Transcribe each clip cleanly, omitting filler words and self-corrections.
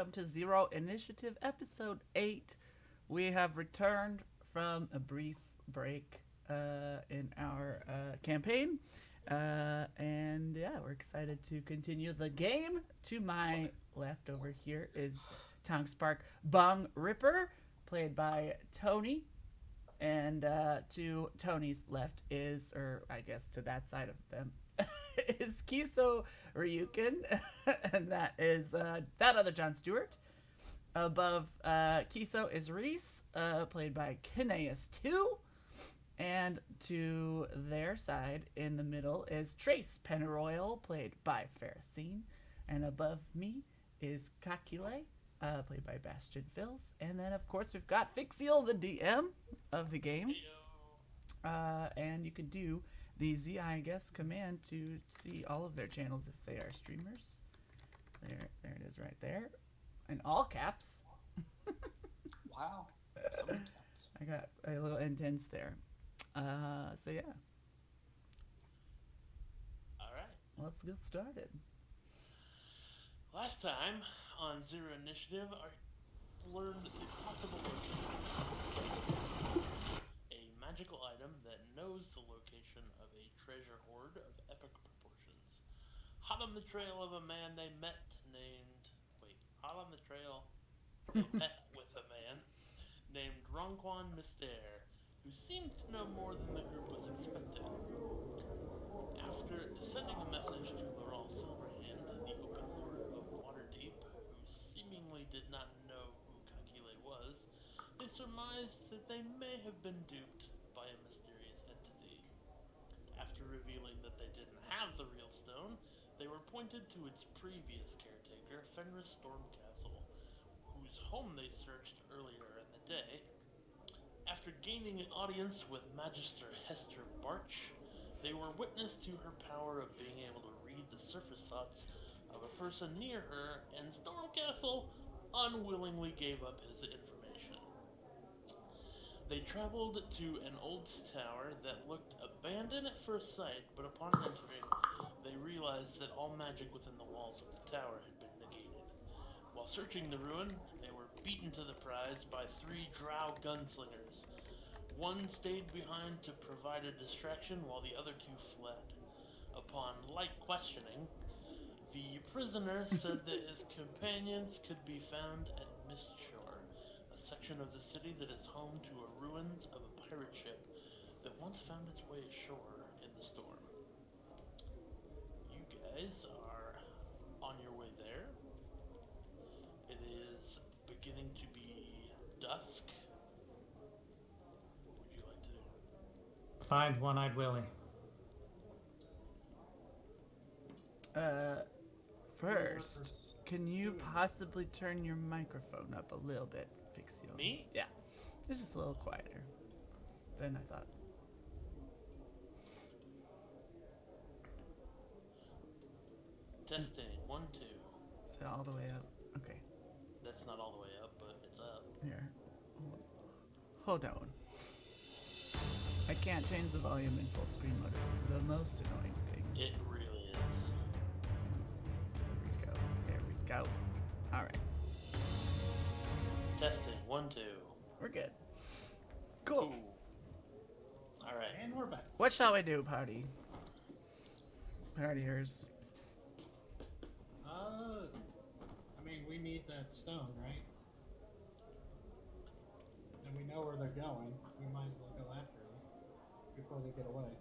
welcome to Zero Initiative Episode 8. We have returned from a brief break in our campaign. And yeah, we're excited to continue the game. To my left over here is Tongue Spark Bong Ripper, played by Tony. And to Tony's left is, or I guess to that side of them, is Kiso Ryukin, and that is that other John Stewart. Above Kiso is Reese, played by Kineas 2. And to their side, in the middle, is Trace Penroyal, played by Ferricine. And above me is Kakile, played by Bastion Fills. And then, of course, we've got Fixiel, the DM of the game. And you can do the ZIGS command to see all of their channels if they are streamers. There it is right there. In all caps. Wow. So intense. I got a little intense there. So yeah. Alright. Let's get started. Last time on Zero Initiative, I learned the possible location. A magical item that knows the location of a treasure hoard of epic proportions. Hot on the trail of a man they met named... Hot on the trail they met with a man named Ronquan Mystere, who seemed to know more than the group was expecting. After sending a message to Laurent Silverhand, the Open Lord of Waterdeep, who seemingly did not know who Kakile was, they surmised that they may have been duped by a mysterious entity. After revealing that they didn't have the real stone, they were pointed to its previous caretaker, Fenris Stormcastle, whose home they searched earlier in the day. After gaining an audience with Magister Hester Barch, they were witness to her power of being able to read the surface thoughts of a person near her, and Stormcastle unwillingly gave up his information. They traveled to an old tower that looked abandoned at first sight, but upon entering, they realized that all magic within the walls of the tower had been negated. While searching the ruin, they were beaten to the prize by 3 drow gunslingers. One stayed behind to provide a distraction while the other 2 fled. Upon light questioning, the prisoner said that his companions could be found at Mistshore, a section of the city that is home to a ruins of a pirate ship that once found its way ashore in the storm. You guys are on your way there. It is beginning to be dusk. What would you like to do? Find One-Eyed Willie. First, can you possibly turn your microphone up a little bit, Fixiel? Me? Yeah. It's just a little quieter than I thought. Testing. 1, 2. Is it all the way up? Okay. That's not all the way up, but it's up. Here. Hold on. I can't change the volume in full screen mode. It's the most annoying thing. It really is. There we go. There we go. All right. Testing. 1, 2. We're good. Cool. Alright. And we're back. What shall we do, party? Partiers. I mean, we need that stone, right? And we know where they're going. We might as well go after them before they get away.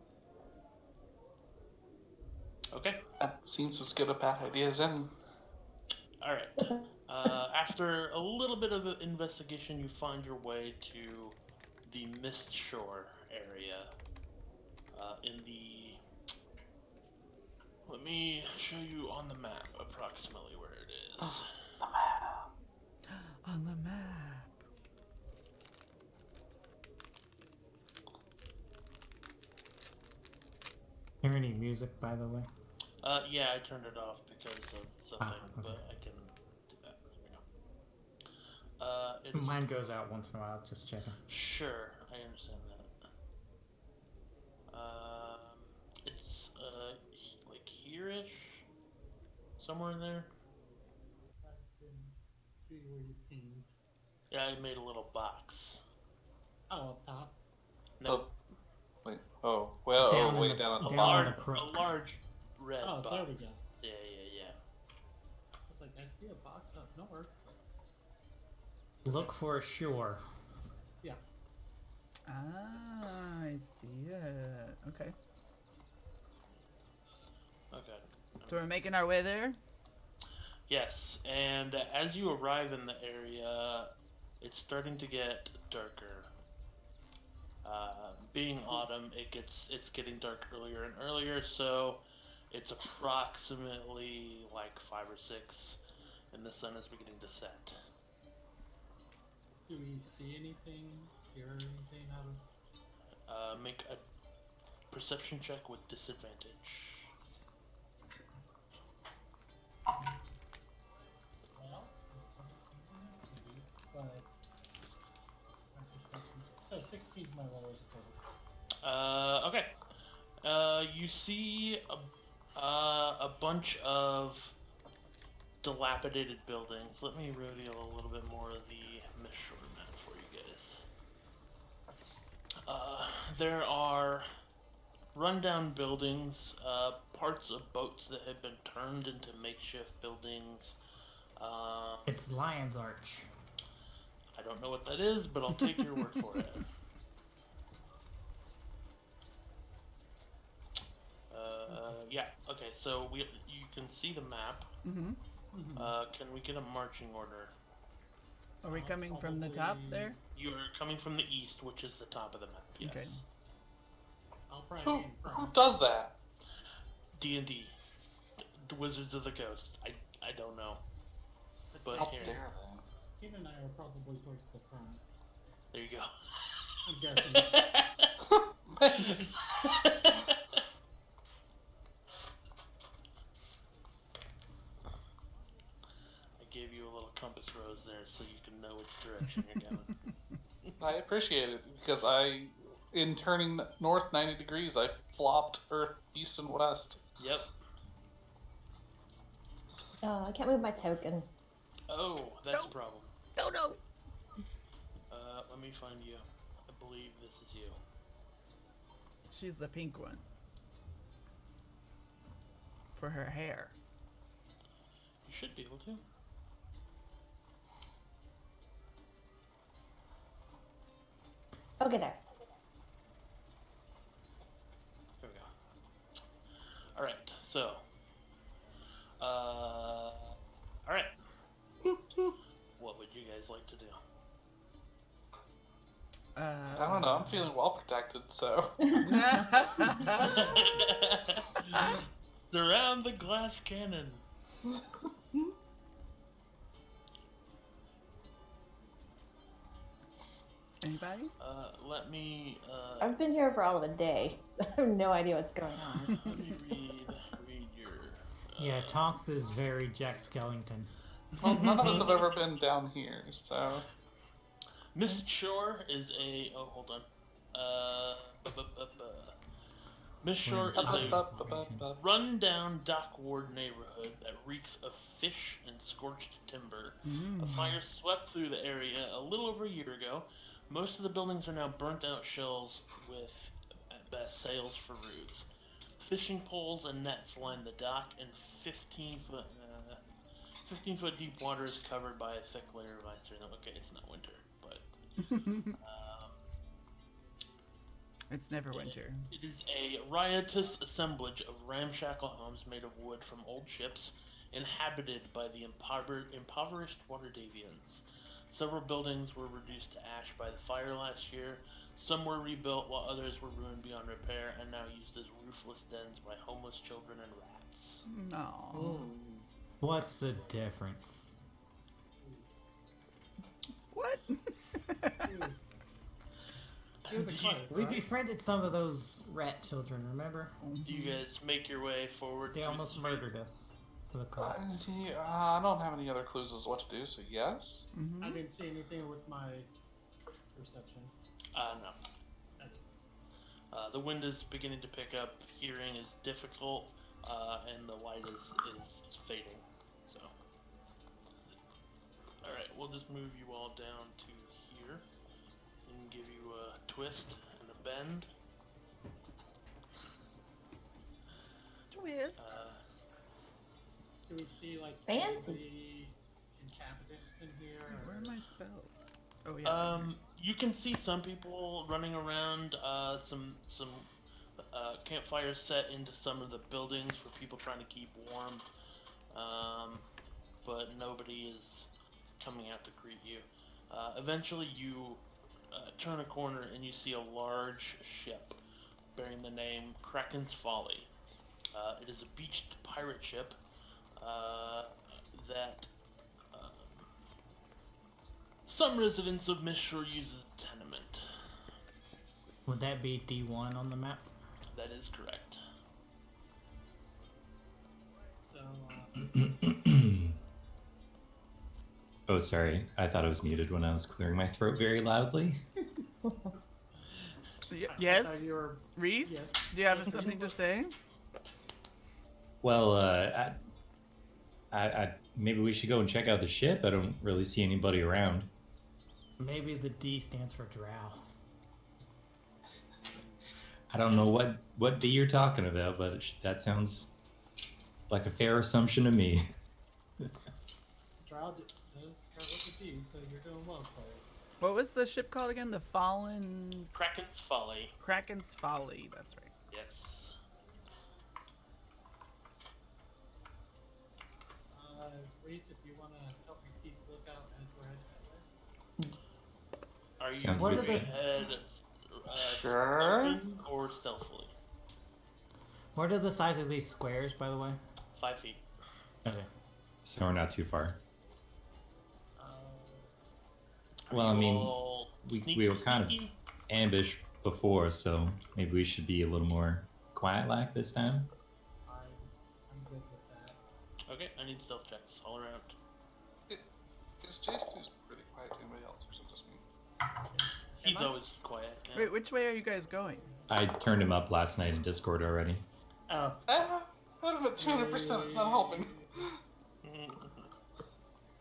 Okay. That seems as good a path idea as any. Alright. After a little bit of investigation, you find your way to the Mistshore area. In the... Let me show you on the map approximately where it is. On the map. Hear any music, by the way? Yeah, I turned it off because of something, okay. but I can do that. There we go. Mine goes out once in a while, just checking. Sure, I understand that. It's like here-ish, somewhere in there. see where you pinged. Yeah, I made a little box. Oh, up top. No, Oh, wait. Oh, well. Down in Way the- down at the down bottom. in the crook. a large red Oh, box. there we go. Yeah. It's like, I see a box up north. Look for a shore. Yeah. Ah, I see it. Okay. Okay. So we're making our way there? Yes, and as you arrive in the area, it's starting to get darker. Being autumn, it's getting dark earlier and earlier, so it's approximately like 5 or 6, and the sun is beginning to set. Do we see anything? Hear anything out of? Make a perception check with disadvantage. Well, it's something maybe, but my perception. So 16 is my lowest score. Okay. You see a bunch of dilapidated buildings. Let me reveal a little bit more of the Mishore map for you guys. There are rundown buildings, parts of boats that have been turned into makeshift buildings. It's Lion's Arch. I don't know what that is, but I'll take your word for it. Yeah. Okay. So you can see the map. Mm-hmm. Can we get a marching order? Are we coming from the top Probably- there? You are coming from the east, which is the top of the map. Yes. Okay. I'll probably Who be in who front. does that? D&D, the Wizards of the Coast. I don't know, but How here, dare they? Keen and I are probably towards the front. there you go. I'm guessing. Thanks. I gave you a little compass rose there, so you can know which direction you're going. I appreciate it because in turning north 90 degrees, I flopped Earth east and west. Yep. I can't move my token. Oh, that's a Nope. problem. Oh no! Let me find you. I believe this is you. She's the pink one. For her hair. You should be able to. Okay, there. There we go. Alright, so. Alright. What would you guys like to do? I don't know. I'm feeling well protected, so. Surround the glass cannon. Anybody? Let me I've been here for all of a day. I have no idea what's going on. let me read your Yeah, Tonks is very Jack Skellington. Well, none of us have ever been down here, so. Miss Shore is a hold on. Miss Shore is a run-down dock-ward neighborhood that reeks of fish and scorched timber. A fire swept through the area a little over a year ago. Most of the buildings are now burnt-out shells with, at best, sails for roofs. Fishing poles and nets line the dock, and 15-foot deep water is covered by a thick layer of ice. Okay, it's not winter, but It's never winter. it is a riotous assemblage of ramshackle homes made of wood from old ships, inhabited by the impoverished Waterdevians. Several buildings were reduced to ash by the fire last year. Some were rebuilt, while others were ruined beyond repair and now used as roofless dens by homeless children and rats. No. What's the difference? What? You're the clerk, We right? befriended some of those rat children, remember? Do you guys make your way forward? They through almost the murdered us with a car. I don't have any other clues as to what to do, so yes. I didn't see anything with my perception. No. The wind is beginning to pick up. Hearing is difficult, and the light is fading. So, Alright, we'll just move you all down to here and give you a twist and a bend. Twist. Do we see like Fancy. any inhabitants in here? Where Or... are my spells? Oh yeah. You can see some people running around, some campfires set into some of the buildings for people trying to keep warm, but nobody is coming out to greet you. Eventually you turn a corner and you see a large ship bearing the name Kraken's Folly. It is a beached pirate ship that some residents of Mistshore use as a tenement. Would that be D1 on the map? That is correct. So, Oh, sorry. I thought I was muted when I was clearing my throat very loudly. Yes, you were... Reese. yes. Do you have something to say? Well, I maybe we should go and check out the ship. I don't really see anybody around. Maybe the D stands for drow. I don't know what D you're talking about, but that sounds like a fair assumption to me. Drow does start with a D, so you're doing well, player. What was the ship called again? The Fallen Kraken's Folly. Kraken's Folly. That's right. Yes. Reese, if you want to help me keep lookout as we're heading that way. Are you Sounds good moving to me. ahead Sure. open or stealthily? What are the size of these squares, by the way? 5 feet. Okay. So we're not too far. Are Well, I you mean, all we sneaky, were kind of sneaky? ambushed before, so maybe we should be a little more quiet-like this time. I'm good with that. Okay, I need stealth checks all around. Is Jace really quiet to anybody else, or is it just me? He's I? always quiet. Yeah. Wait, which way are you guys going? I turned him up last night in Discord already. Oh. I'm at 200%. It's not helping.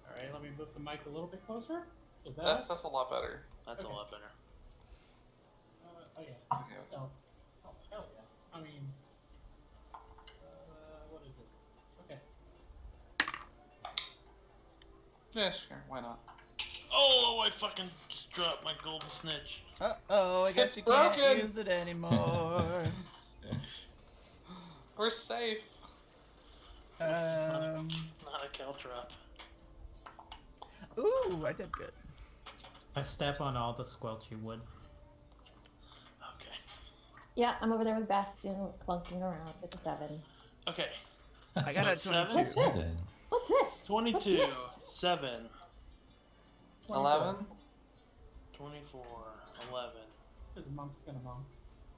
Alright, let me move the mic a little bit closer. Is that That's a lot better. That's Okay. a lot better. Oh yeah. Okay. Stealth. Oh, hell yeah. I mean... what is it? Okay. Yeah, sure. Why not? Oh, I fucking just dropped my golden snitch. Uh-oh, I guess It's you can't broken. use it anymore. We're safe. um, Not a caltrop. ooh, I did good. I step on all the squelchy wood. Okay. Yeah, I'm over there with Bastion clunking around with a 7. Okay. I got a So 22. What's this? What's this? 22, What's this? 7, 11. 24, 11. This monk's gonna monk.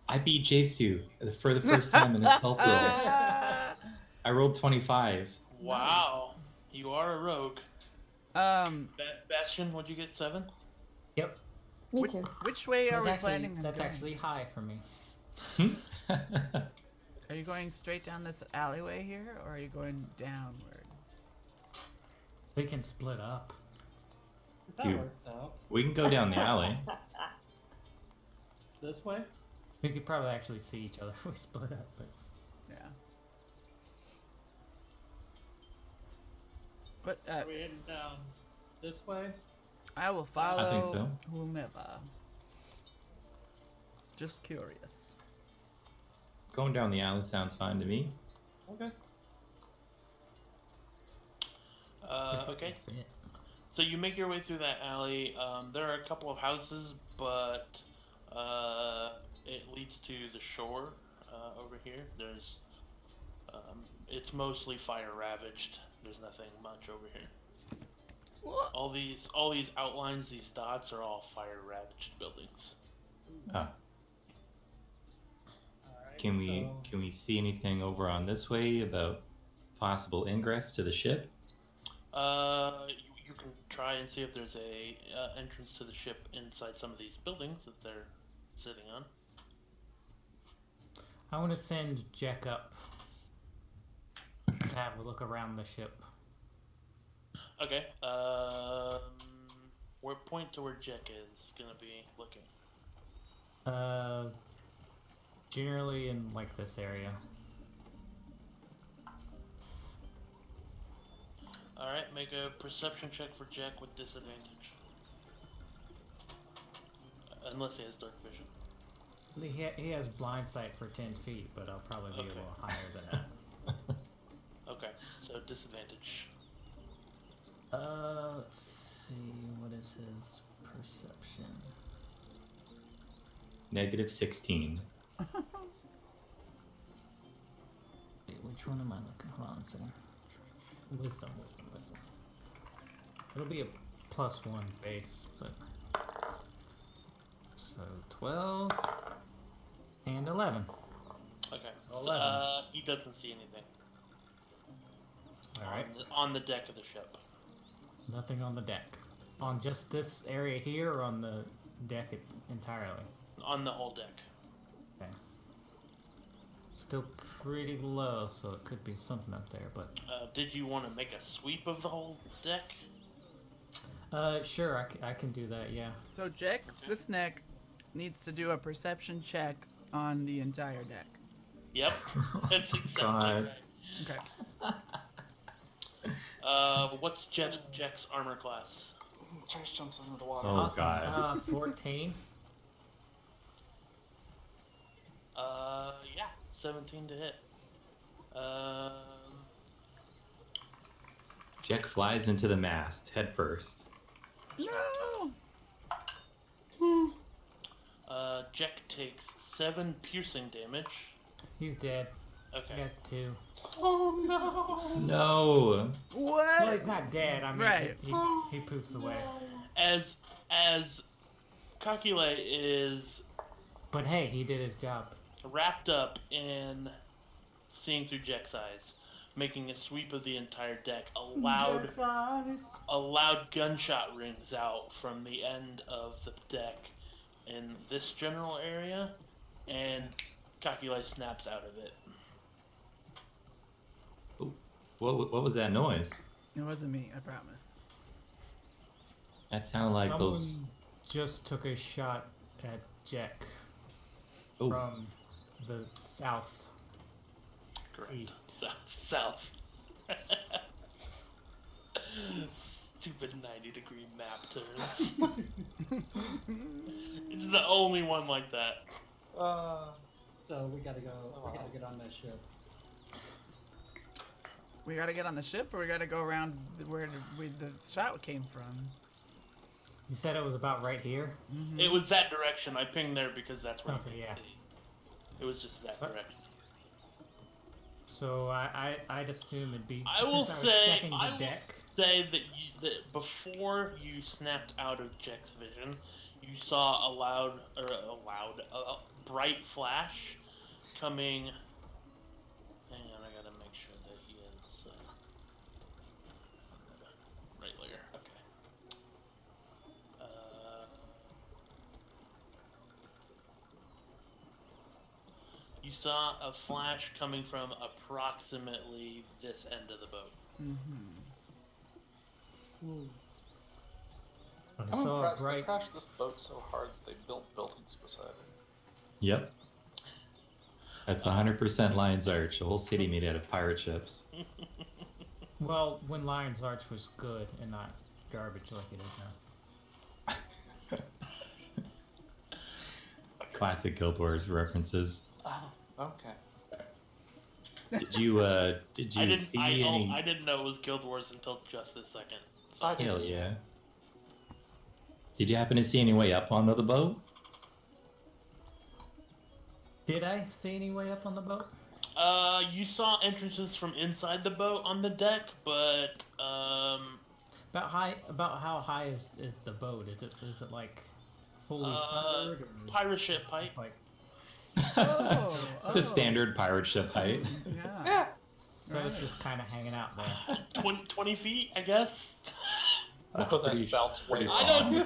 I beat Jace 2 for the first time in his health roll. Ah. I rolled 25. Wow. You are a rogue. Bastion, what'd you get? 7? Yep. Me which, too. which way are That's we actually, planning on that's going? actually high for me. Are you going straight down this alleyway here, or are you going downward? We can split up. That Dude. works out. We can go down the alley. This way? We could probably actually see each other if we split up, but Yeah. But Are we heading down this way? I will follow I think so. whomever. Just curious. Going down the alley sounds fine to me. Okay. if it Okay. can fit. So you make your way through that alley. There are a couple of houses, but it leads to the shore over here. There's, it's mostly fire ravaged. There's nothing much over here. What? All these outlines, these dots are all fire ravaged buildings. Ah, Alright. can we so- can we see anything over on this way about possible ingress to the ship? You can try and see if there's a entrance to the ship inside some of these buildings that they're sitting on. I want to send Jack up to have a look around the ship. Okay. Where point to where Jack is gonna be looking? Generally in like this area. All right. Make a perception check for Jack with disadvantage. Unless he has dark vision. He has blind sight for 10 feet, but I'll probably be a Okay. little higher than that. Okay. So disadvantage. Let's see, what is his perception? -16. Wait, which one am I looking? Hold on a second. Wisdom. It'll be a +1 base, but so 12 and 11. Okay. So So, 11. he doesn't see anything. All right. On the deck of the ship. Nothing on the deck. On just this area here, or on the deck entirely? On the whole deck. Okay. Still pretty low, so it could be something up there, but... Did you want to make a sweep of the whole deck? Sure, I can do that, yeah. So Jack the Snack needs to do a perception check on the entire deck. Yep. That's exactly God. right. Okay. What's Jack's armor class? Trace jumps into the water. Oh, Awesome. God. 14. Yeah, 17 to hit. Jack flies into the mast head first. No. Jack takes 7 piercing damage. He's dead. Okay. He has 2. Oh no! No. What? Well, he's not dead. I mean, Right. he poofs away. As Kakule is But hey, he did his job. wrapped up in seeing through Jack's eyes, making a sweep of the entire deck, a loud gunshot rings out from the end of the deck in this general area, and Kakule snaps out of it. What was that noise? It wasn't me, I promise. That sounded like Someone those. just took a shot at Jack Oh, from the south. Correct. East. South. Stupid 90-degree map turns. It's the only one like that. So we gotta go. We gotta get on that ship. We gotta get on the ship, or we gotta go around where the shot came from. You said it was about right here? Mm-hmm. It was that direction. I pinged there because that's where. Okay, yeah. It was just that Sorry. direction. So I'd assume it'd be. I will since say. checking the deck. Say that before you snapped out of Jack's vision, you saw a bright flash coming. Hang on, I gotta make sure that he is right layer. Okay. You saw a flash coming from approximately this end of the boat. Mm-hmm. I I'm saw a impressed. They bright. crashed this boat so hard that they built buildings beside it. yep. That's 100% Lion's Arch. A whole city made out of pirate ships. Well, when Lion's Arch was good and not garbage like it is now. Classic Guild Wars references. Oh, okay. Did you I see any? I didn't know it was Guild Wars until just this second. I did. Hell yeah. Did you happen to see any way up onto the boat? Did I see any way up on the boat? You saw entrances from inside the boat on the deck, but About how high is the boat? Is it like fully sundered? Or pirate ship height. like It's a standard pirate ship height. Yeah. Yeah. so it's just kind of hanging out there. 20 feet, I guess. That's No, that pretty- felt way pretty wrong.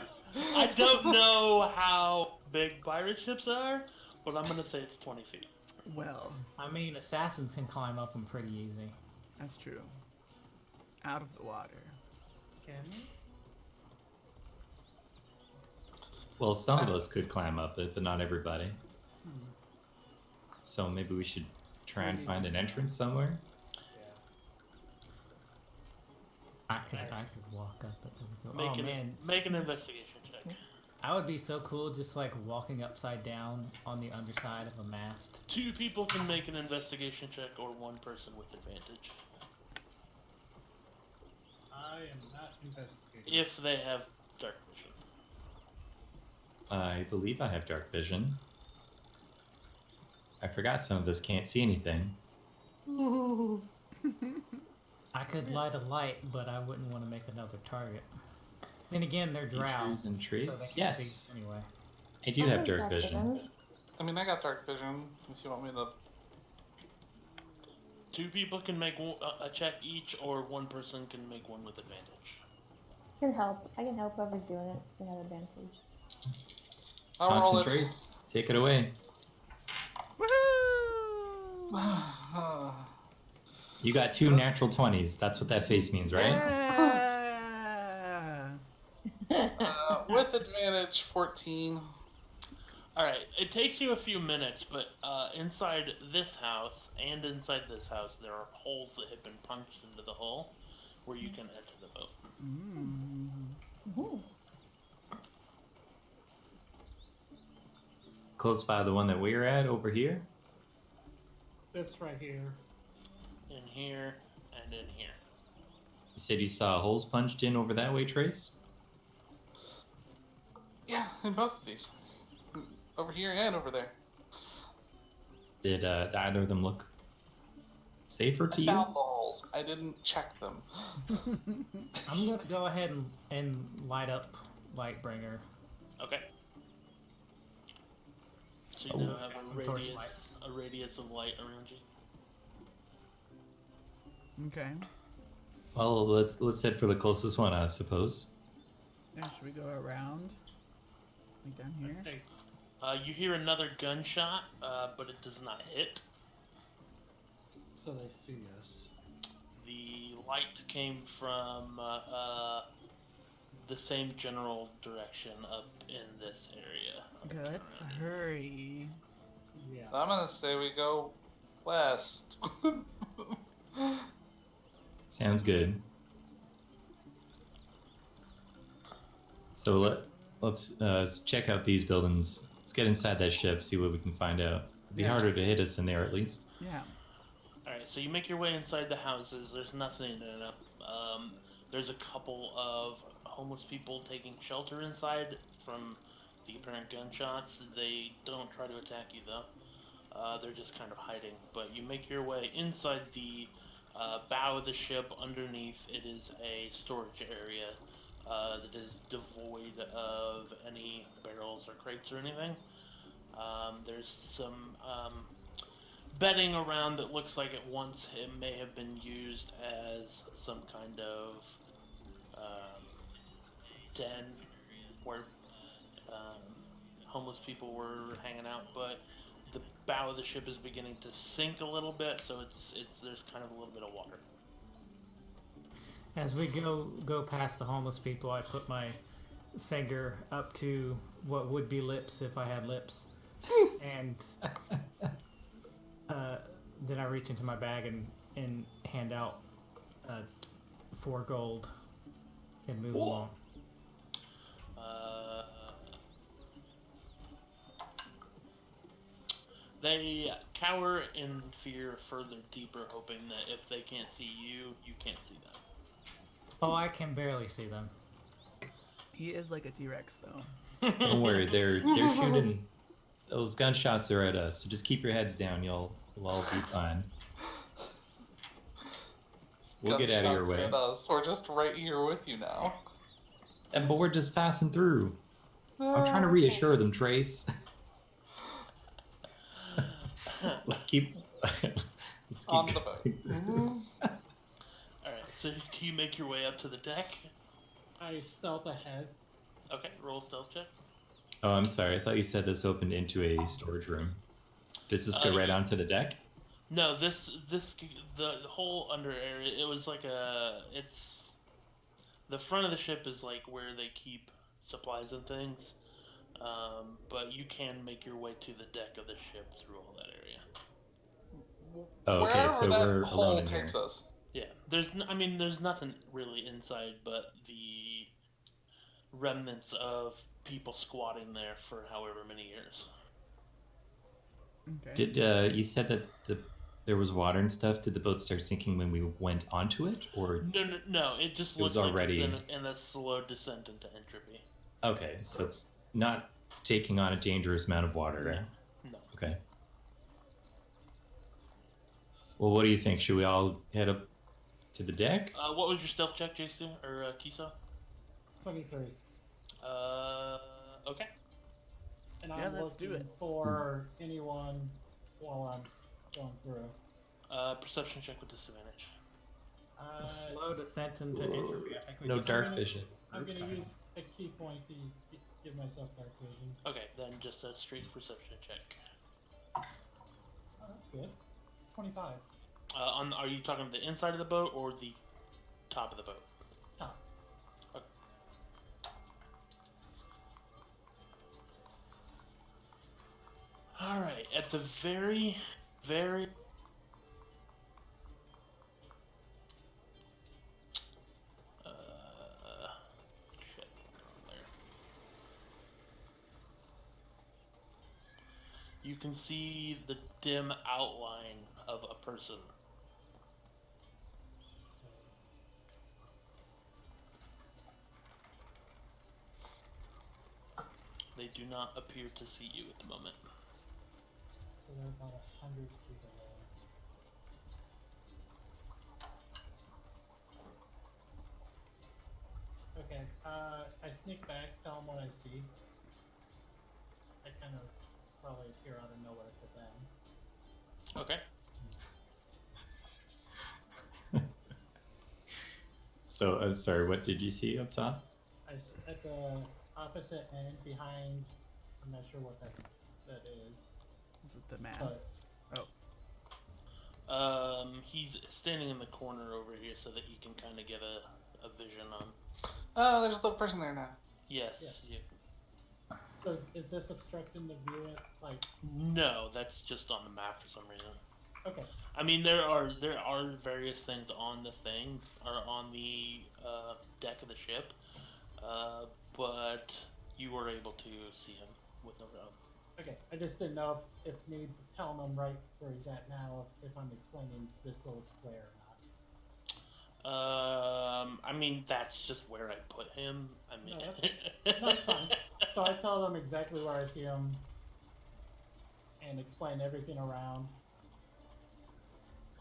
I don't know how big pirate ships are, but I'm gonna say it's 20 feet. Well, I mean, assassins can climb up them pretty easy. that's true. Out of the water. Can we? Well, some of us could climb up it, but not everybody. So maybe we should try and find an entrance somewhere. Yeah. I could walk up it. Oh man, Make an investigation check. I would be so cool just like walking upside down on the underside of a mast. 2 people can make an investigation check, or 1 person with advantage. I am not investigating. If they have dark vision. I believe I have dark vision. I forgot some of us can't see anything. I could light a light, but I wouldn't want to make another target. Then again, they're drow. Features and So traits? they can Yes. see anyway. I do have dark vision. I mean, I got dark vision. If you want me to. 2 people can make a check each, or 1 person can make one with advantage. I can help. I can help whoever's doing it. It's an advantage. I'll roll it. Concentrate. Take it away. Woohoo! You got 2 natural 20s. That's what that face means, right? Yeah. With advantage, 14. Alright, it takes you a few minutes, but inside this house and inside this house, there are holes that have been punched into the hull where you can enter the boat. Ooh. Close by the one that we're at over here. This right here. In here and in here. You said you saw holes punched in over that way, Trace? Yeah, in both of these. Over here and over there. Did either of them look safer to I you? found the holes. I didn't check them. I'm gonna go ahead and light up Lightbringer. Okay. So you now have Some torchlight. a radius of light around you. Okay. Well, let's head for the closest one, I suppose. Yeah, should we go around? Like down here? Hey, You hear another gunshot, but it does not hit. so they see us. The light came from the same general direction up in this area. Okay, let's hurry. Yeah. I'm gonna say we go west. Sounds good. So let's check out these buildings. Let's get inside that ship, see what we can find out. It'd be Yeah. harder to hit us in there at least. Yeah. Alright, so you make your way inside the houses. There's nothing in it. There's a couple of homeless people taking shelter inside from the apparent gunshots. They don't try to attack you, though. They're just kind of hiding. But you make your way inside the bow of the ship. Underneath, it is a storage area that is devoid of any barrels or crates or anything. There's some bedding around that looks like at once it may have been used as some kind of den where homeless people were hanging out, but the bow of the ship is beginning to sink a little bit, so there's kind of a little bit of water. As we go past the homeless people, I put my finger up to what would be lips if I had lips, and then I reach into my bag and hand out 4 gold and move along. They cower in fear further deeper, hoping that if they can't see you, you can't see them. Oh, I can barely see them. He is like a T-Rex, though. Don't worry, they're shooting. Those gunshots are at us, so just keep your heads down. You'll all be fine. We'll get out of your Gunshots way. at us. We're just right here with you now. But we're just passing through. I'm trying to reassure them, Trace. Let's keep On the boat. Alright, so do you make your way up to the deck? I stealth ahead. Okay, roll a stealth check. Oh, I'm sorry. I thought you said this opened into a storage room. Does this go right onto the deck? No, the whole under area, it was like the front of the ship is like where they keep supplies and things. But you can make your way to the deck of the ship through all that area. Oh, okay, Wherever so that we're hole alone in here. takes us. Yeah, there's nothing really inside but the remnants of people squatting there for however many years. Okay. Did you said that there was water and stuff? Did the boat start sinking when we went onto it, or? No. It just It was looks like already- it's in a slow descent into entropy. Okay, so it's not taking on a dangerous amount of water, right? No. Okay. Well, what do you think? Should we all head up to the deck? What was your stealth check, Jason or Kiso? 23. Okay. And Yeah, I'm let's do looking it. for anyone while I'm going through. Perception check with disadvantage. A slow descent into entropy. I think we No just- dark vision. I'm going to use a key point to give myself dark vision. Okay, then just a straight perception check. Oh, that's good. 25. Are you talking the inside of the boat or the top of the boat? Top. Okay. All right, at the very shit, wrong there. You can see the dim outline of a person. They do not appear to see you at the moment. So they're about 100 feet away. Okay, I sneak back, tell them what I see. I kind of probably appear out of nowhere to them. Okay. So, I'm sorry, what did you see up top? At the opposite end, behind, I'm not sure what that is. Is it the mast? He's standing in the corner over here so that you can kind of get a vision on. Oh, there's the person there now. Yes. Yeah. So is this obstructing the view? Like, No, that's just on the map for some reason. okay, I mean, there are various things on the thing or on the deck of the ship, but you were able to see him with no problem. okay. I just didn't know if me telling them right where he's at now, if I'm explaining this little square or not. I mean, that's just where I put him. I mean, No, it's fine. So I tell them exactly where I see him and explain everything around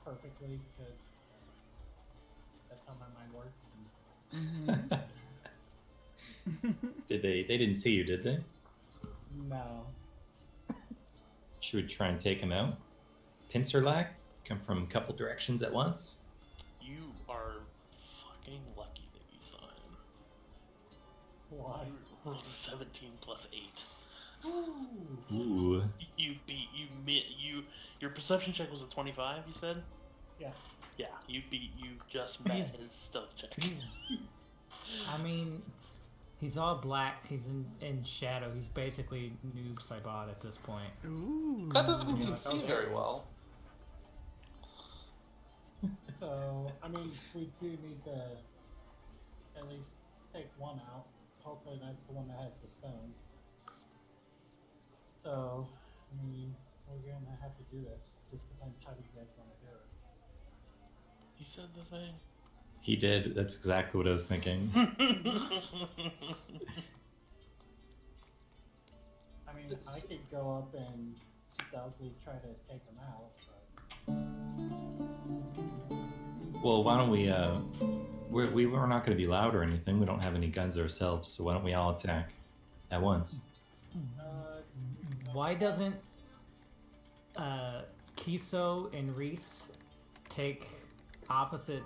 perfectly because that's how my mind works. Did they didn't see you, did they? No. Should we try and take him out? Pincer lack? Come from a couple directions at once? you are fucking lucky that you saw him. Why? You rolled a 17 plus 8. Ooh. Your perception check was a 25, you said? Yeah. Yeah, you just met He's- his stealth check. I mean, he's all black. He's in shadow. He's basically Noob Saibot at this point. Ooh. That doesn't mean he Yeah, can see okay. very well. So, I mean, we do need to at least take one out. Hopefully that's the one that has the stone. So, I mean, we're gonna have to do this. Just depends how you guys want to do it. He said the thing. He did. That's exactly what I was thinking. I mean, I could go up and stealthily try to take them out, but Well, why don't we, we're not going to be loud or anything. We don't have any guns ourselves, so why don't we all attack at once? Why doesn't Kiso and Reese take opposite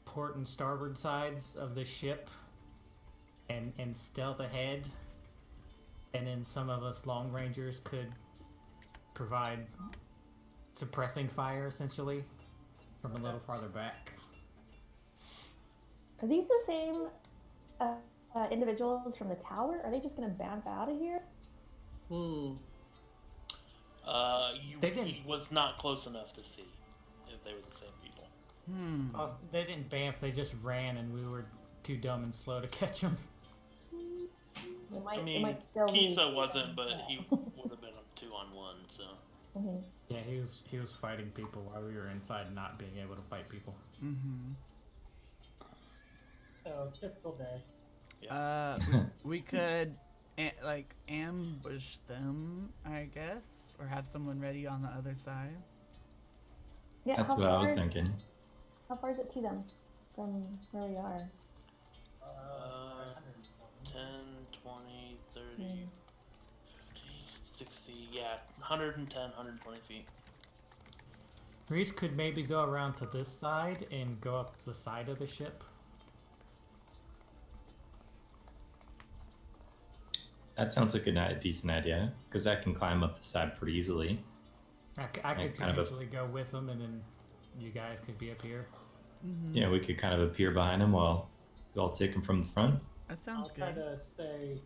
port and starboard sides of the ship and stealth ahead, and then some of us long rangers could provide suppressing fire essentially from a little farther back? Are these the same individuals from the tower? Are they just gonna bounce out of here? He was not close enough to see if they were the same people. Oh, they didn't bamf, they just ran and we were too dumb and slow to catch them. I mean, Kisa wasn't, but he would have been a 2-on-1, so. Yeah, he was fighting people while we were inside not being able to fight people. So, typical day. Yeah. We could ambush them, I guess, or have someone ready on the other side. Yeah, That's what I was thinking. How far is it to them from where we are? 10, 20, 30, 50, 60, yeah, 110, 120 feet. Reese could maybe go around to this side and go up the side of the ship. That sounds like a decent idea, because I can climb up the side pretty easily. I could potentially go with them, and then you guys could be up here. Yeah, we could kind of appear behind him while we all take him from the front. That sounds good. I'll try to stay,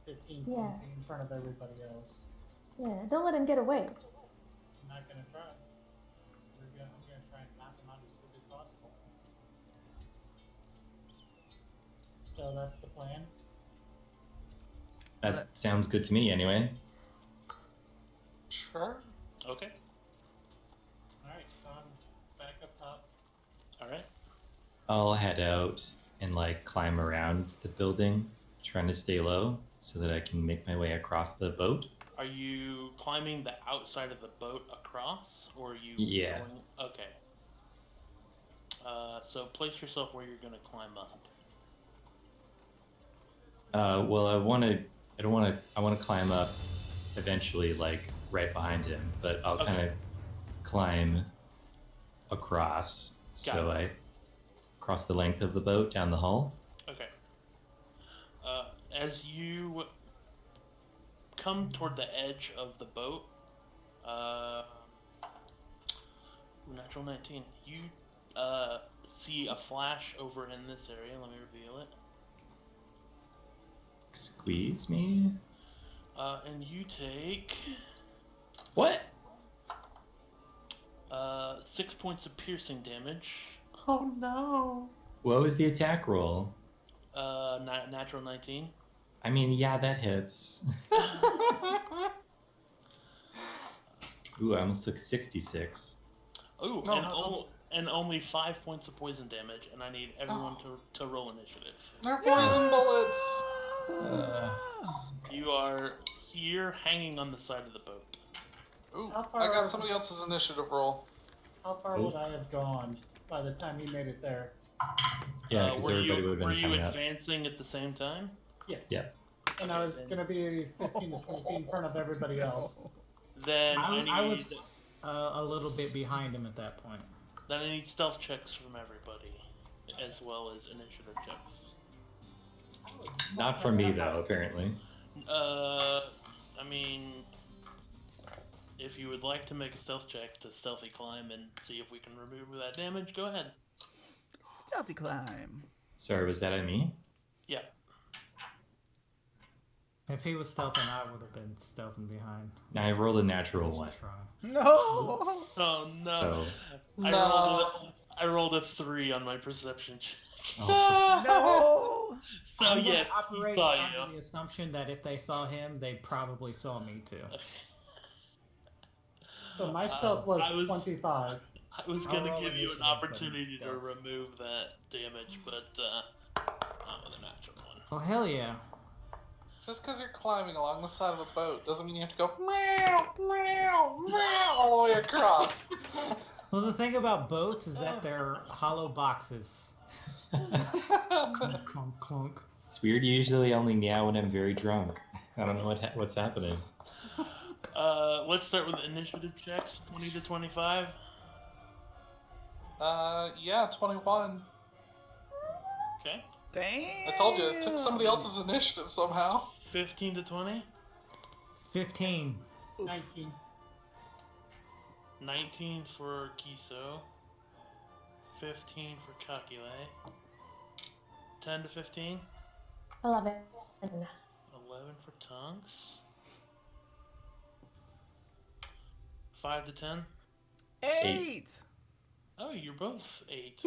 15 feet in front of everybody else. Yeah, don't let him get away. I'm not gonna try. I'm gonna try and knock him out as quick as possible. So that's the plan. That sounds good to me, anyway. Sure. Okay. Alright, so I'm back up top. Alright. I'll head out and climb around the building, trying to stay low so that I can make my way across the boat. Are you climbing the outside of the boat across, or are you? Yeah. Going... Okay. So place yourself where you're going to climb up. Well, I want to climb up eventually, right behind him, but I'll kind of climb across. I cross the length of the boat down the hull. Okay. As you come toward the edge of the boat, natural 19, you see a flash over in this area. Let me reveal it. Squeeze me. And you take What? 6 points of piercing damage. Oh no. What was the attack roll? Natural 19. I mean, yeah, that hits. Ooh, I almost took 66. Ooh, No. And only 5 points of poison damage, and I need everyone to roll initiative. They're poison bullets. You are here hanging on the side of the boat. Ooh, How far I got are- somebody else's initiative roll. How far would I have gone by the time he made it there? Yeah, because everybody would have Were been you coming up. advancing at the same time? Yes. Yeah. And I was gonna be 15 to 20 feet in front of everybody else. Then I was a little bit behind him at that point. Then I need stealth checks from everybody, as well as initiative checks. Not for me, though, apparently. I mean, if you would like to make a stealth check to stealthy climb and see if we can remove that damage, go ahead. Stealthy climb. Sorry, was that at me? Yeah. If he was stealthing, I would have been stealthing behind. Now I rolled a natural one. Try. No. Oh no. So, I rolled a 3 on my perception check. oh, No. So I'm gonna yes, he operate saw under you. the assumption that if they saw him, they probably saw me too. So my stealth was I was- 25. I was I'll gonna roll give you an initiative, but opportunity to stealth. remove that damage, but not with a natural one. Oh hell yeah! Just because you're climbing along the side of a boat doesn't mean you have to go meow, meow, meow all the way across. Well, the thing about boats is that they're hollow boxes. Clunk, clunk, clunk. it's weird. You usually only meow when I'm very drunk. I don't know what's happening. Let's start with initiative checks. 20 to 25. Yeah, 21. Okay. Damn. I told you, it took somebody else's initiative somehow. 15 to 20. 15. 19. 19 for Kiso. 15 for Kakile. 10 to 15? 11. 11 for Tonks. 5 to 10? 8. Oh, you're both 8.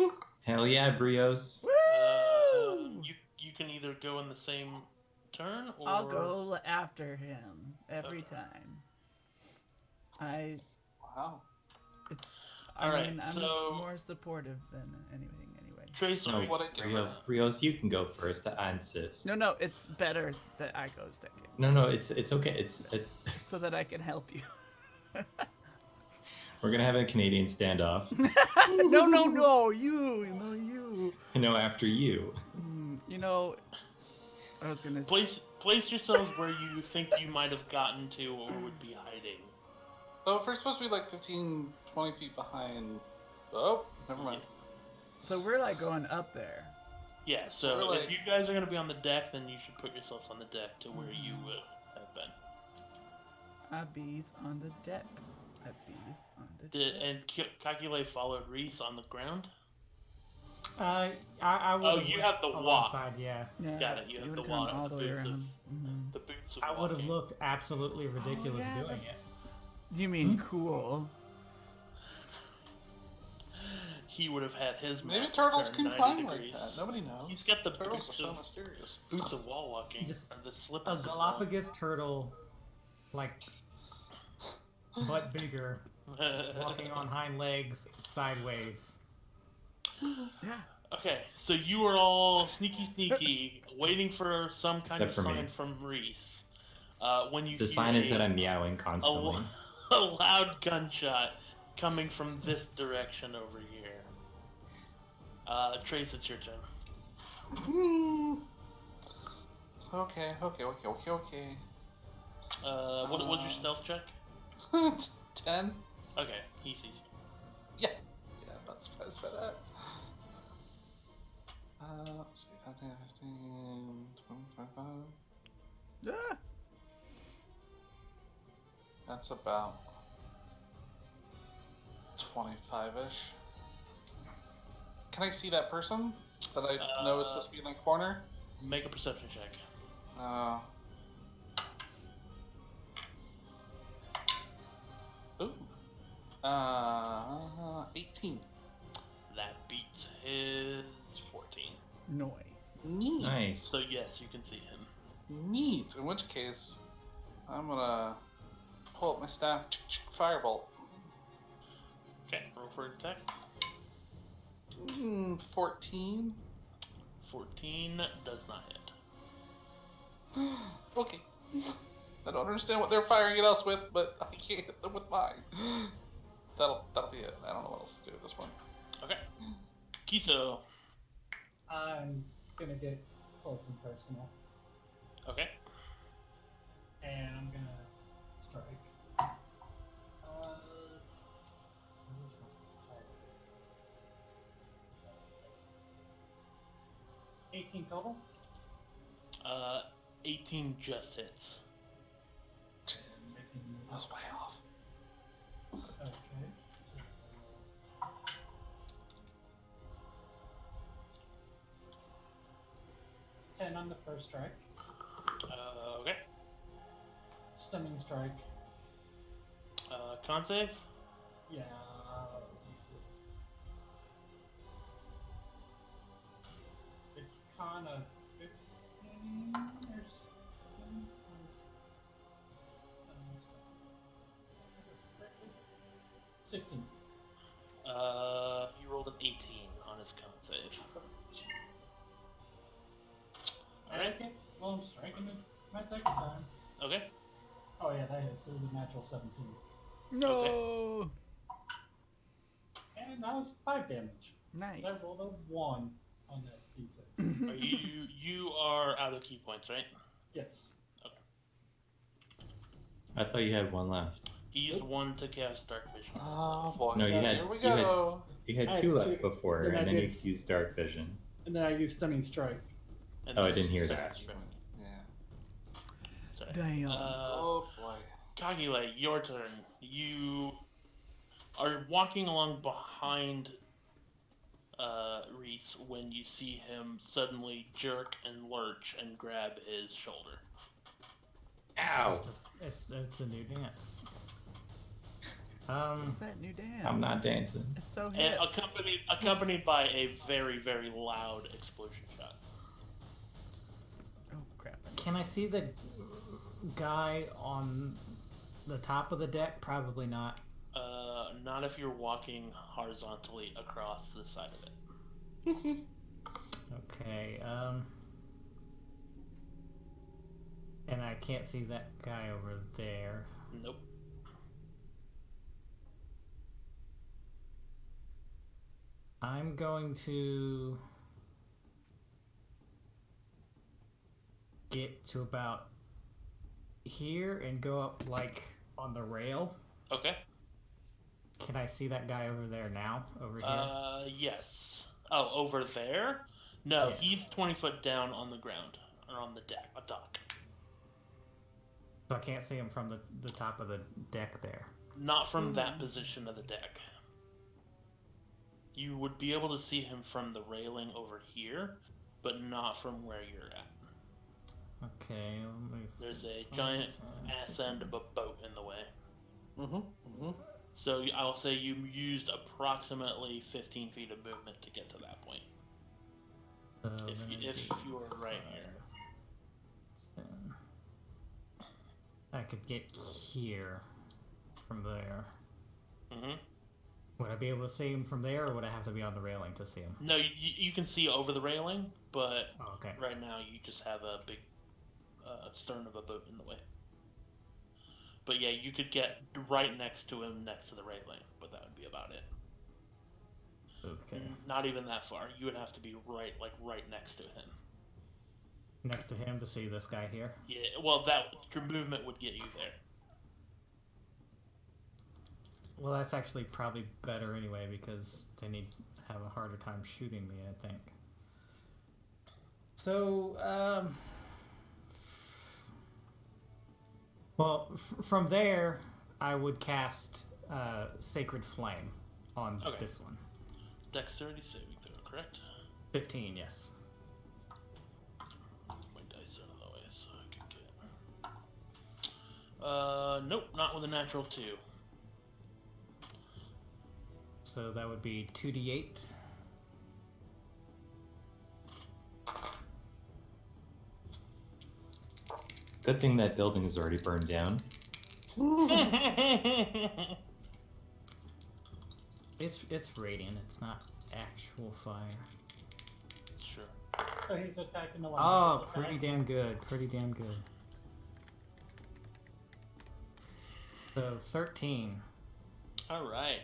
Hell yeah, Brios. Woo! You can either go in the same turn, or... I'll go after him every time. Wow. I mean, I'm so- more supportive than anything anyway. Trace, No, What a giver. Brios, you can go first. I insist. No, it's better that I go second. No, it's okay. So that I can help you. We're gonna have a Canadian standoff. No, you. No, after you. I was gonna place yourselves where you think you might have gotten to or would be hiding. Oh, if we're supposed to be like 15, 20 feet behind. Oh, never mind. So we're like going up there. Yeah, so We're if like- you guys are going to be on the deck, then you should put yourselves on the deck to where you would have been. Abby's on the deck. Abby's on the deck. And Kakule followed Reese on the ground? I would. Oh, you have the walk. Alongside, yeah. Yeah, Got it, you have would've the come water, all the the way boots of- around. Mhm. The boots of I would have walking. looked absolutely ridiculous yeah, doing it. You mean cool? He would have had his Maybe map turtles turned can 90 climb degrees. like that. Nobody knows. He's got the Turtles are boots so of, mysterious. boots of wall walking. Just or the A slippers. of wall- Galapagos turtle, like, but bigger, walking on hind legs sideways. Yeah. Okay, so you are all sneaky, waiting for some kind Except of for me. sign from Reese. When you The hear sign is that I'm meowing a, constantly. a loud gunshot coming from this direction over here. Trace, it's your turn. Okay. What was your stealth check? 10? Okay, he sees you. Yeah, I'm not surprised by that. Let's see, 15, 20, 25. Yeah. That's about 25-ish. Can I see that person that I know is supposed to be in that corner? Make a perception check. Ooh. 18. That beats his 14. Noise. Neat. Nice. So yes, you can see him. Neat. In which case, I'm gonna pull up my staff. Firebolt. Okay, roll for attack. 14. 14 does not hit. Okay. I don't understand what they're firing at us with, but I can't hit them with mine. That'll be it. I don't know what else to do with this one. Okay. Kiso. I'm gonna get close and personal, Okay. and I'm gonna strike. Where's my target? 18 total. 18 just hits. Jeez, I was way off. Okay. 10 on the first strike. Okay. Stunning strike. Con save? Yeah. Let me see. It's con of 15 or 16. 16. He rolled an 18 on his con save. Alright. Okay. Well, I'm striking it my second time. Okay. Oh yeah, that hits. It was a natural 17. No. And that was 5 damage. Nice. I rolled a 1 on that d6. Are you are out of key points, right? Yes. I thought you had one left. He used one to cast Dark Vision. Oh boy. No, you had- Here we you had- go. You had I two had left two. before, Then I and then you did- used dark vision. And then I used stunning strike. And Oh, I then didn't hear second that. strike. Yeah. Sorry. Damn. Oh boy. Kagile, your turn. You are walking along behind Reese, when you see him suddenly jerk and lurch and grab his shoulder. Ow! It's a new dance. What's that new dance? I'm not dancing. It's so And hip. accompanied by a very, very loud explosion shot. Oh crap! Can I see the guy on the top of the deck? Probably not. Not if you're walking horizontally across the side of it. Okay, and I can't see that guy over there. Nope. I'm going to get to about here and go up, like, on the rail. Okay. Can I see that guy over there now? Over here? Yes. Oh, over there? No, Yeah. he's 20 foot down on the ground. Or on the deck, a dock. So I can't see him from the top of the deck there. Not from that position of the deck. You would be able to see him from the railing over here, but not from where you're at. Okay, let me... There's a giant ass end of a boat in the way. Mm-hmm. So I'll say you used approximately 15 feet of movement to get to that point. If you were right here. I could get here from there. Mm-hmm. Would I be able to see him from there, or would I have to be on the railing to see him? No, you can see over the railing, but Oh, okay. right now you just have a big stern of a boat in the way. But yeah, you could get right next to him, next to the railing, but that would be about it. Okay. Not even that far. You would have to be right next to him. Next to him to see this guy here? Yeah, well, your movement would get you there. Well, that's actually probably better anyway, because they have a harder time shooting me, I think. So, well, from there, I would cast Sacred Flame on this one. Dexterity saving throw, correct? 15, yes. Move my dice out of the way so I can get... Nope, not with a natural 2. So that would be 2d8. Good thing that building is already burned down. It's radiant, it's not actual fire. Sure. So he's attacking the one. Oh, pretty damn good. Pretty damn good. So 13. All right.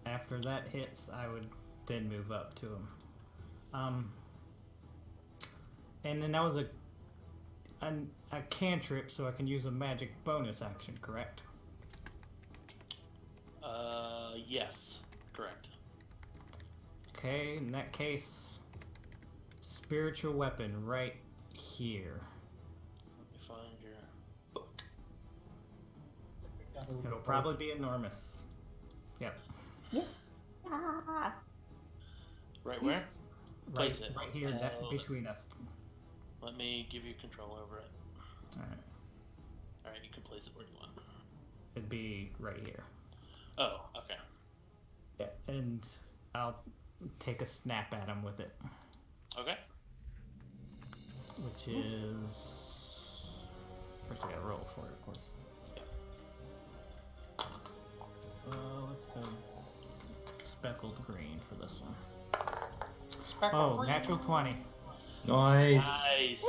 After that hits, I would then move up to him. And then that was a cantrip, so I can use a magic bonus action, correct? Yes, correct. Okay, in that case, spiritual weapon right here. Let me find your book. It'll probably be enormous. Yep. Ah, Right where? Place it. Right here, between us. Let me give you control over it. Alright. Alright, you can place it where you want. It'd be right here. Oh, okay. Yeah, and I'll take a snap at him with it. Okay. Which is... First I gotta roll for it, of course. Let's go speckled green for this one. Oh, natural 20. Nice. Nice.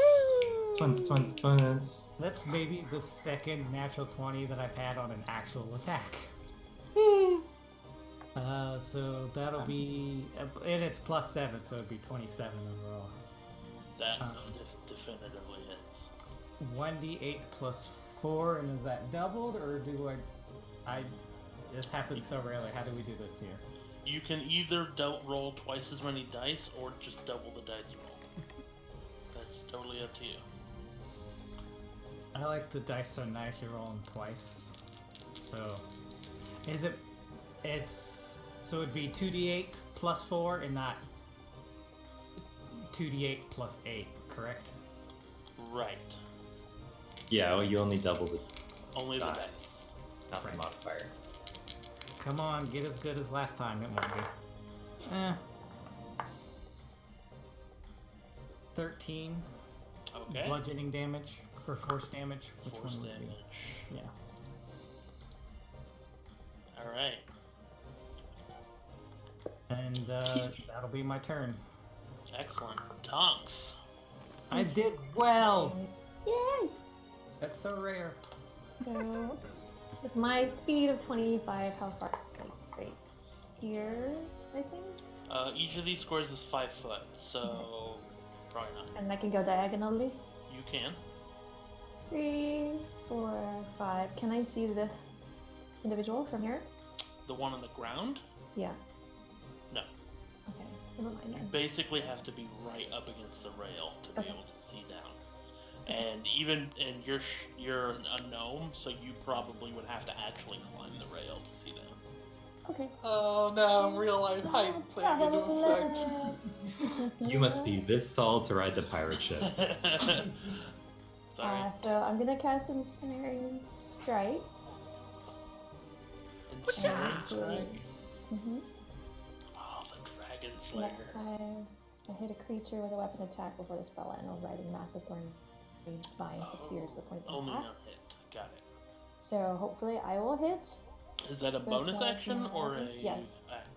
Twins. That's maybe the second natural 20 that I've had on an actual attack. So that'll be... And it's plus 7, so it'd be 27 overall. That definitively hits. 1d8 plus 4, and is that doubled, or do I... This happens so rarely. How do we do this here? You can either roll twice as many dice or just double the dice roll. That's totally up to you. I like the dice so nice, you roll them twice. So... Is it? It's so it'd be 2d8 plus 4 and not 2d8 plus 8, correct? Right. Yeah, well, you only double the Only the Die. dice. not the modifier. Come on, get as good as last time. It won't be. 13 Okay. bludgeoning damage or force damage. Which Force one would it be? damage. Yeah. All right. And that'll be my turn. Excellent. Tonks. I did well. Yay! That's so rare. So, with my speed of 25, how far? Like, right here, I think? Each of these squares is 5 foot, so probably not. And I can go diagonally. You can. 3, 4, 5. Can I see this individual from here? The one on the ground? Yeah. No. Okay, never mind You then. basically have to be right up against the rail to be Okay. able to see down. And you're a gnome, so you probably would have to actually climb the rail to see down. Okay. Oh no, real life height playing into effect. You must be this tall to ride the pirate ship. Sorry. So I'm gonna cast Ensnaring Strike. Ensnaring And Strike. Mhm. Oh, the Dragon Slayer. Next time, I hit a creature with a weapon attack before the spell ends, riding massive thorn vine to pierce the point of Only attack. no hit. Got it. So hopefully I will hit. Is that a bonus not action or a yes.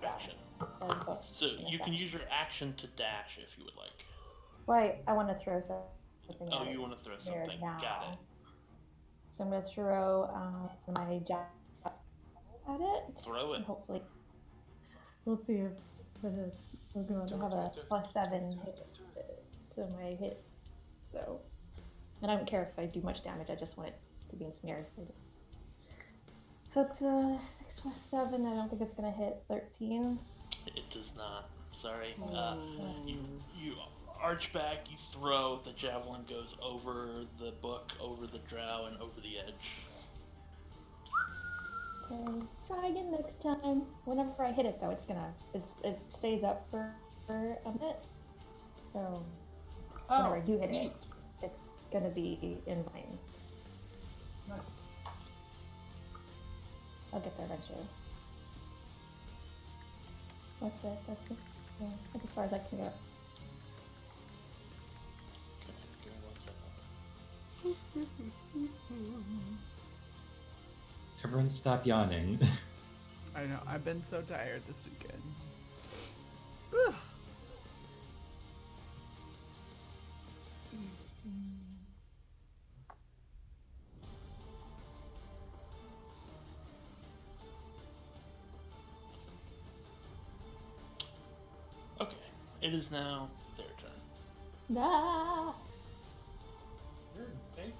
action? So, but So you can action. use your action to dash if you would like. well, I want to throw something. Oh, at you it want to throw there something. now. Got it. So I'm gonna throw my jab at it. Throw it. And hopefully, we'll see if it's. We're going to have a +7 hit to my hit. So, and I don't care if I do much damage. I just want it to be ensnared. So it's 6 + 7. I don't think it's gonna hit 13. It does not. Sorry. You arch back, you throw, the javelin goes over the book, over the drow, and over the edge. Okay, try again next time. Whenever I hit it, though, it stays up for a bit. So whenever I do hit neat. it, it's gonna be in vines. Nice. I'll get there eventually. That's it. That's as far as I can go. Okay, give me 1 second. Everyone stop yawning. I know. I've been so tired this weekend. Whew. Okay, it is now their turn. Ah! You're in safe.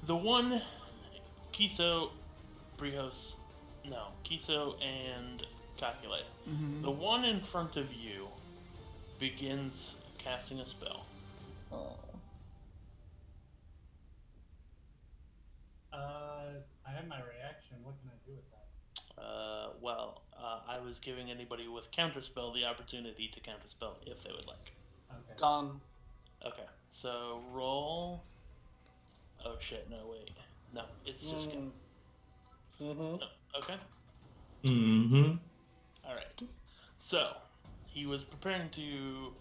The one, Kiso, Brihos, no, Kiso and Calculate. Mhm. The one in front of you begins casting a spell. Oh. I have my reaction. What can I do with that? I was giving anybody with counterspell the opportunity to counterspell if they would like. Okay. Gone. Okay, so roll. Oh shit! No, wait. No, it's just. Mm-hmm. No. Okay. Mm-hmm. All right. So he was preparing to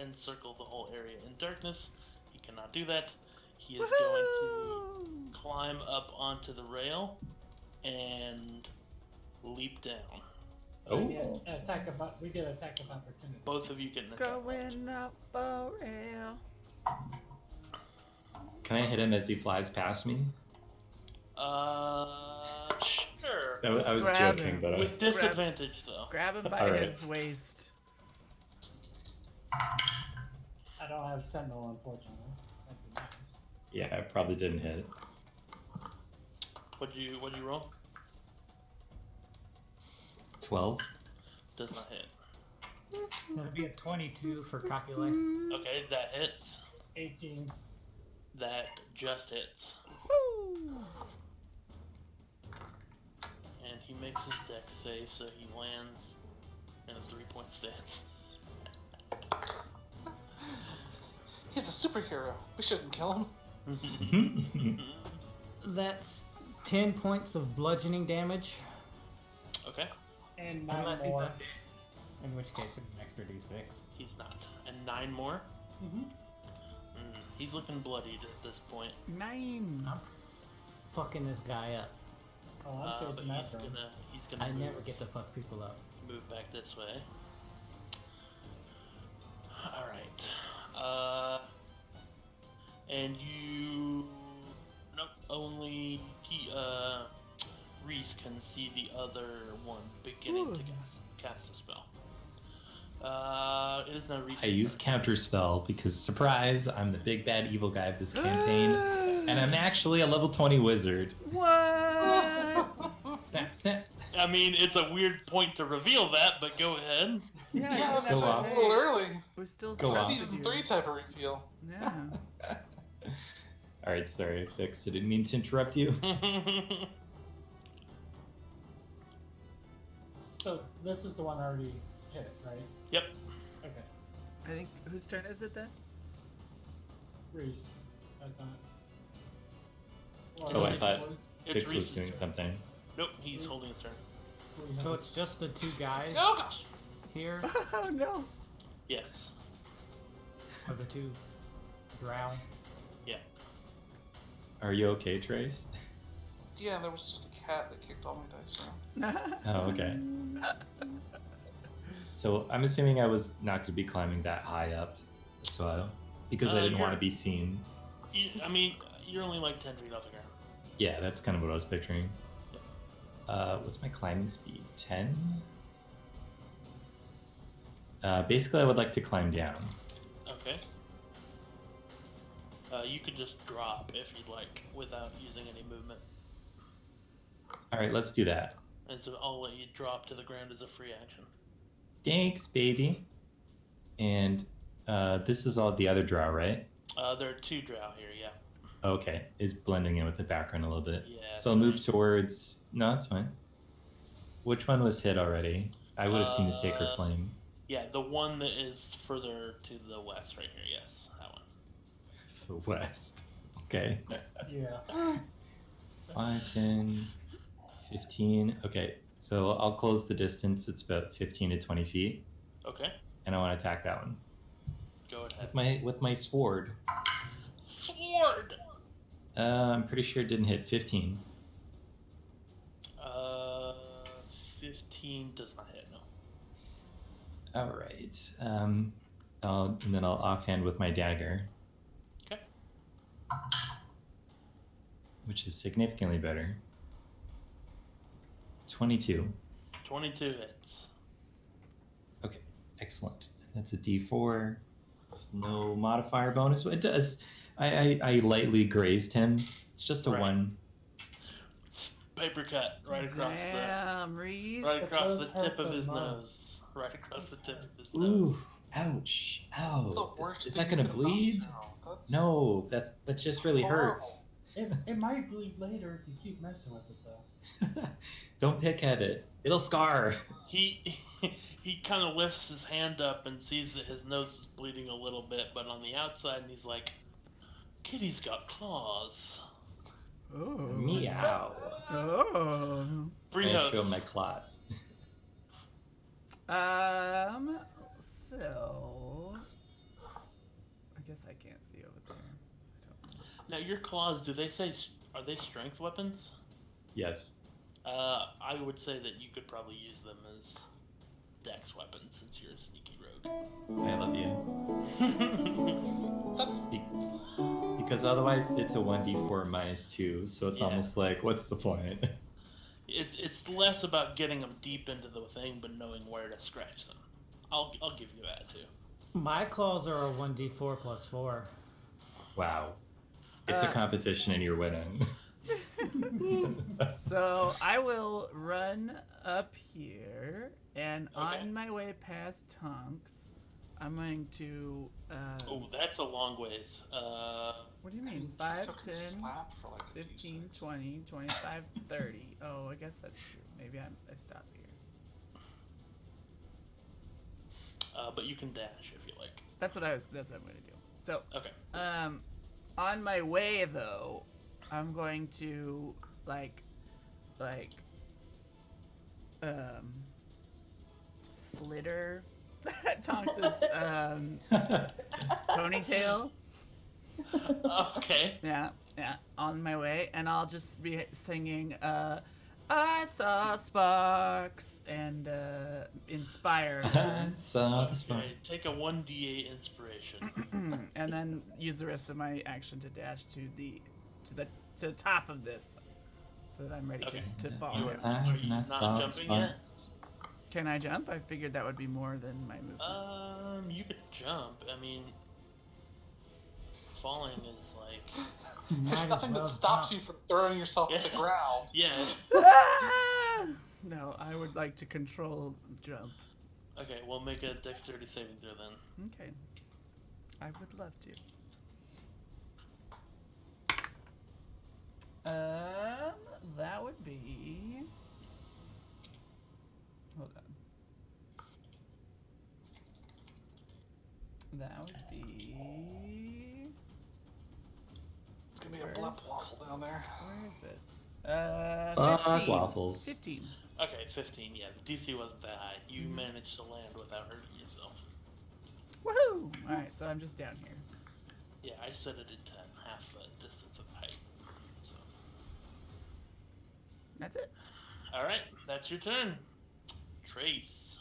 encircle the whole area in darkness. He cannot do that. He is going to climb up onto the rail and leap down. Oh. We get attack of opportunity. Both of you get an attack. Going up for real. Can I hit him as he flies past me? Sure. I was grab joking, him. but I With was... disadvantage, though. Grab him by All right. his waist. I don't have Sentinel, unfortunately. That'd be nice. Yeah, I probably didn't hit. What'd you roll? 12. Does not hit. That'll be a 22 for calculate. Okay, that hits. 18. That just hits. Woo! And he makes his dex save, so he lands in a 3-point stance. He's a superhero. We shouldn't kill him. That's 10 points of bludgeoning damage. Okay. And 9 Unless he's more. not dead. In which case, an extra d6. He's not. And 9 more? Mm-hmm. He's looking bloodied at this point. 9. I'm fucking this guy up. Oh, I'm But chasing that he's thing. gonna I move, never get to fuck people up. move back this way. Alright. And you... Nope, only Reese can see the other one beginning Ooh. to cast a spell. It is now Reese. I use counterspell because, surprise, I'm the big bad evil guy of this campaign, and I'm actually a level 20 wizard. What? Snap, snap. I mean, it's a weird point to reveal that, but go ahead. Yeah, Yeah, Go that's off. a little early. We're still Go It's a off. season 3 type of reveal. Yeah. Alright, sorry, Fix. I didn't mean to interrupt you. So this is the one I already hit, right? Yep. Okay. I think, whose turn is it then? Reese, I thought. Oh, I thought It's Fix was Reese's doing turn. something. Nope, he's holding his turn. So it's just the two guys Oh gosh! here, Oh no. Yes. or the two drow. Yeah. Are you okay, Trace? Yeah, there was just a cat that kicked all my dice around. Oh, okay. So I'm assuming I was not going to be climbing that high up, so because I didn't want to be seen. I mean, you're only like 10 feet off the ground. Yeah, that's kind of what I was picturing. What's my climbing speed? 10? Basically, I would like to climb down. Okay. You could just drop if you'd like, without using any movement. All right, let's do that. And so I'll let you drop to the ground as a free action. Thanks, baby. And this is all the other drow, right? There are 2 drow here, yeah. Okay, is blending in with the background a little bit. Yeah. So I'll move towards. No, it's fine. Which one was hit already? I would have seen the Sacred Flame. Yeah, the one that is further to the west right here, yes. That one. The west. Okay. Yeah. 5, 10, 15. Okay, so I'll close the distance. It's about 15 to 20 feet, Okay, and I want to attack that one go ahead. with my sword. Sword! I'm pretty sure it didn't hit 15. 15 does not hit, no. All right. And then I'll offhand with my dagger. Okay. Which is significantly better. 22. 22 hits. Okay, excellent. That's a D4 with no modifier bonus. It does. I lightly grazed him. It's just a Right. 1. Paper cut right across Damn, Reese. right across Those the hurt tip of the his most. nose. Right across the tip of his Ooh, nose. ouch. The Ow. worst Is thing that gonna you could've done, bleed? Joe. That's No, that just really hurts. It might bleed later if you keep messing with it, though. Don't pick at it. It'll scar. He kind of lifts his hand up and sees that his nose is bleeding a little bit, but on the outside, he's like, "Kitty's got claws." Oh. Meow. Oh. I show Brinos. my claws. So I guess I can't see over there. Now your claws, are they strength weapons? Yes. I would say that you could probably use them as dex weapons since you're a sneaky rogue. I love you. That's Because otherwise it's a 1d4 minus 2, so it's Yeah. almost like, what's the point? It's less about getting them deep into the thing, but knowing where to scratch them. I'll give you that too. My claws are a 1d4 plus 4. Wow. It's a competition and you're winning. So I will run up here, and Okay. on my way past Tonks, I'm going to. Oh, that's a long ways. What do you mean? And 5, so can 10, slap for like a 15, D6. 20, 25, 30. Oh, I guess that's true. Maybe I stop here. But you can dash if you like. That's what I'm going to do. So, Okay. on my way though, I'm going to flitter Tonks's ponytail. Okay. Yeah, on my way, and I'll just be singing, I saw sparks, and inspire her. Saw the spark. Okay. Take a 1d8 inspiration. And then use the rest of my action to dash to the top of this, so that I'm ready Okay. to fall You are- down. Are you not jumping yet? Can I jump? I figured that would be more than my movement. You could jump. I mean, falling is like. There's nothing that stops you from throwing yourself at the ground. Yeah. Ah! No, I would like to control jump. Okay, we'll make a dexterity saving throw then. Okay, I would love to. That would be. Hold on. That would be. It's gonna be a blunt waffle down there. Where is it? 15. Waffles. 15. Okay, 15. Yeah, the DC wasn't that high. You managed to land without hurting yourself. Woohoo! Alright, so I'm just down here. Yeah, I set it at 10, half the distance of the height. So. That's it. All right, that's your turn. Trace.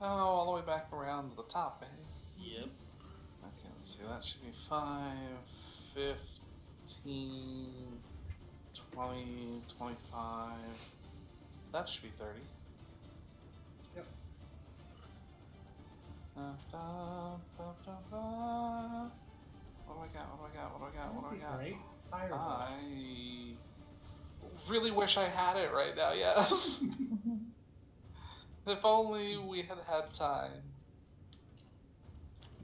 Oh, all the way back around to the top, eh? Yep. Okay, let's see. That should be 5, 15, 20, 25. That should be 30. Yep. What do I got? What do I got? Great. Fireball. I really wish I had it right now, yes. If only we had had time.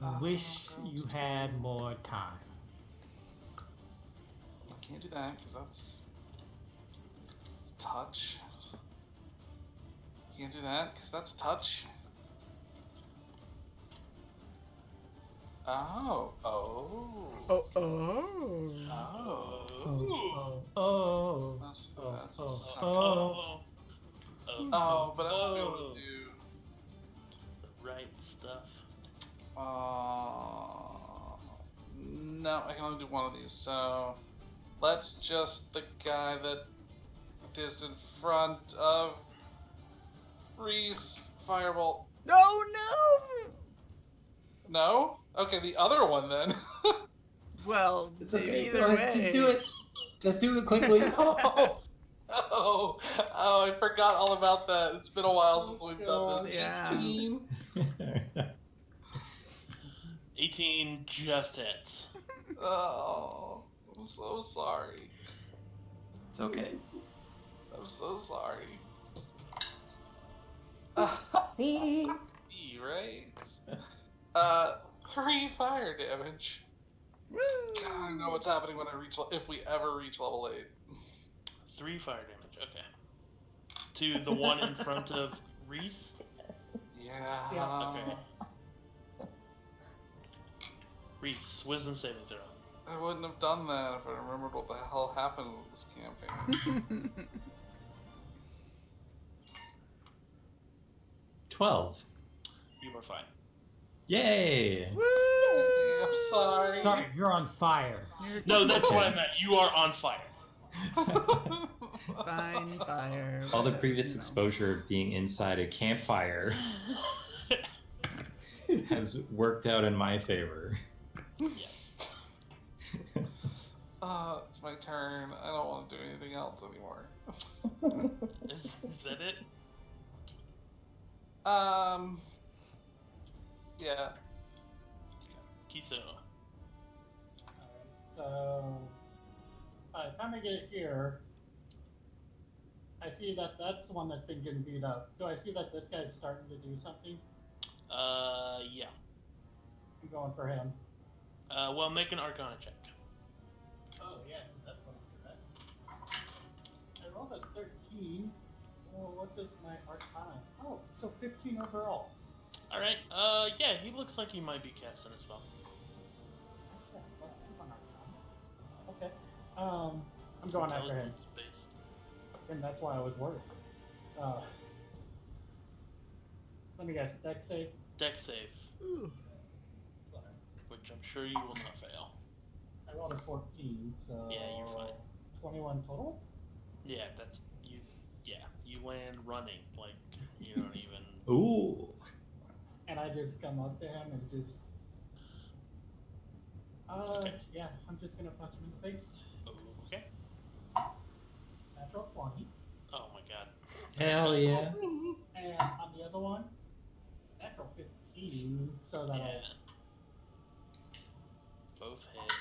I wish you had more time. I can't do that because that's touch. Can't do that because that's touch. Oh. That's but I won't be able to do. The right stuff. No, I can only do one of these. So let's just the guy that is in front of Reese Firebolt. No. No? Okay, the other one then. Well, It's okay. either Go way. ahead. Just do it. Just do it quickly. Oh, I forgot all about that. It's been a while since we've done this. Yeah. 18. 18 just hits. Oh, I'm so sorry. It's okay. I'm so sorry. See? Right? 3 fire damage. Woo! God, I don't know what's happening when if we ever reach level 8. 3 fire damage, okay. To the one in front of Reese? Yeah. Okay. Reese, wisdom saving throw. I wouldn't have done that if I remembered what the hell happens in this campaign. 12. You are fine. Yay! I'm sorry. Sorry, you're on fire. No, that's what I meant. You are on fire. Fine fire. All the whatever, previous you know. exposure of being inside a campfire has worked out in my favor. Yes. It's my turn. I don't want to do anything else anymore. Is that it? Yeah. Kiso. Alright, so by the time I get here, I see that that's the one that's been getting beat up. Do I see that this guy's starting to do something? Yeah. I'm going for him. Well, make an Arcana check. Oh, yeah, because that's what I'm good at. I rolled a 13. Oh, what does my Arcana? Oh, so 15 overall. Alright, yeah, he looks like he might be casting a spell. Actually, plus 2 on Arcana. Okay. I'm going after him. Based. And that's why I was worried. Let me guess, deck save? Deck save. Which I'm sure you will not fail. I rolled a 14, so... Yeah, you're fine. 21 total? Yeah, that's... you. Yeah, you land running. Like, you don't even... Ooh. And I just come up to him and just... Okay. Yeah, I'm just gonna punch him in the face. Okay. Natural 20. Oh my god. Hell yeah. And on the other one, natural 15, so that'll... Yeah. Both hit.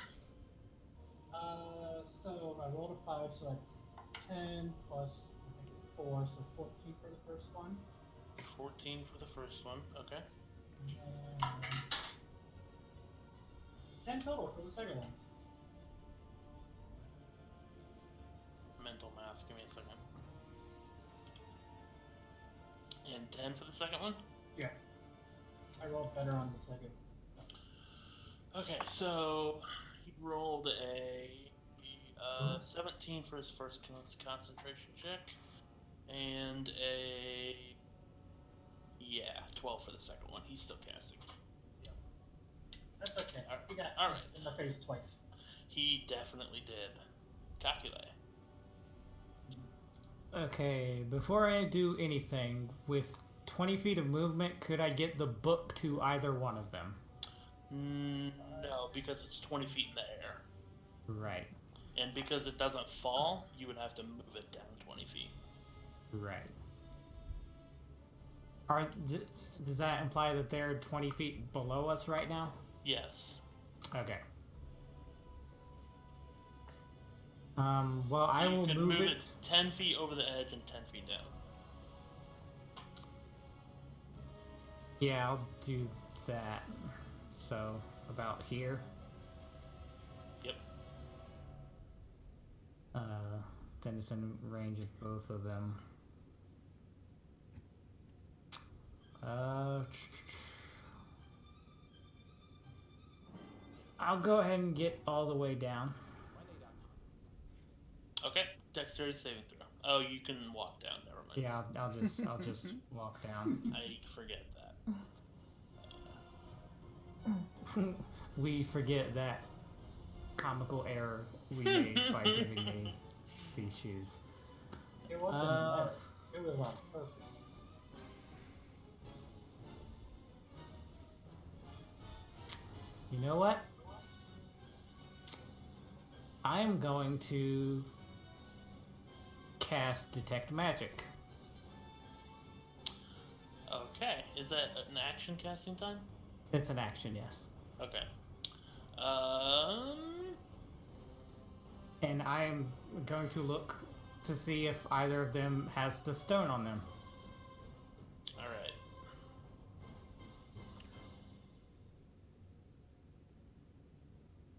So I rolled a 5, so that's 10 plus, I think it's 4, so 14 for the first one. 14 for the first one, okay. And 10 total for the second one. Mental math, give me a second. And 10 for the second one? Yeah. I rolled better on the second. Okay, so he rolled a 17 for his first concentration check, and a 12 for the second one. He's still casting. That's okay. He got All right. in the face twice. He definitely did. Calculate. Okay, before I do anything, with 20 feet of movement, could I get the book to either one of them? No, because it's 20 feet in the air. Right. And because it doesn't fall, you would have to move it down 20 feet. Right. Does that imply that they're 20 feet below us right now? Yes. Okay. Well, So I will you could move it 10 feet over the edge and 10 feet down. Yeah, I'll do that. So, about here. Yep. Then it's in range of both of them. I'll go ahead and get all the way down. Okay, dexterity saving throw. Oh, you can walk down. Never mind. Yeah, I'll just walk down. I forget that. We forget that comical error we made by giving me these shoes. It wasn't an error. It was on purpose. You know what? I'm going to cast Detect Magic. Okay, is that an action casting time? It's an action, yes. Okay. And I am going to look to see if either of them has the stone on them. All right.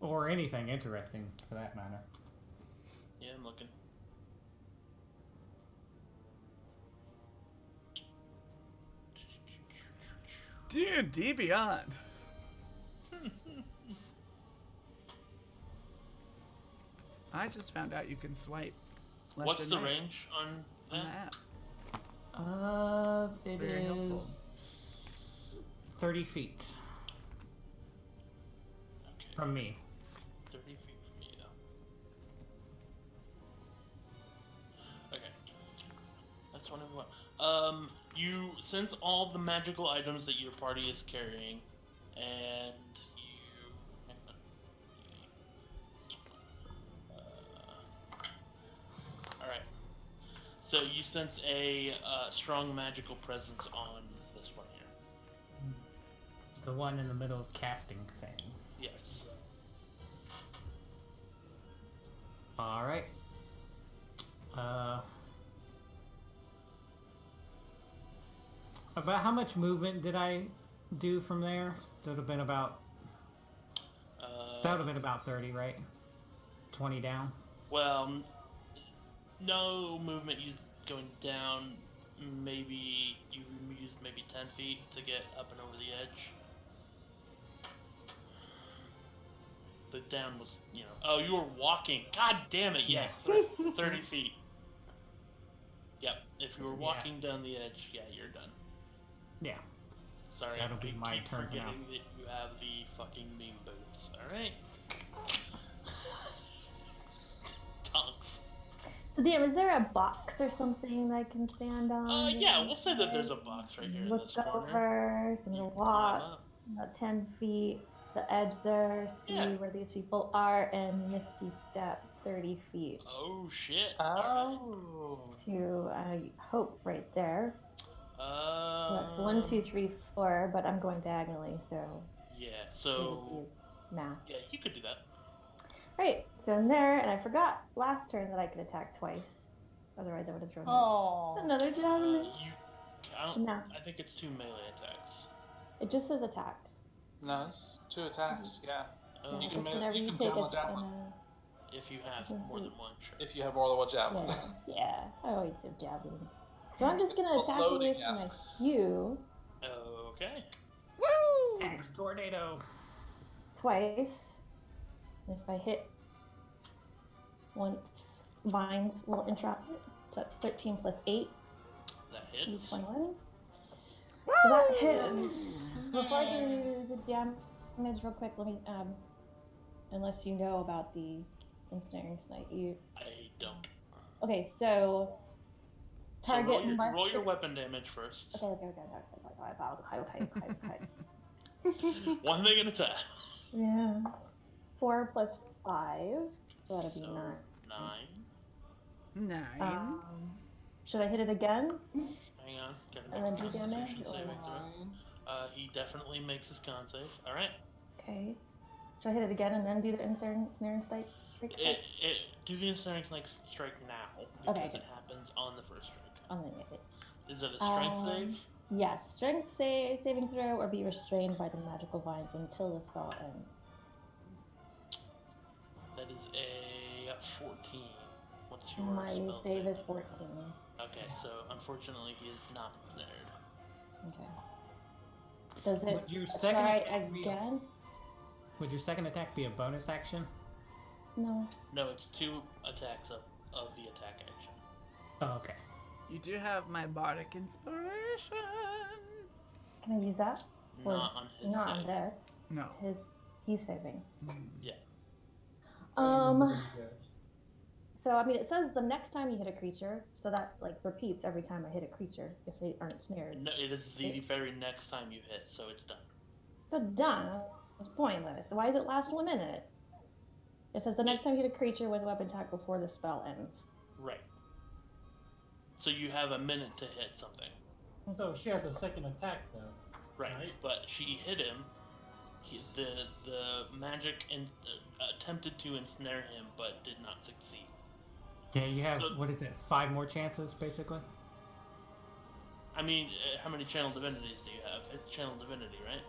Or anything interesting, for that matter. Yeah, I'm looking. D&D Beyond. I just found out you can swipe left What's and the right range on on the that? app. It's It very helpful. is 30 feet Okay, from me. 30 feet from you. Okay. That's what I want. You sense all the magical items that your party is carrying, and you... hang on. Alright. So you sense a strong magical presence on this one here. The one in the middle of casting things. Yes. Alright. About how much movement did I do from there? That would have been about That would have been about 30, right? 20 down. Well, no movement used going down. Maybe you used maybe 10 feet to get up and over the edge. The down was, Oh, you were walking. God damn it! Yes, 30 feet. Yep. If you were walking down the edge, yeah, you're done. Yeah. Sorry, That'll be my keep turn forgetting now. that you have the fucking meme boots. All right. Tonks. So, DM, is there a box or something that I can stand on? Yeah, we'll say that there's a box right here in Look this corner. over, so I'm You gonna can climb walk up. about 10 feet, the edge there, see Yeah. where these people are, and Misty Step 30 feet Oh shit. Oh. to, I hope, right there. That's 1, Um, 2, 3, 4, but I'm going diagonally, so Yeah. it'll So be math. yeah, you could do that. Right, so in there, and I forgot last turn that I could attack twice. Otherwise, I would have thrown Oh. another javelin. No. I think it's 2 melee attacks. It just says attacks. No, it's 2 attacks. Yeah. Oh, You Yeah, can because ma- whenever you you can take javelin it's javelin. if you have more than one, sure. If you have more than one javelin. Yeah, I always have javelins. So I'm just gonna It's attack loading, with yes. my Hue Okay. Woo! Axe tornado. twice. If I hit once, vines will entrap it. So that's 13 plus 8, That hits. 21. So that hits. Before I do the damage real quick, let me, unless you know about the ensnaring snake, I don't. okay, so target so must roll your suc- weapon damage first. Okay. One thing at a time. Yeah. 4 plus 5. So that'll be So, 9. 9. 9. Should I hit it again? Hang on. Gotta And make then a do damage, Constitution or- saving throw. He definitely makes his con save. All right. Okay. Should I hit it again and then do the ensnaring strike? Do the ensnaring snake strike now because Okay. it happens on the first strike. I'm gonna hit it. Is it a strength save? Yes. Strength saving throw or be restrained by the magical vines until the spell ends. That is a 14. What's your My spell save is 14. Okay, so unfortunately he is not ensnared. Okay. Does it Would your second try attack be again? Would your second attack be a bonus action? No. No, it's 2 attacks of the attack action. Oh, okay. You do have my bardic inspiration. Can I use that? Or Not on his not on save. this. No. He's saving. Yeah. So I mean, it says the next time you hit a creature, so that like repeats every time I hit a creature if they aren't snared. No, it is the very next time you hit, so it's done. So it's done. It's pointless. Why does it last 1 minute? It says the next time you hit a creature with a weapon attack before the spell ends. Right. So you have a minute to hit something. So she has a second attack though. Right. Right. But she hit him. The magic attempted to ensnare him, but did not succeed. Yeah, you have, So- what is it, 5 more chances, basically? I mean, how many channel divinities do you have? It's channel divinity, right?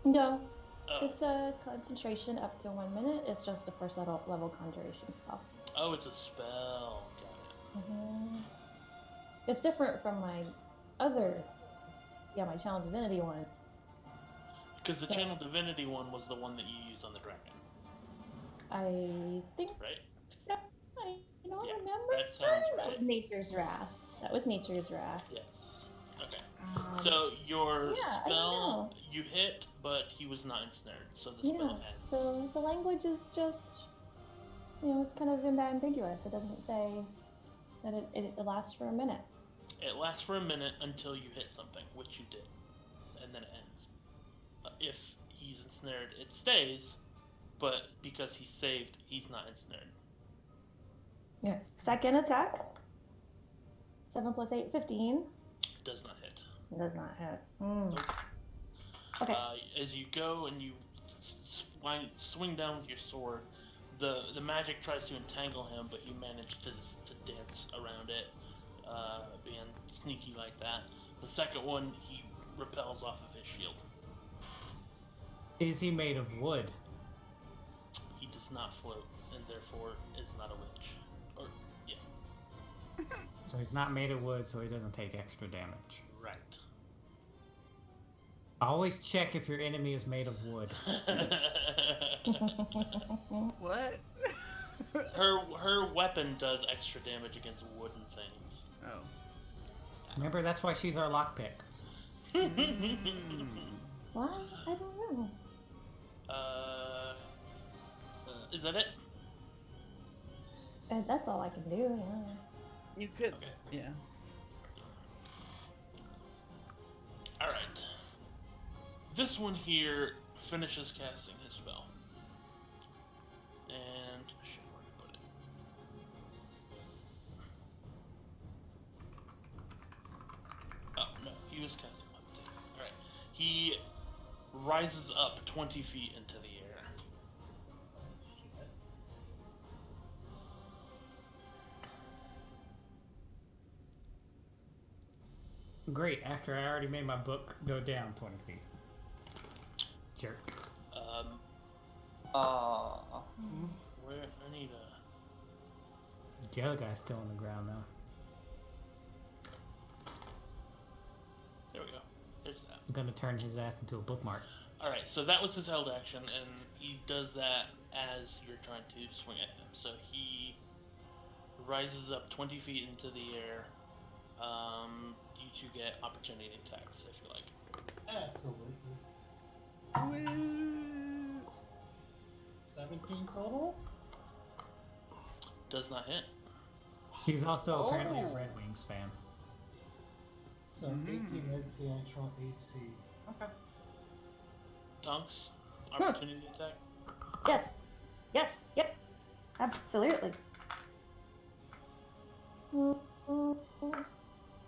No, Oh, it's a concentration up to 1 minute. It's just a first level conjuration spell. oh, it's a spell. Got It's different from my other, my channel divinity one. it. Because the So- channel divinity one was the one that you used on the dragon, I think right? so. I don't Yeah, remember. that sounds That right. was Nature's Wrath. That was Nature's Wrath. Yes. Okay. Um, So your yeah, I don't spell, know. you hit, but he was not ensnared, so the yeah. spell ends. So the language is just, it's kind of ambiguous. It doesn't say that it lasts for a minute. It lasts for a minute until you hit something, which you did, and then it ends. If he's ensnared, it stays, but because he saved, he's not ensnared. Yeah. Second attack. 7 plus 8, 15. Does not hit. It does not hit. Nope. Okay. As you go and you swing down with your sword, the magic tries to entangle him, but you manage to dance around it, being sneaky like that. The second one, he repels off of his shield. Is he made of wood? does not float, and therefore is not a witch. Or, yeah. So he's not made of wood, so he doesn't take extra damage. Right. Always check if your enemy is made of wood. What? Her weapon does extra damage against wooden things. Oh. Remember, that's why she's our lockpick. What? I don't know. Is that it? That's all I can do. Yeah. You could. Okay. Yeah. Alright. This one here finishes casting his spell. And shit, where to put it? Oh no, he was casting levitate. Alright. He rises up 20 feet into the air. Great, after I already made my book go down 20 feet. Jerk. Where I need The other guy's still on the ground now. there we go. There's that. I'm gonna turn his ass into a bookmark. Alright, so that was his held action, and he does that as you're trying to swing at him. So he rises up 20 feet into the air. You two get opportunity attacks if you like. Absolutely. Woo. 17 total? Does not hit. He's also apparently a Oh. Red Wings fan. So 18 is the actual AC. Okay. Tonks, opportunity attack. Yes. Yes. Yep. Absolutely.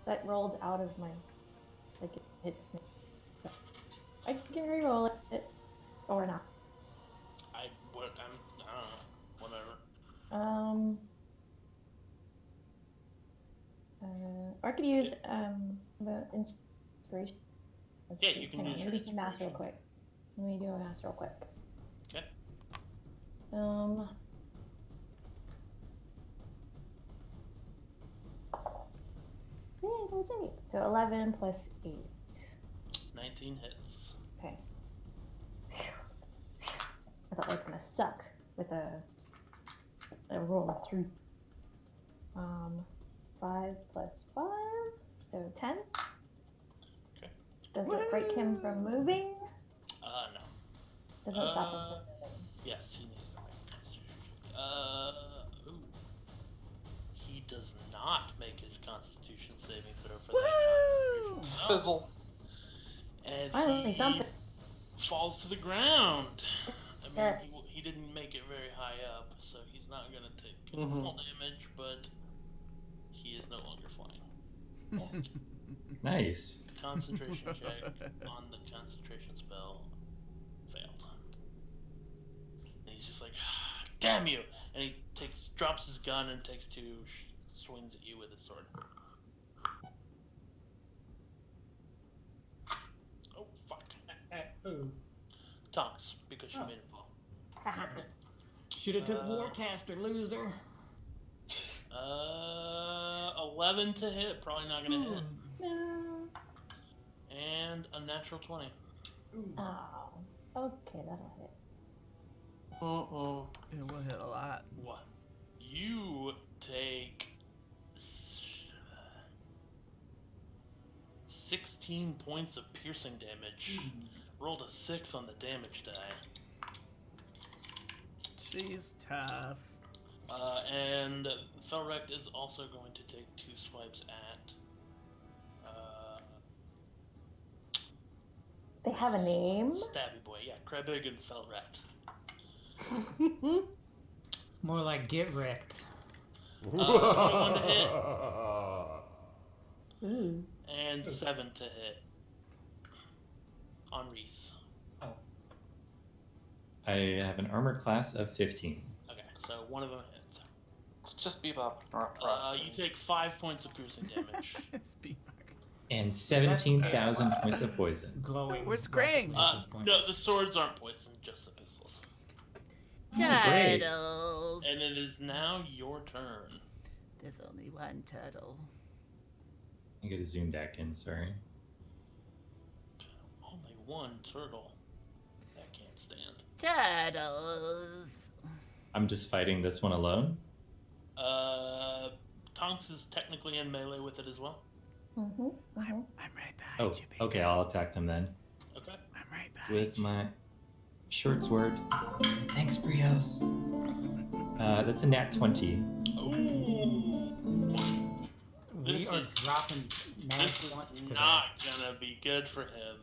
That rolled out of my, like it hit me. So I can re-roll it or not. I don't know. Whatever. Or I could use the inspiration. Yeah, you can Hang on, use let me your do some math real inspiration. quick. Let me do a math real quick. Okay. Yeah, it was 8. So 11 plus 8. 19 hits. Okay. I thought that was gonna suck with a roll of 3. 5 plus 5, so 10. Okay. Does it break him from moving? No. Does it stop him from moving? Yes, he needs to make a constitution check. Ooh. He does not make his constitution saving throw for that constitution. No. Fizzle. And Finally, he something. falls to the ground. I mean, There. he didn't make it very high up, so he's not going to take Mhm. full damage, but he is no longer flying. Yes. Nice. Concentration check on the concentration spell failed. And he's just like, damn you! And he drops his gun and takes 2 swings at you with his sword. Oh, fuck. Ooh. Tonks, because she Oh. made him fall. Should have took Warcaster, loser. 11 to hit, probably not gonna hit. No. And a natural 20. Ooh. Oh. Okay, that'll hit. It will hit a lot. What? You take 16 points of piercing damage. Rolled a 6 on the damage die. She's tough. And Felrect is also going to take 2 swipes at. They have a name? Stabby Boy. Yeah, Krebig and Felrect. More like get wrecked. 21 to hit. Ooh. And 7 to hit. On Reese. I have an armor class of 15. Okay, so one of them hits. It's just Bebop. You take 5 points of piercing damage. It's Beamer. And 17,000 points of poison. Glowing. Where's Scrang? black places point. No, the swords aren't poisoned, just the pistols. great. Turtles. And it is now your turn. There's only one turtle. I gotta zoom back in, sorry. Only one turtle. That can't stand. Turtles. I'm just fighting this one alone? Tonks is technically in melee with it as well. Mm-hmm. I'm right behind Oh, you, baby. okay, I'll attack them then. Okay. I'm right behind With you. my short sword. Thanks, Brios. That's a nat 20. Ooh. We This are is- dropping mad This is points today. not gonna be good for him.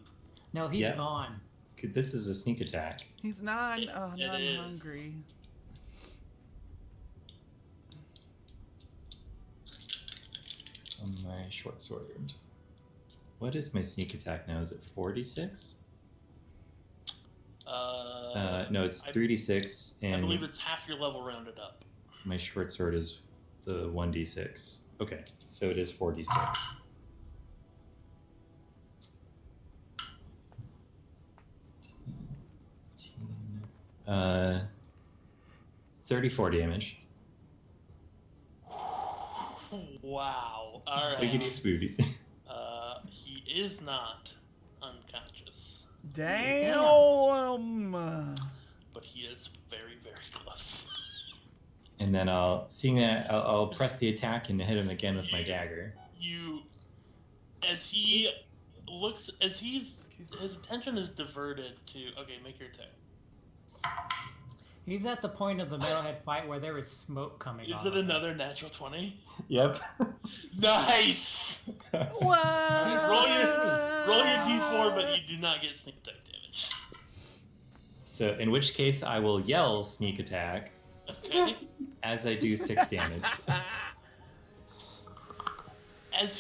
No, he's Yeah. gone. This is a sneak attack. He's not. It- Oh, it now I'm is. hungry. On my short sword. What is my sneak attack now? Is it 46? No, it's I- 3d6, I and believe it's half your level rounded up. my short sword is the 1d6. Okay, so it is 46. 34 damage. Wow. All Swiggity right. spooty. He is not unconscious, Damn. but he is very, very close. And then I'll press the attack and hit him again with my dagger. As he looks, Excuse me. his attention is diverted to. Okay, make your attack. He's at the point of the metalhead fight where there is smoke coming Is off it of him. another natural 20? Yep. Nice. What? Roll your d4, but you do not get sneak attack damage. So in which case I will yell sneak attack Okay. as I do 6 damage. As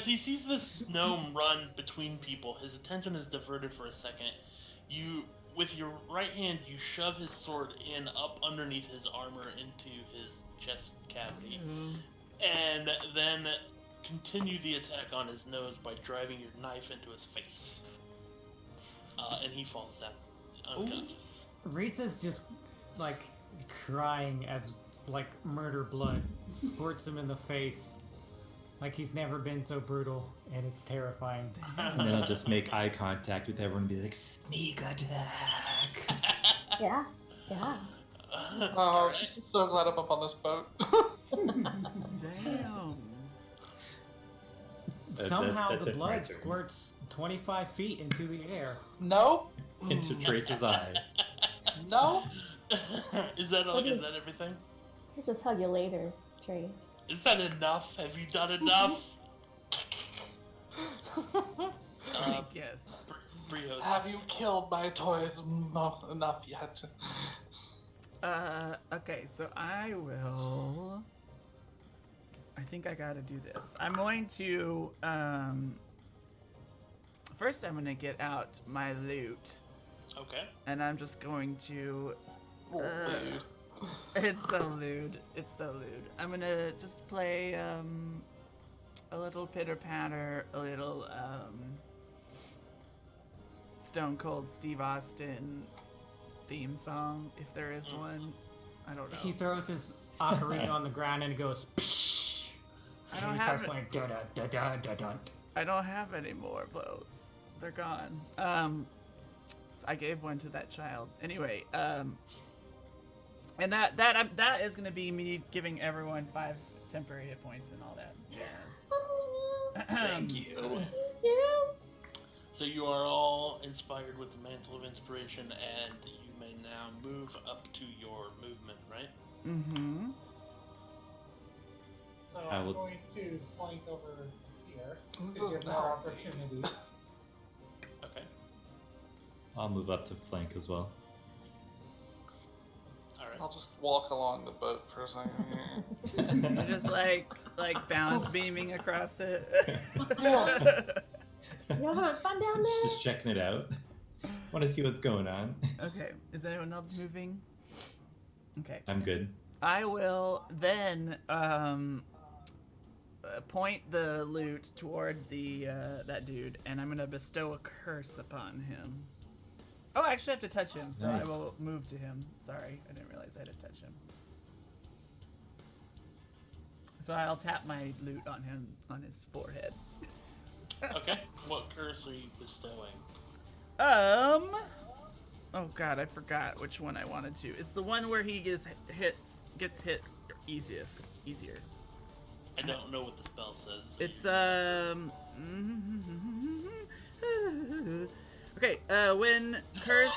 he sees this gnome run between people, his attention is diverted for a second. You, with your right hand, you shove his sword in up underneath his armor into his chest cavity, and then continue the attack on his nose by driving your knife into his face. And he falls down unconscious. Reese is just like crying as like murder blood squirts him in the face. Like he's never been so brutal, and it's terrifying. And then I'll just make eye contact with everyone and be like, sneak attack. Yeah. Yeah. Oh, I'm so glad I'm up on this boat. Damn. Somehow that's the it for my blood turn. squirts 25 feet into the air. No, Into Trace's eye. no. Is that everything? I'll just hug you later, Trace. Is that enough? Have you done enough? Yes. Brios. Have you killed my toys enough yet? Okay, so I think I gotta do this. I'm going to, first I'm gonna get out my loot, Okay. and I'm just going to, Oh, dude. it's so lewd, I'm gonna just play, a little pitter patter, a little, Stone Cold Steve Austin theme song, if there is one. I don't know. He throws his ocarina on the ground and goes, psh! I And don't he have starts it. playing da da da da da. I don't have any more of those. They're gone. So I gave one to that child. Anyway, and that is gonna be me giving everyone 5 temporary hit points and all that jazz. Thank you. Yeah. So you are all inspired with the Mantle of Inspiration, and you may now move up to your movement, right? Mm-hmm. So I I'm will- going to flank over here This to doesn't give more help me. opportunities. Okay. I'll move up to flank as well. All right. I'll just walk along the boat for a second. You're just like balance beaming across it. You're having fun down there? Just checking it out. Want to see what's going on. Okay. Is anyone else moving? Okay. I'm good. I will then point the loot toward the that dude, and I'm gonna bestow a curse upon him. Oh, I actually have to touch him, so Nice. I will move to him. Sorry, I didn't realize I had to touch him. So I'll tap my loot on him, on his forehead. Okay. What curse are you bestowing? Oh god, I forgot which one I wanted to. It's the one where he gets hit easier. I don't know what the spell says. So It's okay. When cursed,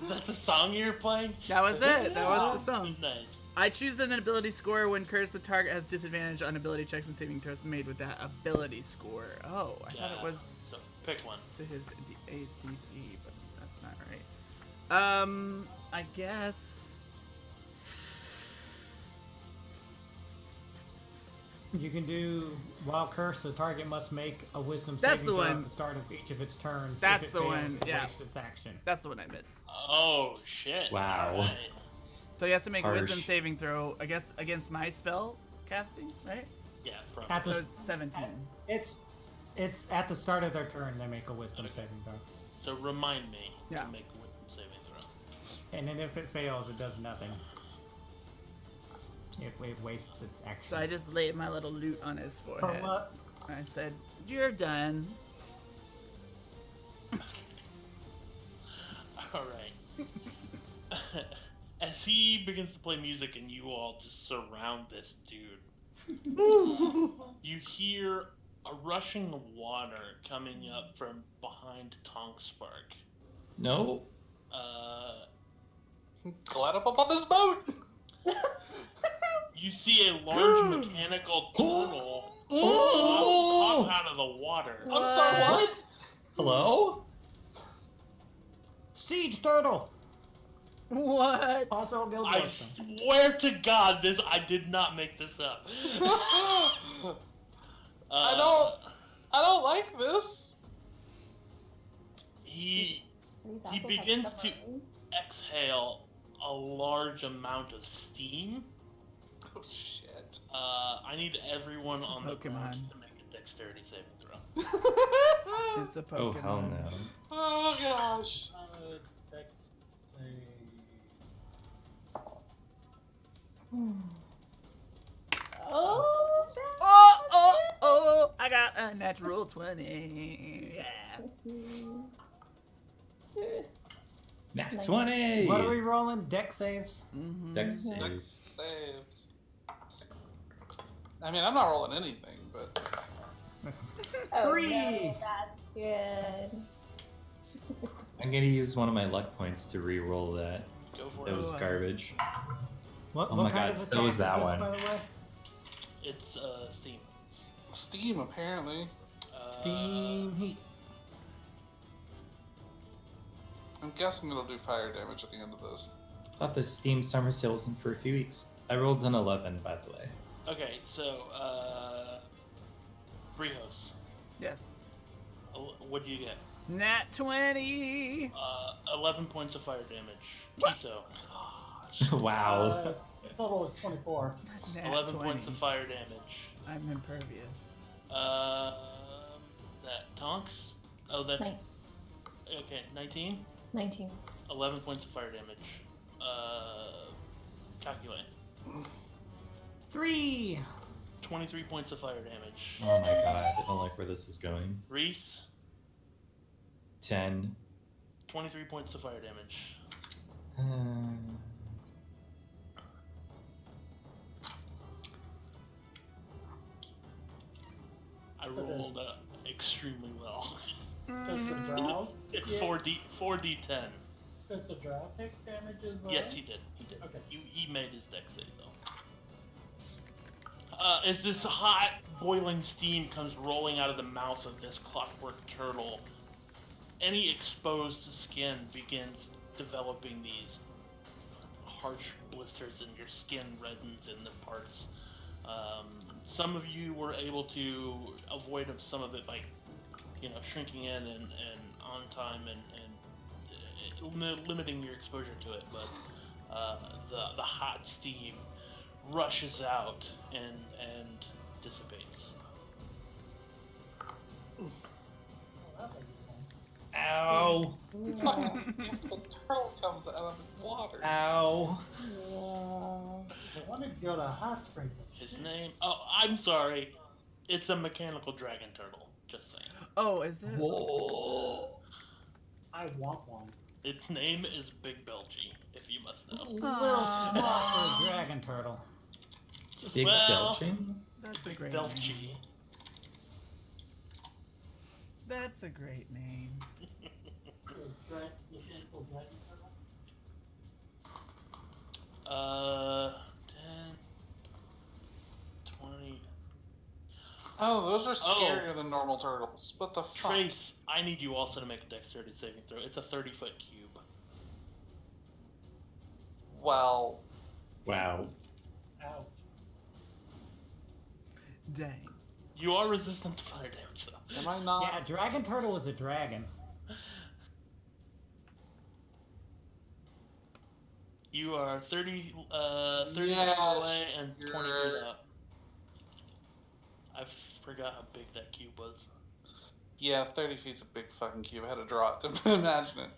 Is that the song you're playing? that was it. That was the song. Nice. I choose an ability score. When cursed, the target has disadvantage on ability checks and saving throws made with that ability score. Oh, I thought it was So pick one. to his DC, but that's not right. I guess. You can do while cursed, the target must make a wisdom That's saving the throw one. at the start of each of its turns. That's if it the fails, one, it yeah. wastes its action. That's the one I meant. Oh shit. Wow. Alright. So he has to make a Harsh. wisdom saving throw, I guess, against my spell casting, right? Yeah, At probably. the, So it's 17. it's at the start of their turn they make a wisdom saving throw. So remind me Yeah. to make a wisdom saving throw. And then if it fails, it does nothing. It wastes its action. So I just laid my little loot on his forehead. what? I said, "You're done." Alright. As he begins to play music and you all just surround this dude, you hear a rushing of water coming up from behind Tonkspark. No. Glad I'm up on this boat! You see a large mechanical turtle Oh! pop out of the water. I'm sorry, what? Hello? Siege turtle! What? Also a guild I person. swear to God, I did not make this up. I don't like this. He These He assholes have begins to- submarines. exhale a large amount of steam. Oh shit. I need everyone on the Pokemon. ground to make a dexterity saving throw. It's a Pokemon. Oh hell no. Oh gosh. Dex Oh, Oh! I got a natural 20. Yeah. Nat 20! What are we rolling? Deck saves? Mm-hmm. Dex Dex saves. saves. I mean, I'm not rolling anything, but Oh, 3! no, that's good. I'm gonna use one of my luck points to re-roll that. Go for That it. was garbage. What, Oh what my kind God, of so attack is that this, one. by the way? It's steam. Steam apparently. Steam heat. I'm guessing it'll do fire damage at the end of this. Thought the Steam Summer Sale wasn't for a few weeks. I rolled an 11, by the way. Okay, so Brihos, Yes. what do you get? Nat 20. 11 points of fire damage. Kiso, Wow. total was 24. Nat 11 20. points of fire damage. I'm impervious. That Tonks? Oh, that's Nine- okay. 19. 19. 11 points of fire damage. Calculate. 3! 23 points of fire damage. Oh my god, I don't like where this is going. Reese, 10. 23 points of fire damage. I So rolled does- extremely well. Does the drow? It's Yeah. 4d10. Does the drow take damage as well? Yes, he did. He did. Okay. He made his dex save though. As this hot, boiling steam comes rolling out of the mouth of this clockwork turtle, any exposed skin begins developing these harsh blisters, and your skin reddens in the parts. Some of you were able to avoid some of it by, shrinking in and on time and limiting your exposure to it. But the hot steam rushes out and dissipates. Oh, that wasn't fun. Ow! Fucking the turtle comes out of the water. Ow! I wanted to go to a hot spring. but His shit. name. Oh, I'm sorry. It's a mechanical dragon turtle. Just saying. Oh, is it? Whoa! I want one. Its name is Big Belgy, if you must know. Little Aw. small for a dragon turtle. Big Well- belching? That's a great name. Belchy. That's a great name. Mechanical dragon turtle. 10, 20. Oh, those are scarier than normal turtles. What the fuck? Trace, I need you also to make a dexterity saving throw. It's a 30-foot cube. Well, Wow. Ouch. Dang. You are resistant to fire damage, though. am I not? Yeah, a dragon turtle is a dragon. You are 30 feet Yes, away and 20 feet you're- up. I forgot how big that cube was. Yeah, 30 feet's a big fucking cube. I had to draw it to imagine it.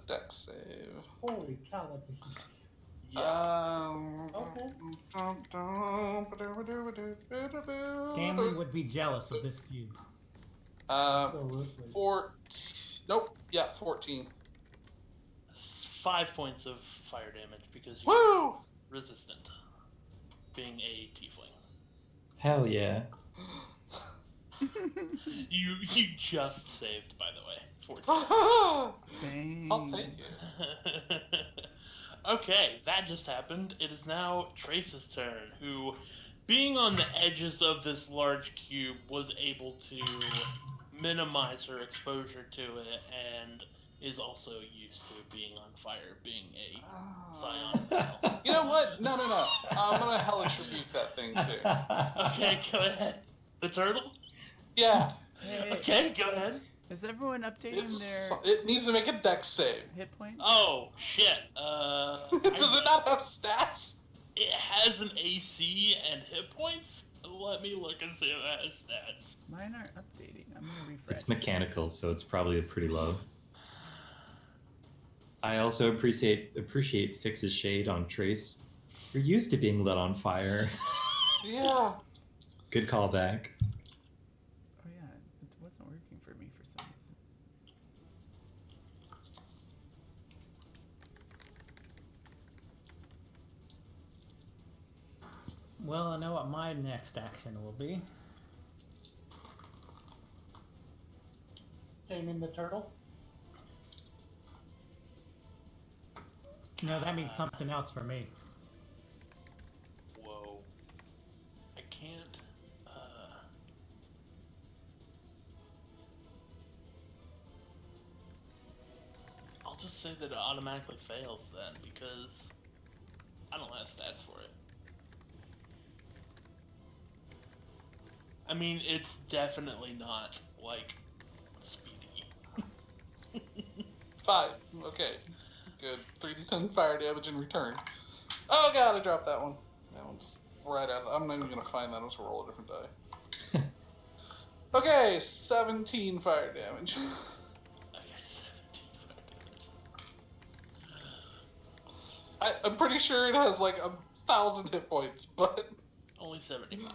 Dex save. Holy cow, that's a huge. Okay. Scanlan would be jealous of this cube. Absolutely. 14. 5 points of fire damage because you're Woo! resistant, being a tiefling. Hell yeah. You just saved, by the way. 14. Dang. I'll take it. Okay, that just happened. It is now Trace's turn, who, being on the edges of this large cube, was able to minimize her exposure to it and is also used to being on fire, being a psionic. You know what? No. I'm gonna hellish rebuke that thing too. Okay, go ahead. The turtle? Yeah. Hey, Okay, go ahead. is everyone updating It needs to make a dex save. their hit points? Oh, shit. Does it not have stats? It has an AC and hit points? Let me look and see if it has stats. Mine aren't updating. I'm gonna refresh. It's mechanical, so it's probably pretty low. I also appreciate Fix's shade on Trace. You're used to being lit on fire. Yeah. Good callback. Oh yeah, it wasn't working for me for some reason. Well, I know what my next action will be. Taming the turtle. No, that means something else for me. Whoa. I can't. I'll just say that it automatically fails then, because I don't have stats for it. I mean, it's definitely not, like, speedy. 5. Okay. Good. 3d10 fire damage in return. Oh god, I dropped that one. That one's right out. I'm not even gonna find that. I'll just roll a different die. Okay, 17 fire damage. Okay, 17 fire damage. I'm pretty sure it has like 1,000 hit points, but Only 75.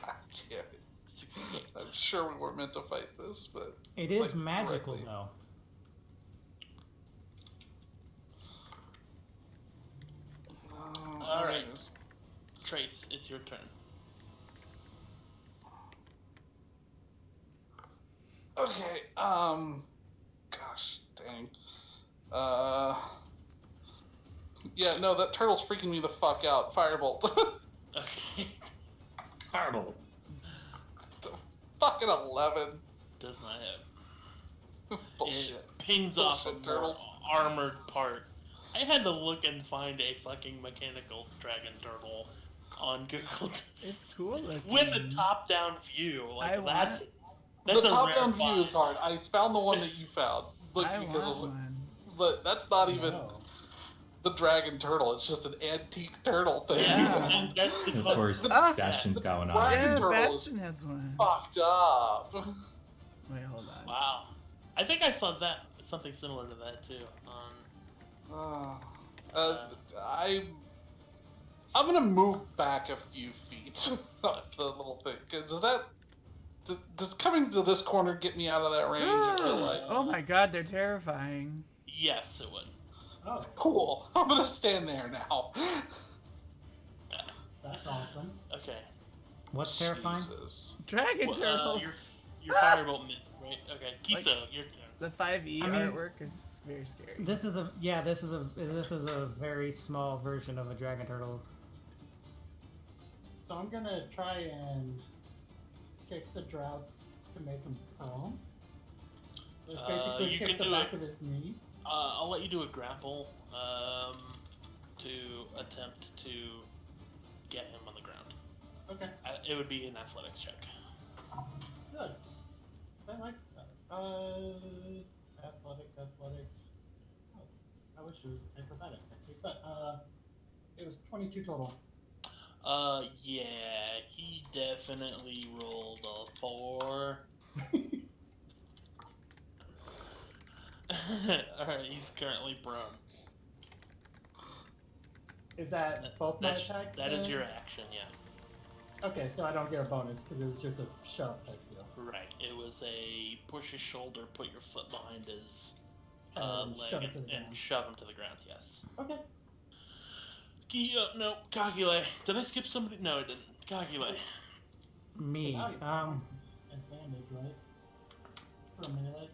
god damn it. 68. I'm sure we weren't meant to fight this, but It is like, magical, correctly. though. All right. Trace, it's your turn. Okay. Gosh, dang. Yeah, no, that turtle's freaking me the fuck out. Firebolt. Okay. Horrible. Fucking 11. Does not hit. Bullshit. It pings off a Bullshit, turtles. armored part. I had to look and find a fucking mechanical dragon turtle on Google It's cool looking. with a top-down view. Like I that's want- that's The a top-down rare view find. is hard. I found the one that you found, but I because want it was, one. but that's not even No. the dragon turtle. It's just an antique turtle thing. Yeah. And that's Of because course, Ah! Bastion's got one Dragon on. Yeah, turtle is Bastion has one. Fucked up. Wait, hold on. wow. I think I saw something similar to that too. I'm gonna move back a few feet up the little thing. Does coming to this corner get me out of that range in real life? Oh my god, they're terrifying. Yes, it would. Oh, Cool. I'm gonna stand there now. that's awesome. Okay. What's terrifying? Jesus. Dragon Well, turtles. your firebolt mid, right? Okay, Kiso, your turn. The 5e I mean- artwork is very scary. This is a very small version of a dragon turtle. So I'm gonna try and kick the drought to make him prone. Just basically you kick can the do back it. of his knees. I'll let you do a grapple to attempt to get him on the ground. Okay, It would be an athletics check. good. I like that. Athletics. Oh, I wish it was acrobatics actually, but it was 22 total. Yeah, he definitely rolled a 4. Alright, he's currently prone. Is that both my attacks? That is then? your action, yeah. Okay, so I don't get a bonus because it was just a shove type deal. Right, it was a push his shoulder, put your foot behind his And leg, shove it to the ground. and shove him to the ground, yes. Okay. No, Kagile. Did I skip somebody? No, I didn't. Kagile. Me. Now he's advantage, right? For a melee.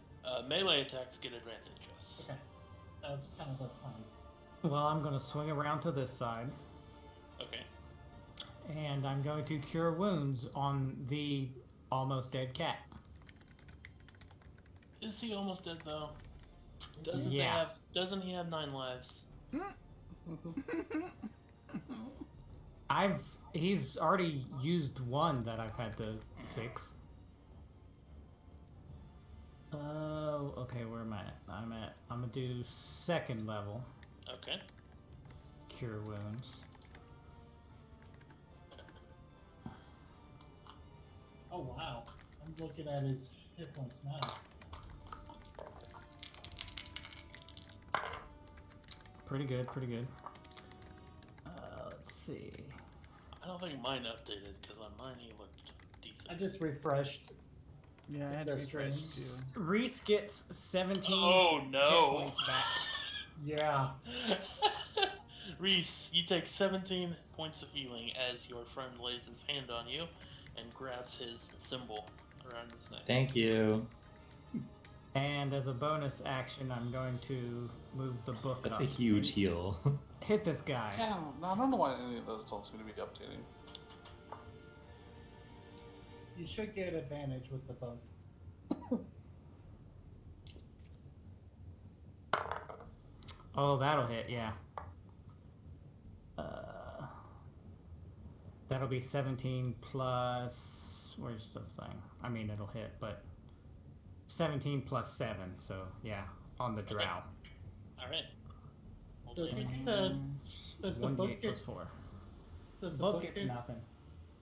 Melee attacks get advantage, yes. Okay. That's kind of the plan. Well, I'm gonna swing around to this side, Okay. and I'm going to cure wounds on the almost dead cat. Is he almost dead though? Yeah. Doesn't he have 9 lives? He's already used one that I've had to fix. Oh, okay, where am I at? I'm gonna do 2nd level Okay. cure wounds. Oh wow. I'm looking at his hit points now. Pretty good, pretty good. Let's see. I don't think mine updated because on mine he looked decent. I just refreshed. Yeah, I had That's refresh strange. too. Reese gets 17 Oh hit no! points back. Yeah. Reese, you take 17 points of healing as your friend lays his hand on you and grabs his symbol around his neck. Thank you. And as a bonus action, I'm going to move the book That's up. a huge heal. Hit this guy. Yeah, I don't know why any of those don't seem to be updating. You should get advantage with the bow. Oh, that'll hit, yeah. That'll be 17 plus... Where's the thing? I mean, it'll hit, but... 17 plus 7, so yeah, on the drow. Alright. Does the 1d8 book plus get 4. does the Book book gets get, nothing.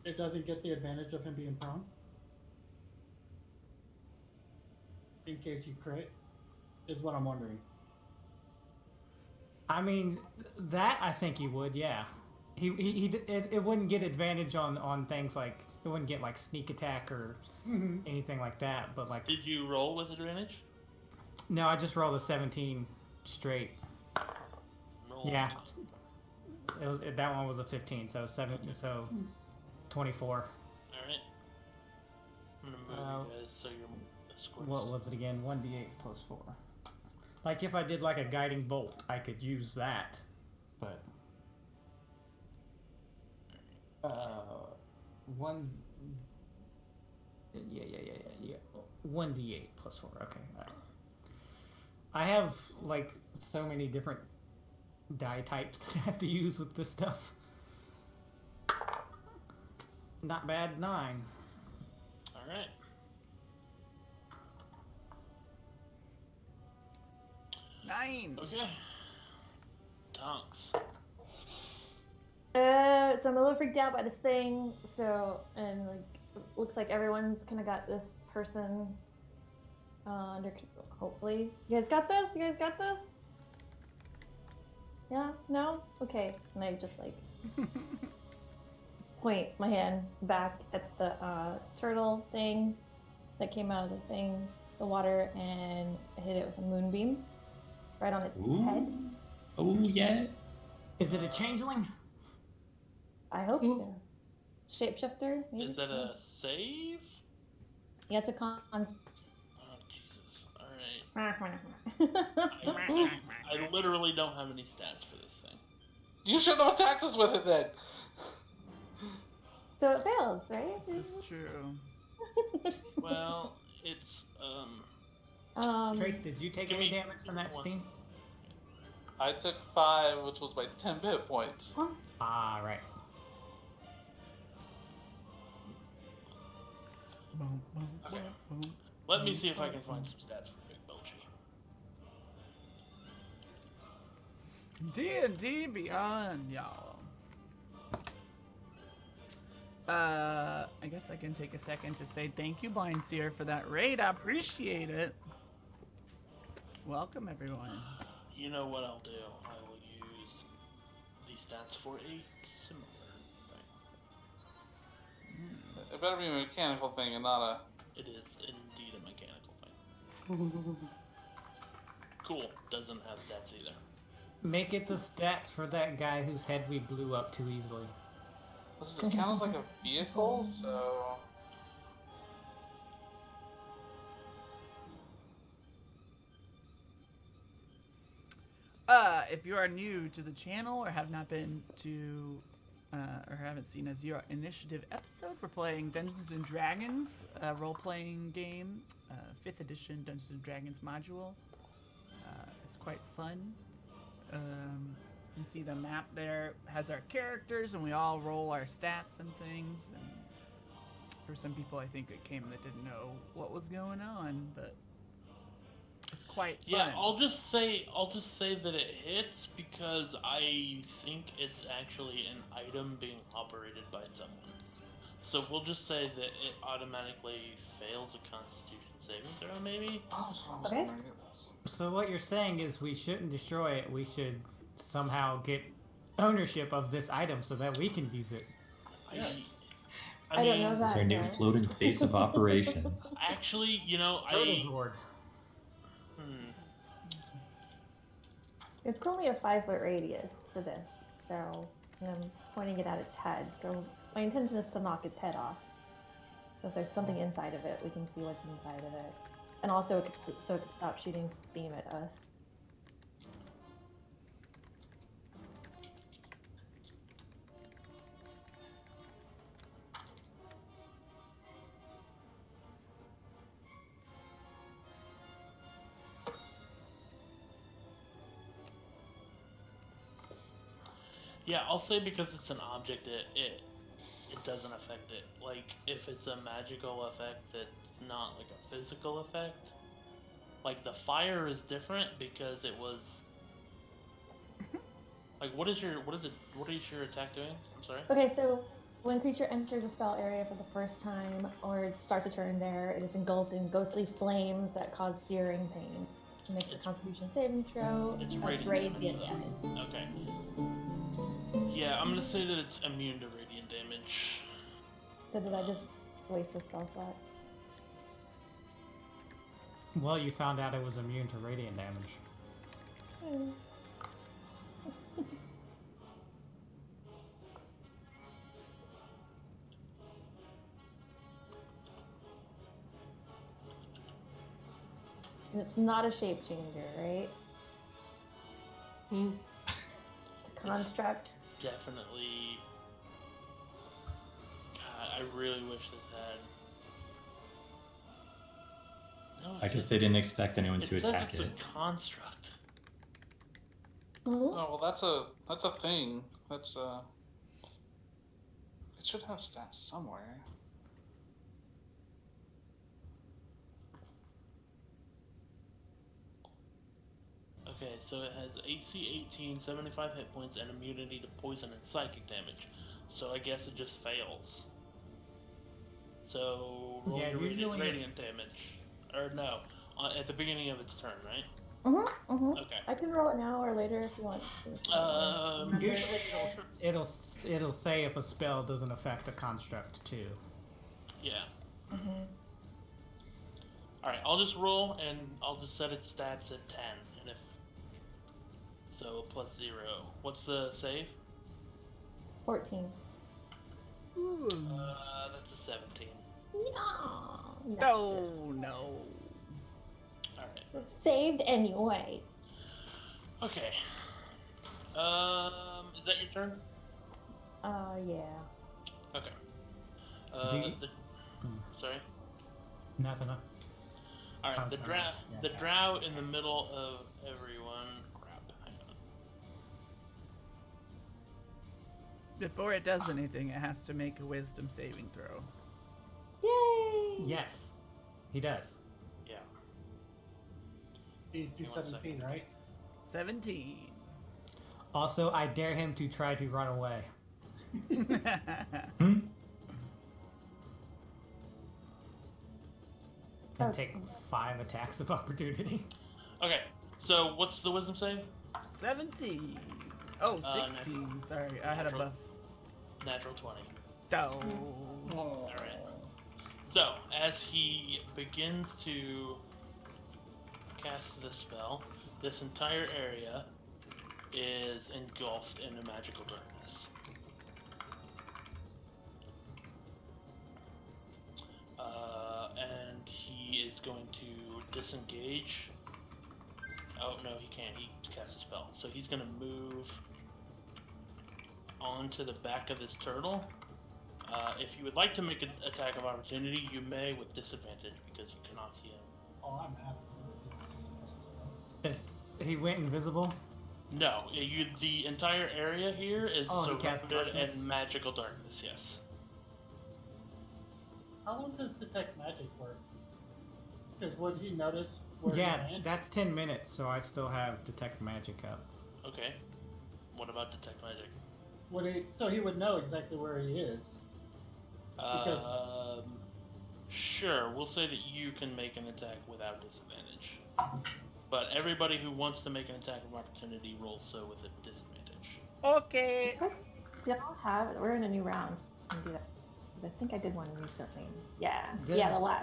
it doesn't get the advantage of him being prone? In case you crit? Is what I'm wondering. I mean, that I think he would, yeah. It wouldn't get advantage on things like... It wouldn't get, like, sneak attack or anything like that, but, like... Did you roll with advantage? No, I just rolled a 17 straight. Roll. Yeah. That one was a 15, so 24. Alright. I'm gonna move you guys so you're squares. What was it again? 1d8 plus 4. Like, if I did, like, a guiding bolt, I could use that. But... One... Yeah. 1d8 plus 4, okay. Alright. I have, like, so many different die types that I have to use with this stuff. Not bad, 9. Alright. Nine. Okay. Tonks. So I'm a little freaked out by this thing. So, and like, looks like everyone's kind of got this person Under, hopefully. You guys got this? You guys got this? Yeah? No? Okay. And I just like point my hand back at the turtle thing that came out of the thing, the water, and hit it with a moonbeam right on its head. Oh, yeah. Is it a changeling? I hope so. Shapeshifter? Maybe? Is that a save? Yeah, it's a con. Oh, Jesus. Alright. I literally don't have any stats for this thing. You shouldn't have attacked us with it then. So it fails, right? This is true. Well, it's, Trace, did you take give any me- damage from that one. steam? I took 5, which was my 10 hit points. Ah, right. Boom, boom, Okay. boom, boom. Let me see if I can find some stats for Big Belchy. D&D Beyond, y'all. I guess I can take a second to say thank you, Blind Seer, for that raid. I appreciate it. Welcome, everyone. You know what I'll do? I will use these stats for a similar thing. It better be a mechanical thing and not a... It is indeed a mechanical thing. Cool. Doesn't have stats either. Make it the stats for that guy whose head we blew up too easily. Does it count as like a vehicle? So... If you are new to the channel or have not been to, or haven't seen a Zero Initiative episode, we're playing Dungeons and Dragons, role-playing game, 5th edition Dungeons and Dragons module. It's quite fun. You can see the map there has our characters, and we all roll our stats and things. And for some people, I think it came that didn't know what was going on, but it's quite fun. Yeah, I'll just say that it hits because I think it's actually an item being operated by someone. So we'll just say that it automatically fails a Constitution saving throw, maybe. Oh, so I was Okay. wondering if this. So what you're saying is we shouldn't destroy it. We should somehow get ownership of this item so that we can use it. I don't know This is that. our new no. floating base of operations. Actually, you know, Turtle Zord. It's only a 5-foot radius for this, so and I'm pointing it at its head. So my intention is to knock its head off. So if there's something inside of it, we can see what's inside of it, and also it could, so it could stop shooting beam at us. Yeah, I'll say because it's an object, it doesn't affect it. Like, if it's a magical effect that's not like a physical effect. Like, the fire is different because it was... Like, what is your attack doing? I'm sorry? Okay, so when creature enters a spell area for the first time or starts a turn there, it is engulfed in ghostly flames that cause searing pain. It makes a Constitution saving throw. It's That's radiant radiant damage, damage. Okay. Yeah, I'm gonna say that it's immune to radiant damage. So did I just waste a spell slot? Well, you found out it was immune to radiant damage. Hmm. And it's not a shape changer, right? It's a construct. Definitely. God, I really wish this had. No, I guess they didn't expect anyone to attack It says it. it's a construct. Mhm. Oh, well, that's a thing. That's it should have stats somewhere. Okay, so it has AC 18, 75 hit points, and immunity to poison and psychic damage. So I guess it just fails. So roll Yeah, your usually if- radiant damage. Or no. at the beginning of its turn, right? Okay. I can roll it now or later if you want. Usually it'll say if a spell doesn't affect a construct too. Yeah. Alright, I'll just roll and I'll just set its stats at 10. And if so, plus 0. What's the save? 14. That's a 17. No. Alright. It's saved anyway. Okay. Is that your turn? Yeah. Okay. Sorry? Nothing. Alright, the Sometimes, the drow in the middle of everyone. Crap, hang on. Before it does anything, it has to make a wisdom saving throw. Yay! Yes, he does. Yeah. These Give me 1 17, second. right? 17. Also, I dare him to try to run away. And take 5 attacks of opportunity. Okay, so what's the wisdom save? 17. Oh, 16. Sorry, I had a natural. buff. Natural 20. Oh. Alright. So, as he begins to cast the spell, this entire area is engulfed in a magical darkness. And he is going to disengage. Oh, no, he can't. He cast a spell. So he's going to move onto the back of this turtle. If you would like to make an attack of opportunity, you may with disadvantage because you cannot see him. Oh, I'm absolutely. He went invisible? No, the entire area here is he cast surrounded darkness? in magical darkness, yes. How long does detect magic work? Because would he notice where he Yeah, went? that's 10 minutes, so I still have Detect Magic up. Okay. What about detect magic? Would he? So he would know exactly where he is. Because- Sure, we'll say that you can make an attack without disadvantage. But everybody who wants to make an attack of opportunity rolls so with a disadvantage. Okay. Did I have? We're in a new round. Can do that. 'Cause I think I did one recently. Yeah. Does-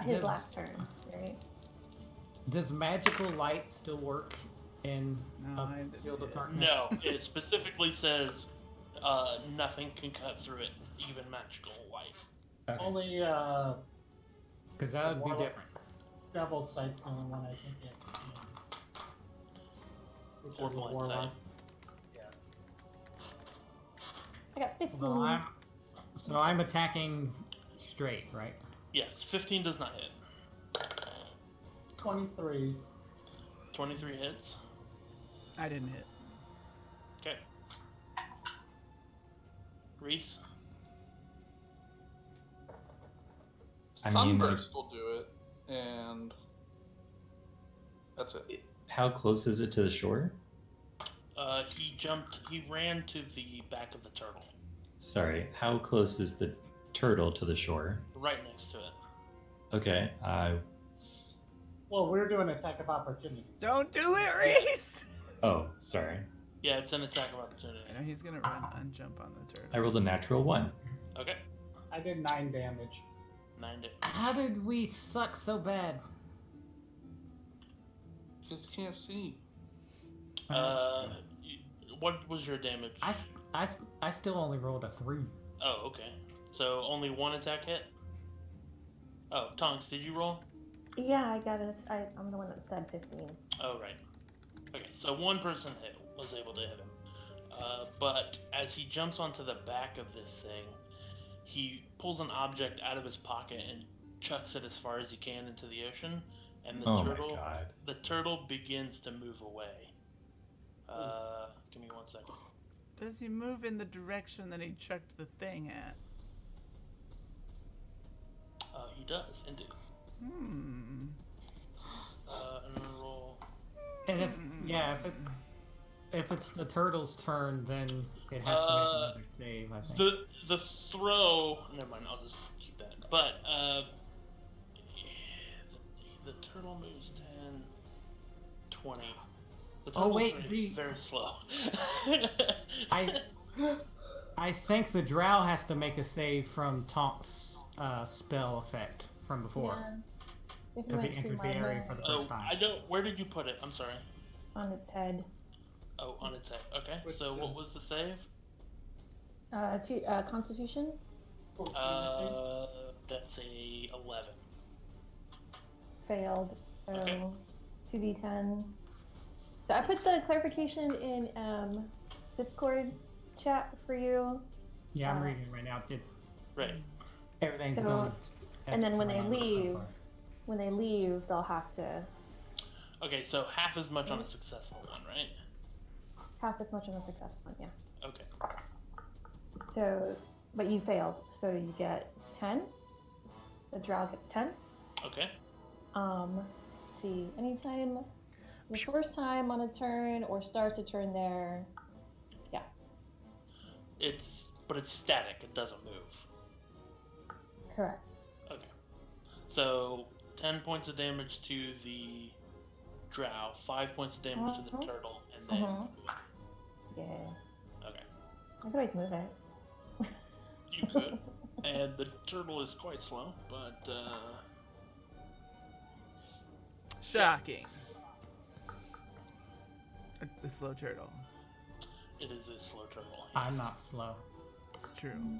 His does- last turn. Right. Does magical light still work in No, I a didn't field do of it. darkness? No, it specifically says nothing can cut through it, even magical light. Okay. Only Because that would be Warlock. different. Devil's Sight's the only one I think it. Which Or is a blind warlock. sight. Yeah. I got 15. So I'm attacking straight, right? Yes, 15 does not hit. 23. 23 hits. I didn't hit. Okay. Reese? I mean, Sunburst will do it, and that's it. How close is it to the shore? He ran to the back of the turtle. Sorry, how close is the turtle to the shore? Right next to it. Okay, Well, we're doing attack of opportunity. Don't do it, Reese! oh, sorry. Yeah, it's an attack of opportunity. I know he's gonna run and jump on the turtle. I rolled a natural 1. Okay. I did 9 damage. 9 damage. How did we suck so bad? Because you can't see. What was your damage? I still only rolled a 3. Oh, okay. So only one attack hit? Oh, Tonks, did you roll? Yeah, I got it. I'm the one that said 15. Oh, right. Okay, so one person was able to hit him. But as he jumps onto the back of this thing, he pulls an object out of his pocket and chucks it as far as he can into the ocean, and the turtle begins to move away. Give me 1 second. Does he move in the direction that he chucked the thing at? He does, indeed. Hmm. I'm gonna roll. And if it's the turtle's turn, then it has to make another save, I think. The throw. Never mind. I'll just keep that. But The turtle moves 10, 20. The Oh, turtle's wait, very slow. I think the drow has to make a save from Tonk's spell effect from before. Yeah. If Because he went through entered the my area head. for the Oh, first time. I don't. Where did you put it? I'm sorry. On its head. Oh, on its head. Okay. Which So what is- was the save? Constitution? 14, I think. That's a 11. Failed. So Okay. 2d10. So I put the clarification in Discord chat for you. Yeah, I'm Uh, reading it right now. Right. Everything's So- going. and then when they planned so leave- far. When they leave, they'll have to Okay, so half as much on a successful one, right? half as much on a successful one, yeah. Okay. So, but you failed, so you get 10. The drow gets 10. Okay. Let's see, anytime the first time on a turn or starts a turn there. But it's static. It doesn't move. Correct. Okay. So 10 points of damage to the drow, 5 points of damage to the Mhm. turtle, and then. Mhm. Yeah. Okay. I could always move it. You could. And the turtle is quite slow, but Shocking. A slow turtle. it is a slow turtle. I'm yes. not slow. It's true.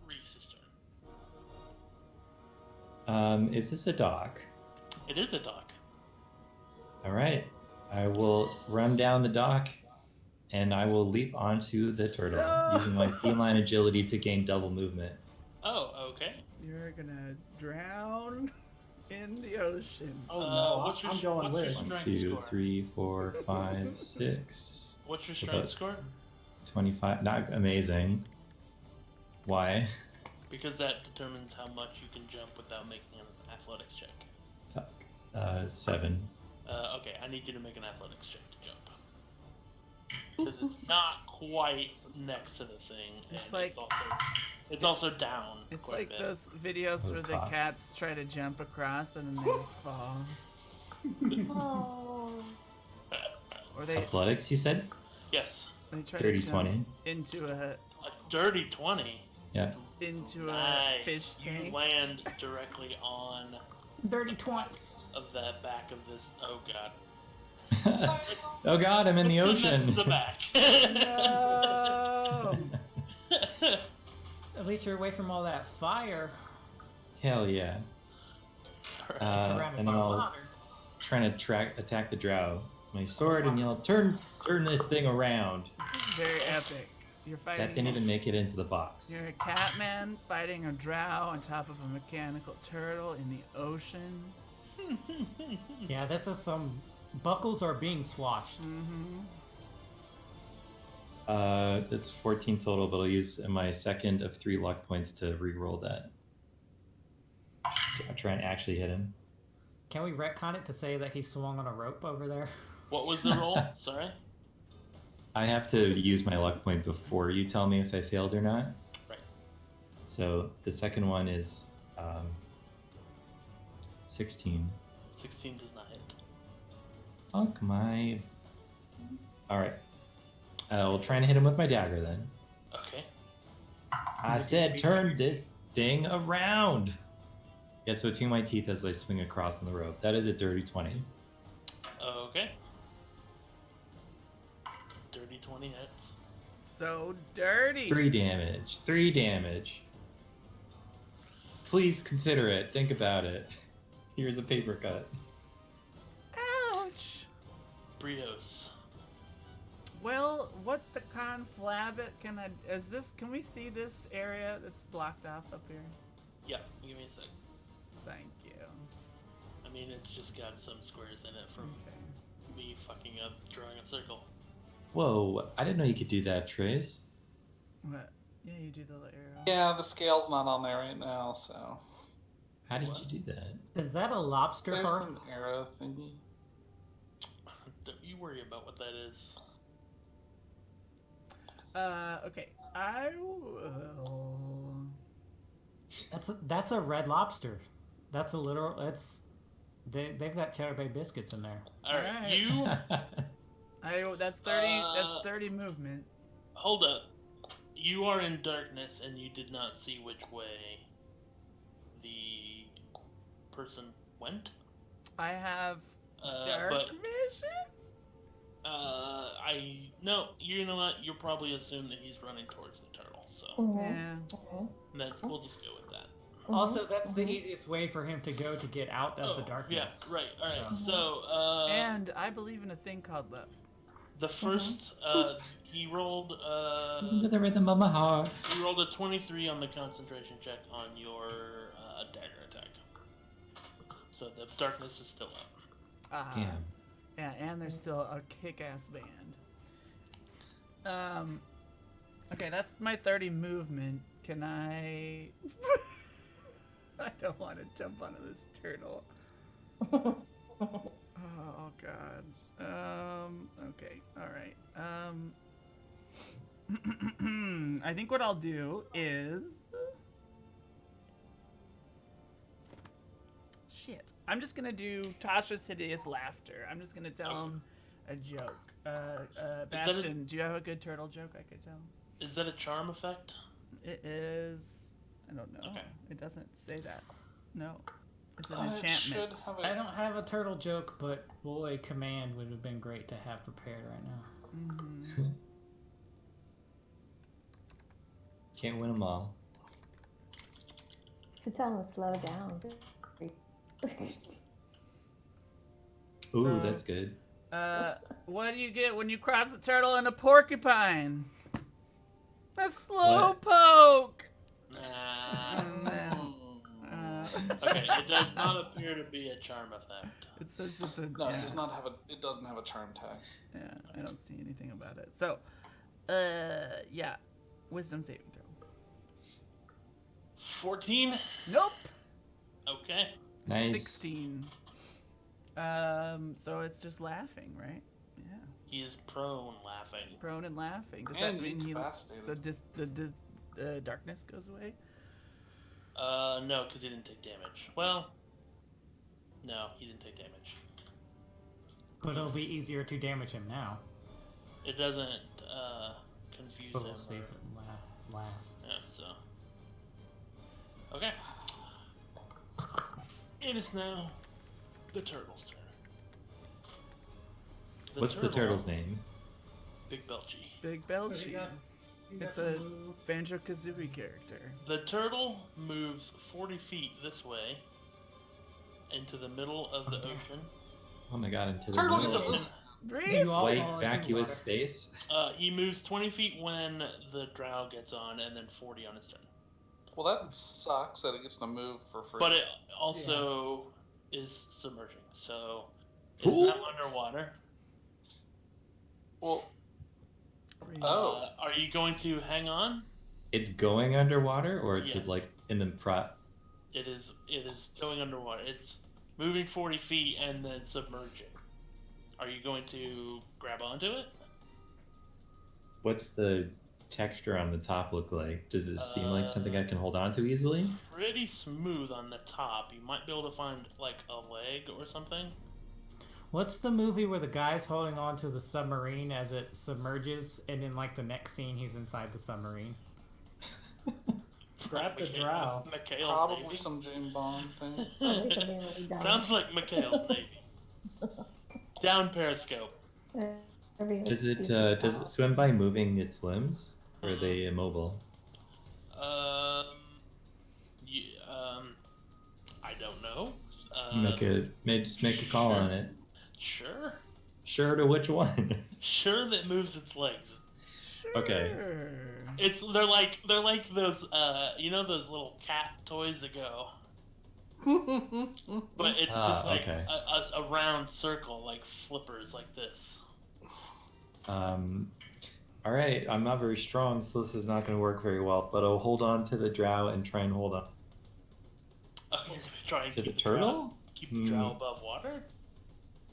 Reese's turn. Is this a dock? It is a dock. All right. I will run down the dock, and I will leap onto the turtle using my feline agility to gain double movement. Oh, okay. You're gonna drown in the ocean. Oh no, what's your- I'm going what's your with. strength 1, 2, score? 3, 4, 5, 6. What's your About- strength score? 25. Not amazing. Why? Because that determines how much you can jump without making an athletics check. Fuck. 7. Okay, I need you to make an athletics check to jump. Because it's not quite next to the thing. It's and like- it's also down. It's quite like a bit. those videos Those where the cops. cats try to jump across and then they just fall. Oh. Or they Athletics, you said? Yes, try Dirty to jump 20. into a a dirty 20. Yeah. into a Nice. fish You tank. land directly on Dirty twats. of the back of this. Oh god. Oh god, I'm in the What's next ocean. to the back. No! At least you're away from all that fire. Hell yeah. Surrounded And by then I'll water. trying to attack the drow. My sword and yell, turn this thing around. This is very epic. You're fighting. That didn't even make it into the box. You're a catman fighting a drow on top of a mechanical turtle in the ocean. Yeah, this is some buckles are being swashed. Mm-hmm. That's 14 total, but I'll use my second of 3 luck points to re-roll that. I'll try and actually hit him. Can we retcon it to say that he swung on a rope over there? What was the roll? Sorry. I have to use my luck point before you tell me if I failed or not. Right. So the second one is 16. 16 does not hit. Fuck my... Alright. I'll try and hit him with my dagger then. Okay. I said turn this thing around! Gets between my teeth as I swing across on the rope. That is a dirty 20. Okay. Dirty 20 hits. So dirty. 3 damage. 3 damage. Please consider it. Think about it. Here's a paper cut. Ouch. Brios. Well, what the conflabbit can I? Can we see this area that's blocked off up here? Yeah, give me a sec. Thank you. I mean, it's just got some squares in it from Okay. me fucking up drawing a circle. Whoa, I didn't know you could do that, Trace. What? Yeah, you do the arrow. Yeah, the scale's not on there right now, so How did you do that? Is that a lobster there's hearth? an arrow thingy. Don't you worry about what that is. Okay. I will. That's a red lobster. That's a literal. They've got Cheddar Bay biscuits in there. All right, Alright. you That's 30. That's 30 movement. hold up. You are in darkness, and you did not see which way the person went. I have dark But vision. no. You know what? You'll probably assume that he's running towards the turtle. So Yeah. we'll just go with that. Also, that's the easiest way for him to go to get out of the darkness. Yeah, right. All right. So And I believe in a thing called love. the first he rolled Listen to the rhythm of my heart. you rolled a 23 on the concentration check on your dagger attack. So the darkness is still up. Damn. Yeah, and there's still a kick-ass band. Okay, that's my 30 movement. Can I? I don't want to jump onto this turtle. Oh God. Okay. All right. I think what I'll do is. Shit. I'm just gonna do Tasha's hideous laughter. I'm just gonna tell him a joke. Bastion, do you have a good turtle joke I could tell? Is that a charm effect? It is. I don't know. Okay. It doesn't say that. No. It's an It should enchantment. have I a... don't have a turtle joke, but boy, command would have been great to have prepared right now. Mm-hmm. Can't win them all. Should tell him to slow down. Ooh, So- that's good. What do you get when you cross a turtle and a porcupine? A slow poke. Nah. And then, Okay, it does not appear to be a charm effect. It says it's a. No, yeah. it does not have a. It doesn't have a charm tag. Yeah, I don't see anything about it. So, yeah, wisdom saving throw. 14? Nope. Okay. Nice. 16. So it's just laughing, right? Yeah. He is prone laughing. Prone and laughing. Does And that mean incapacitated. the darkness goes away? No, because he didn't take damage. Well, no, he didn't take damage. But it'll be easier to damage him now. It doesn't confuse But him. we'll see if or- it lasts. Yeah, so. Okay. It is now the turtle's turn. What's the turtle's name? Big Belchy. Big Oh, Belchy. you got It's to a move. Banjo-Kazooie character. The turtle moves 40 feet this way into the middle of the ocean. Oh my god, into the Turtle, middle get of the this Breeze? You all white fall into the vacuous water. space. He moves 20 feet when the drow gets on, and then 40 on his turn. Well, that sucks that it gets to move for free. But it also is submerging, so it's Ooh. not underwater. Well, Breeze. Oh. Are you going to hang on? It's going underwater, or it's Yes. like in the It is going underwater. It's moving 40 feet and then submerging. Are you going to grab onto it? What's the texture on the top look like? Does it seem like something I can hold on to easily? Pretty smooth on the top. You might be able to find like a leg or something. What's the movie where the guy's holding on to the submarine as it submerges, and then like the next scene he's inside the submarine? Grab the drow. Mikhail's probably Navy. some James Bond thing. Probably something really dumb. Sounds like Mikhail's Navy. Down Periscope. Does it swim by moving its limbs, or are they immobile? I don't know. Just make a call on it. Sure. Sure to which one? Sure that moves its legs. Okay. Sure. They're like those you know those little cat toys that go. But it's just like okay. a round circle, like flippers, like this. All right. I'm not very strong, so this is not going to work very well. But I'll hold on to the drow and try and hold on Oh, you're gonna try and to the keep drow- turtle. keep the drow above water,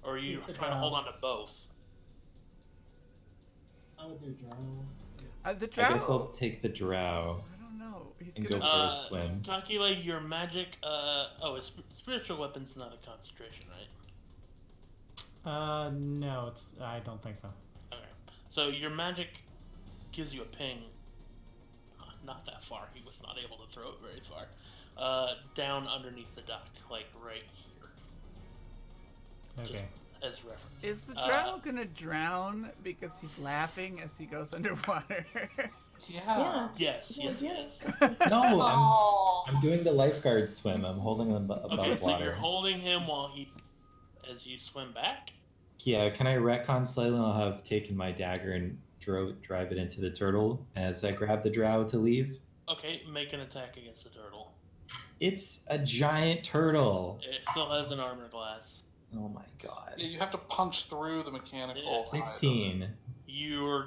or are you Keep the trying to drow. hold on to both? I would do drow. The I guess I'll drow. take the drow. I don't no, he's And gonna. go for a swim. Takile, your magic. Spiritual weapon's not a concentration, right? No, I don't think so. Okay. So your magic gives you a ping. Not that far. He was not able to throw it very far. Down underneath the dock, like right here. Okay. Just as reference. Is the drow gonna drown because he's laughing as he goes underwater? Yeah. Yes. No, Oh. I'm doing the lifeguard swim. I'm holding him above Okay, so water. you're holding him as you swim back? Yeah, can I retcon slightly? I'll have taken my dagger and drive it into the turtle as I grab the drow to leave. Okay, make an attack against the turtle. It's a giant turtle. It still has an armor class. Oh my god. Yeah, you have to punch through the mechanical. Yeah. side of it. 16. You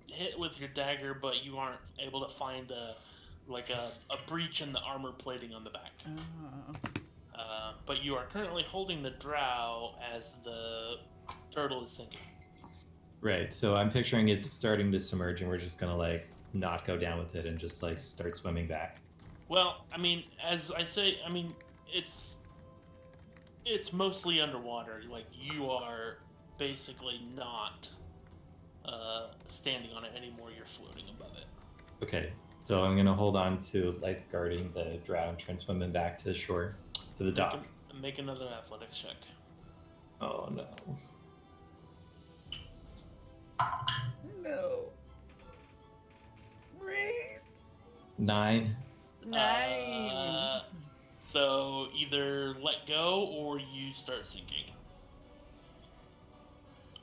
hit with your dagger, but you aren't able to find a breach in the armor plating on the back. Oh. But you are currently holding the drow as the turtle is sinking. Right, so I'm picturing it starting to submerge and we're just gonna like not go down with it and just like start swimming back. Well, I mean, as I say, I mean, it's mostly underwater. Like, you are basically not standing on it anymore. You're floating above it. Okay, so I'm gonna hold on to lifeguarding the drow and try and swim him back to the shore, to the dock. Make another athletics check. Oh no. No. Reese. 9. 9. So either let go or you start sinking.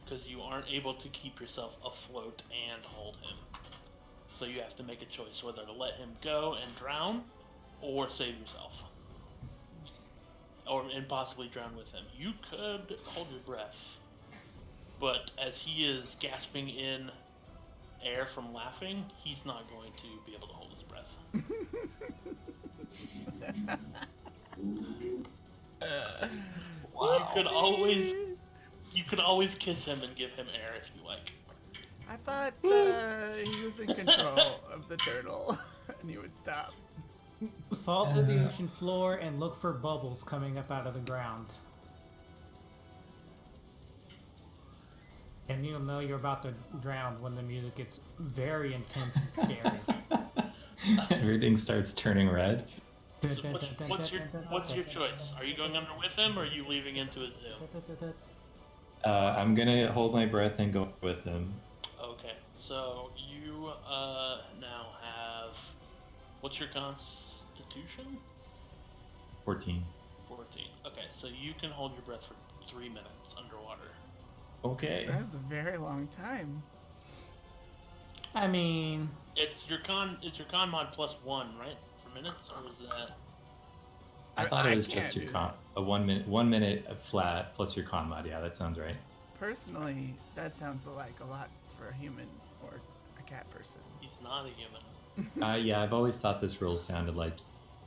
Because you aren't able to keep yourself afloat and hold him. So you have to make a choice whether to let him go and drown or save yourself. And possibly drown with him. You could hold your breath. But as he is gasping in air from laughing, he's not going to be able to hold his breath. Wow. You could always kiss him and give him air if you like. I thought he was in control of the turtle, and he would stop. Fall to the ocean floor and look for bubbles coming up out of the ground. And you'll know you're about to drown when the music gets very intense and scary. Everything starts turning red. So what's your choice? Are you going under with him, or are you leaving him to his doom? I'm gonna hold my breath and go with him. Okay, so you now have... What's your constitution? 14. 14. Okay, so you can hold your breath for 3 minutes underwater. Okay. That's a very long time. I mean, It's your con mod plus 1, right? For minutes, or is that... I thought it was can't just your do con. A 1 minute flat plus your con mod. Yeah, that sounds right. Personally, that sounds like a lot for a human or a cat person. He's not a human. Yeah, I've always thought this rule sounded like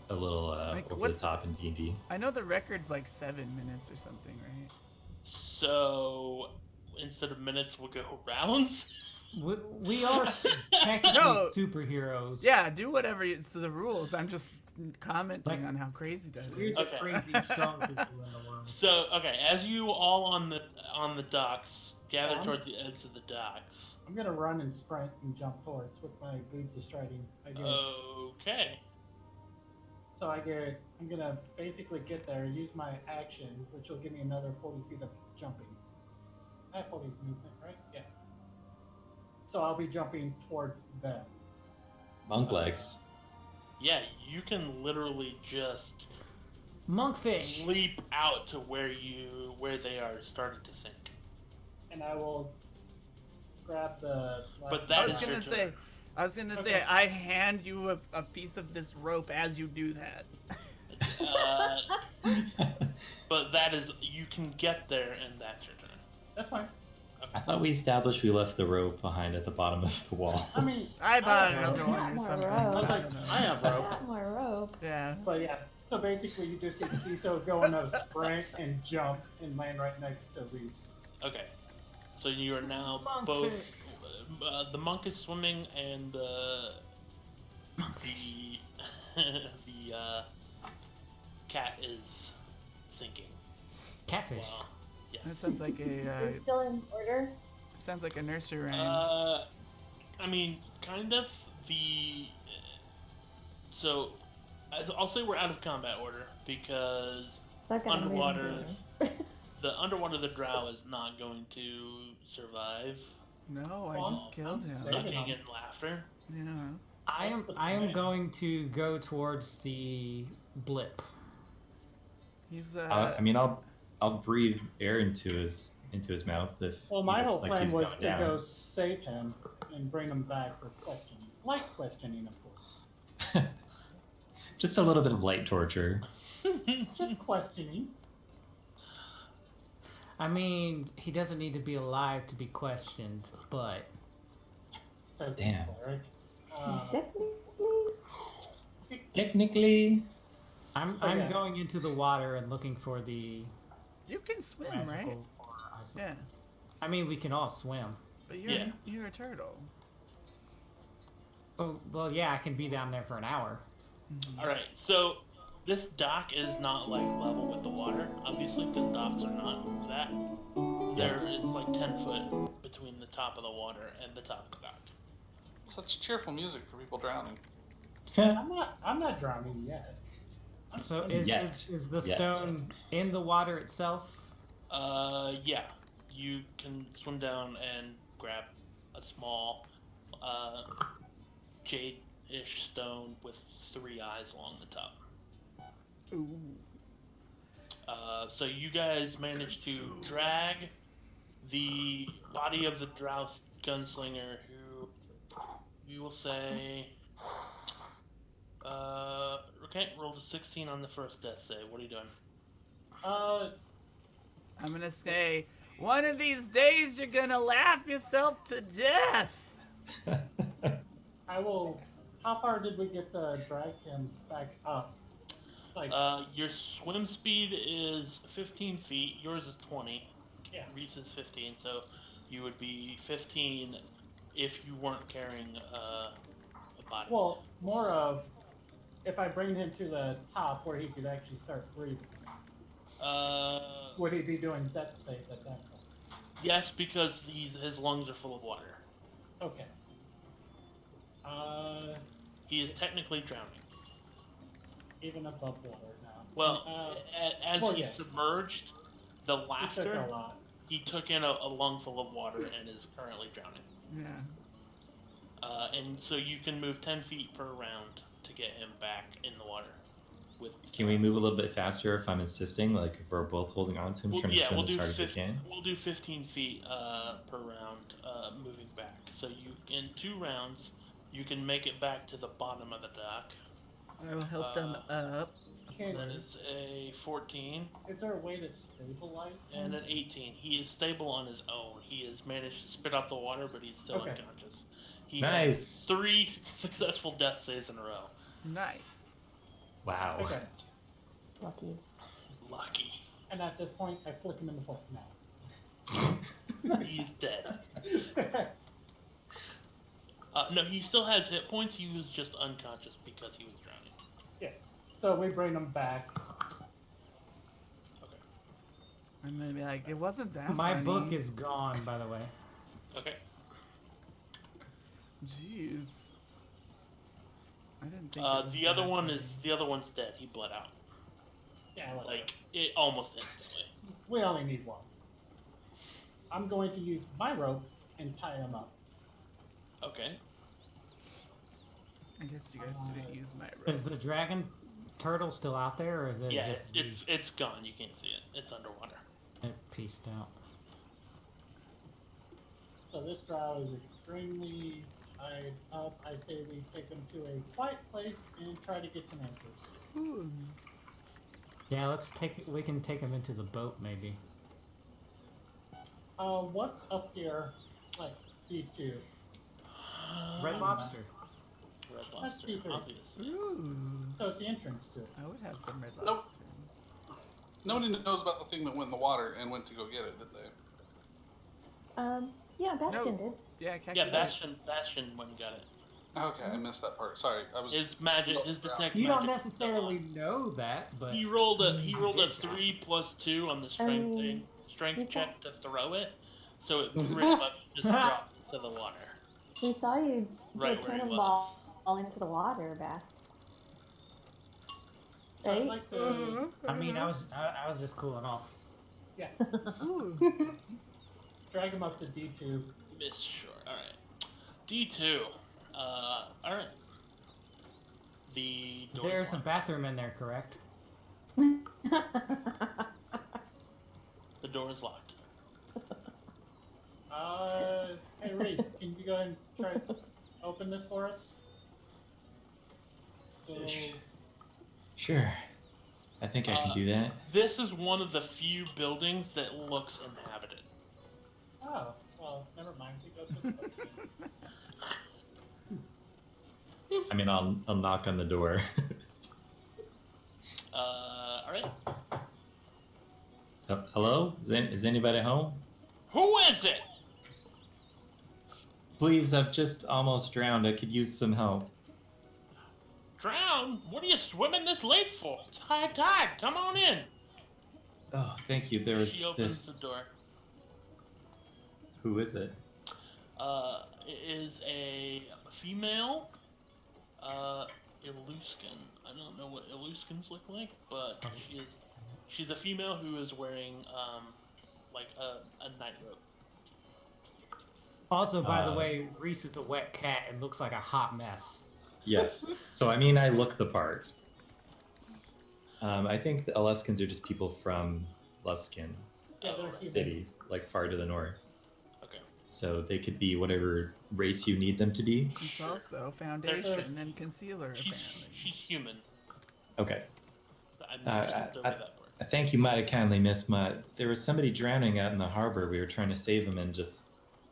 a little Like, over what's the top in D&D. I know the record's like 7 minutes or something, right? So, instead of minutes, we'll go rounds? we are technically No. superheroes. Yeah, do whatever. It's the rules. I'm just commenting Like- on how crazy that We're is. the Okay. crazy strong people in the world. So, okay, as you all on the docks gather Um, toward the edge of the docks. I'm gonna run and sprint and jump towards with my boots of striding. Okay. So I'm gonna basically get there, use my action, which will give me another 40 feet of jumping. I have 40 movement, right? Yeah. So I'll be jumping towards them. Monk legs. Yeah, you can literally just Monkfish. leap out to where they are starting to sink. And I will grab the... But I that was is your gonna say, turn. say, I hand you a piece of this rope as you do that. But that is, you can get there, and that's your turn. That's fine. I thought we established we left the rope behind at the bottom of the wall. I mean, I bought have another rope. one or More something. rope. I was I like, don't know. I have rope. Got more rope. Yeah. But yeah, so basically you just see Kiso go on a sprint and jump and land right next to Reese. Okay. So you are now Monkfish. both... the monk is swimming, and the the cat is sinking. Catfish. Well, yes. That sounds like We're a still in order. sounds like a nursery rhyme. I mean, kind of. So, I'll say we're out of combat order because Not gonna move underwater, here. the drow is not going to survive. No, I Well, just killed I'm him. saving Sucking him. in laughter. Yeah. I That's the am plan. going to go towards the blip. He's I mean, I'll breathe air into his mouth if. Well, he my looks whole like plan he's was going to down. go save him and bring him back for questioning. Light questioning, of course. Just a little bit of light torture. Just questioning. I mean, he doesn't need to be alive to be questioned, but Says the Damn. cleric. Technically, Technically, I'm yeah. going into the water and looking for the you can swim, magical right? or ice- Yeah, I mean, we can all swim. but you're Yeah. you're a turtle. Oh, well, yeah, I can be down there for an hour. Alright, so this dock is not like level with the water, obviously, because docks are not that. There is like 10 foot between the top of the water and the top of the dock. Such cheerful music for people drowning. I'm not drowning yet. I'm So swimming. is the Yet. stone in the water itself? Yeah. You can swim down and grab a small, jade-ish stone with 3 eyes along the top. Ooh. So you guys managed to drag the body of the drow gunslinger, who we will say, okay, rolled a 16 on the first death save. What are you doing? I'm gonna say, one of these days you're gonna laugh yourself to death. I will. How far did we get to drag him back up? Like, Your swim speed is 15 feet. Yours is 20. yeah. Reese's 15, so you would be 15 if you weren't carrying a body. Well, more of if I bring him to the top where he could actually start breathing. Would he be doing death saves at that point? Yes, because his lungs are full of water. Okay. He is technically drowning. Even above water now. Well, as well, he's yeah. submerged, the He took laughter, a lot. he took in a lungful of water and is currently drowning. Yeah. And so you can move 10 feet per round to get him back in the water. can we move a little bit faster if I'm insisting? Like if we're both holding on to him, trying to swim as hard as we can? We'll do 15 feet per round moving back. So you in 2 rounds, you can make it back to the bottom of the dock. I will help them up. That is a 14 Is there a way to stabilize him? and an 18. He is stable on his own. He has managed to spit out the water, but he's still Okay. unconscious. He Nice. has 3 successful death saves in a row. Nice. Wow. Okay. lucky. Lucky. And at this point, I flick him in the foot now. He's dead. No, he still has hit points. He was just unconscious because he was drowning. Yeah. So we bring him back. Okay. I'm gonna be like, it wasn't that My funny. book is gone, by the way. Okay. Jeez. I didn't think. it was The other that one funny. is the other one's dead. He bled out Yeah. Whatever. like it almost instantly. We only need one. I'm going to use my rope and tie him up. Okay. I guess you guys didn't use my Is rope. the dragon turtle still out there, or is it Yeah, just it's gone. You can't see it. It's underwater. it pieced out? So this drow is extremely tied up. I say we take him to a quiet place and try to get some answers. Yeah, we can take him into the boat, maybe. What's up here? Like D2. Red lobster. Red That's lobster, D3. obviously. Ooh. So it's the entrance to it. I would have some red Nope. lobster. Nobody knows about the thing that went in the water and went to go get it, did they? Yeah, Bastion No. did. Yeah, Khaki Yeah, did. Bastion went and got it. Okay, I missed that part. Sorry, I was. His magic, his detect You don't magic. necessarily know that, but He rolled a did that. 3 + 2 on the strength mean, strength he's check not- to throw it, so it pretty much just dropped to the water. We saw you Right turn where a he ball into the water, Bast. So I'd Right? like to. I mean, I was just cooling off. Yeah. Drag him up to D2. Miss sure. All right. D2. All right. The door. There's a bathroom in there, correct? The door is locked. Hey Reese, can you go ahead and try to open this for us? So, Sure. I think I can do that. This is one of the few buildings that looks inhabited. oh, well, never mind. We go to the I mean, I'll knock on the door. All right. Hello? Is anybody home? Who is it? Please, I've just almost drowned. I could use some help. Drown? What are you swimming this late for? It's high tide. Come on in. Oh, thank you. There was She opens this. the door. Who is it? It is a female, Eluskin. I don't know what Eluskins look like, but she's a female who is wearing, like a nightrobe. Also, by the way, Reese is a wet cat and looks like a hot mess. Yes. So, I mean, I look the part. I think the Aleskins are just people from Luskin Yeah, they're human. City, like far to the north. Okay. So they could be whatever race you need them to be. It's also foundation and concealer, She's apparently. human. Okay. I skipped over that part. I think you might have kindly missed there was somebody drowning out in the harbor. We were trying to save him and just...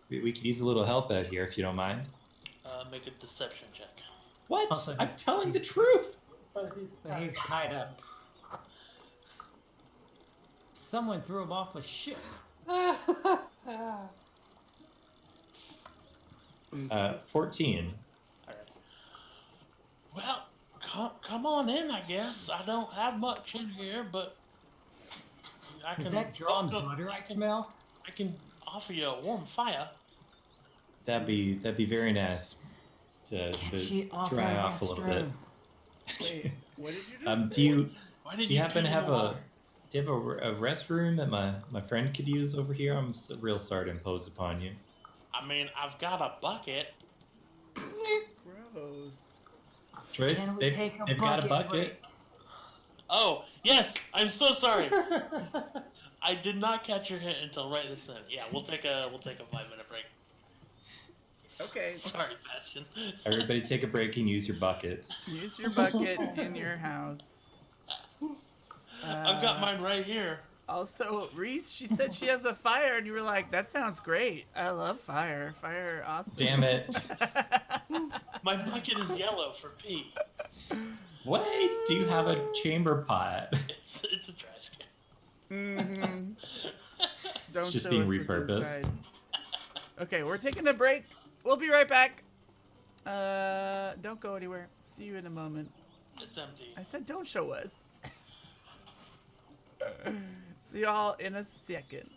We could use a little help out here if you don't mind. Make a deception check. What? Also, I'm telling the truth! But he's He's tied up. Someone threw him off a ship. 14. All right. Well, come on in, I guess. I don't have much in here, but I can. Is that drawn butter I smell? I can offer you a warm fire. That'd be very nice to dry off a little bit. Wait, what did you just Do say? you Why did do you happen to pee in have the water? do you have a restroom that my friend could use over here? I'm real sorry to impose upon you. I mean, I've got a bucket. Gross. Trace, Can we they've take a got a bucket bucket. break? Oh, yes. I'm so sorry. I did not catch your hint until right this minute. Yeah, we'll take a 5-minute break. Okay. Sorry, Bastion. Everybody take a break and use your buckets. Use your bucket in your house. I've got mine right here. Also, Reese, she said she has a fire, and you were like, that sounds great. I love fire. Fire, awesome. Damn it! My bucket is yellow for pee. Wait, do you have a chamber pot? It's a trash can. Mm-hmm. Don't just show being us what's repurposed. inside. Okay, we're taking a break. We'll be right back. Don't go anywhere. See you in a moment. It's empty. I said don't show us. See y'all in a second.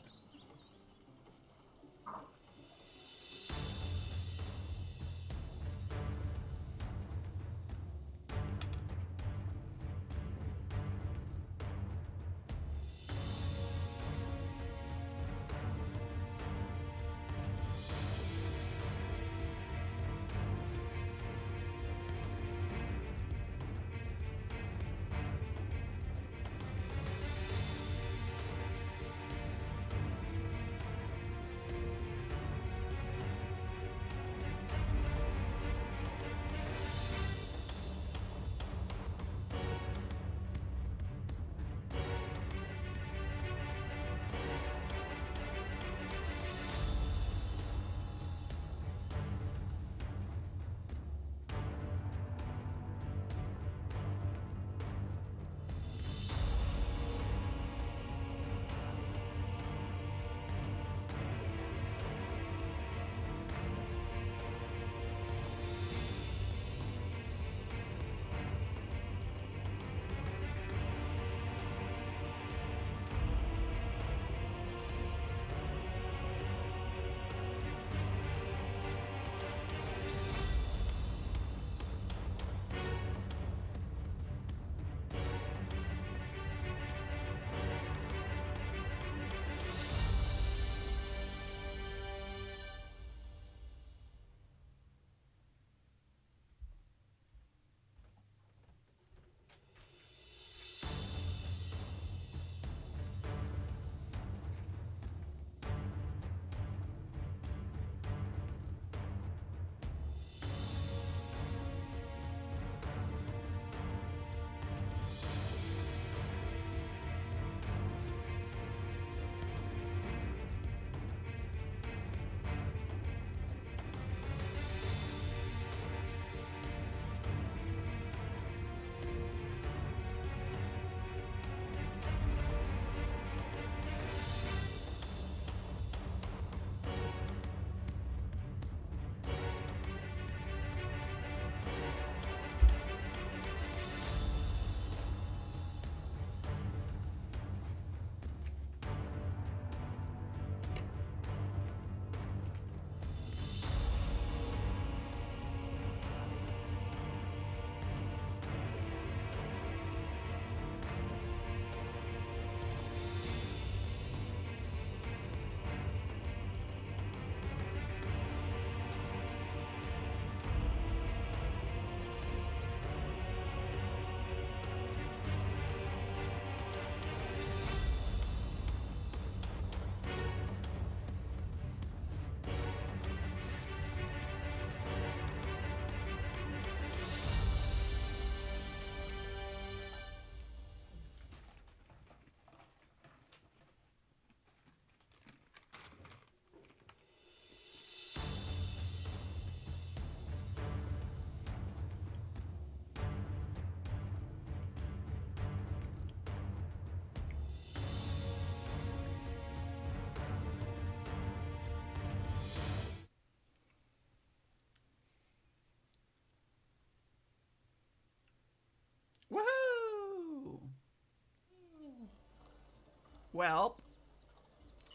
Well,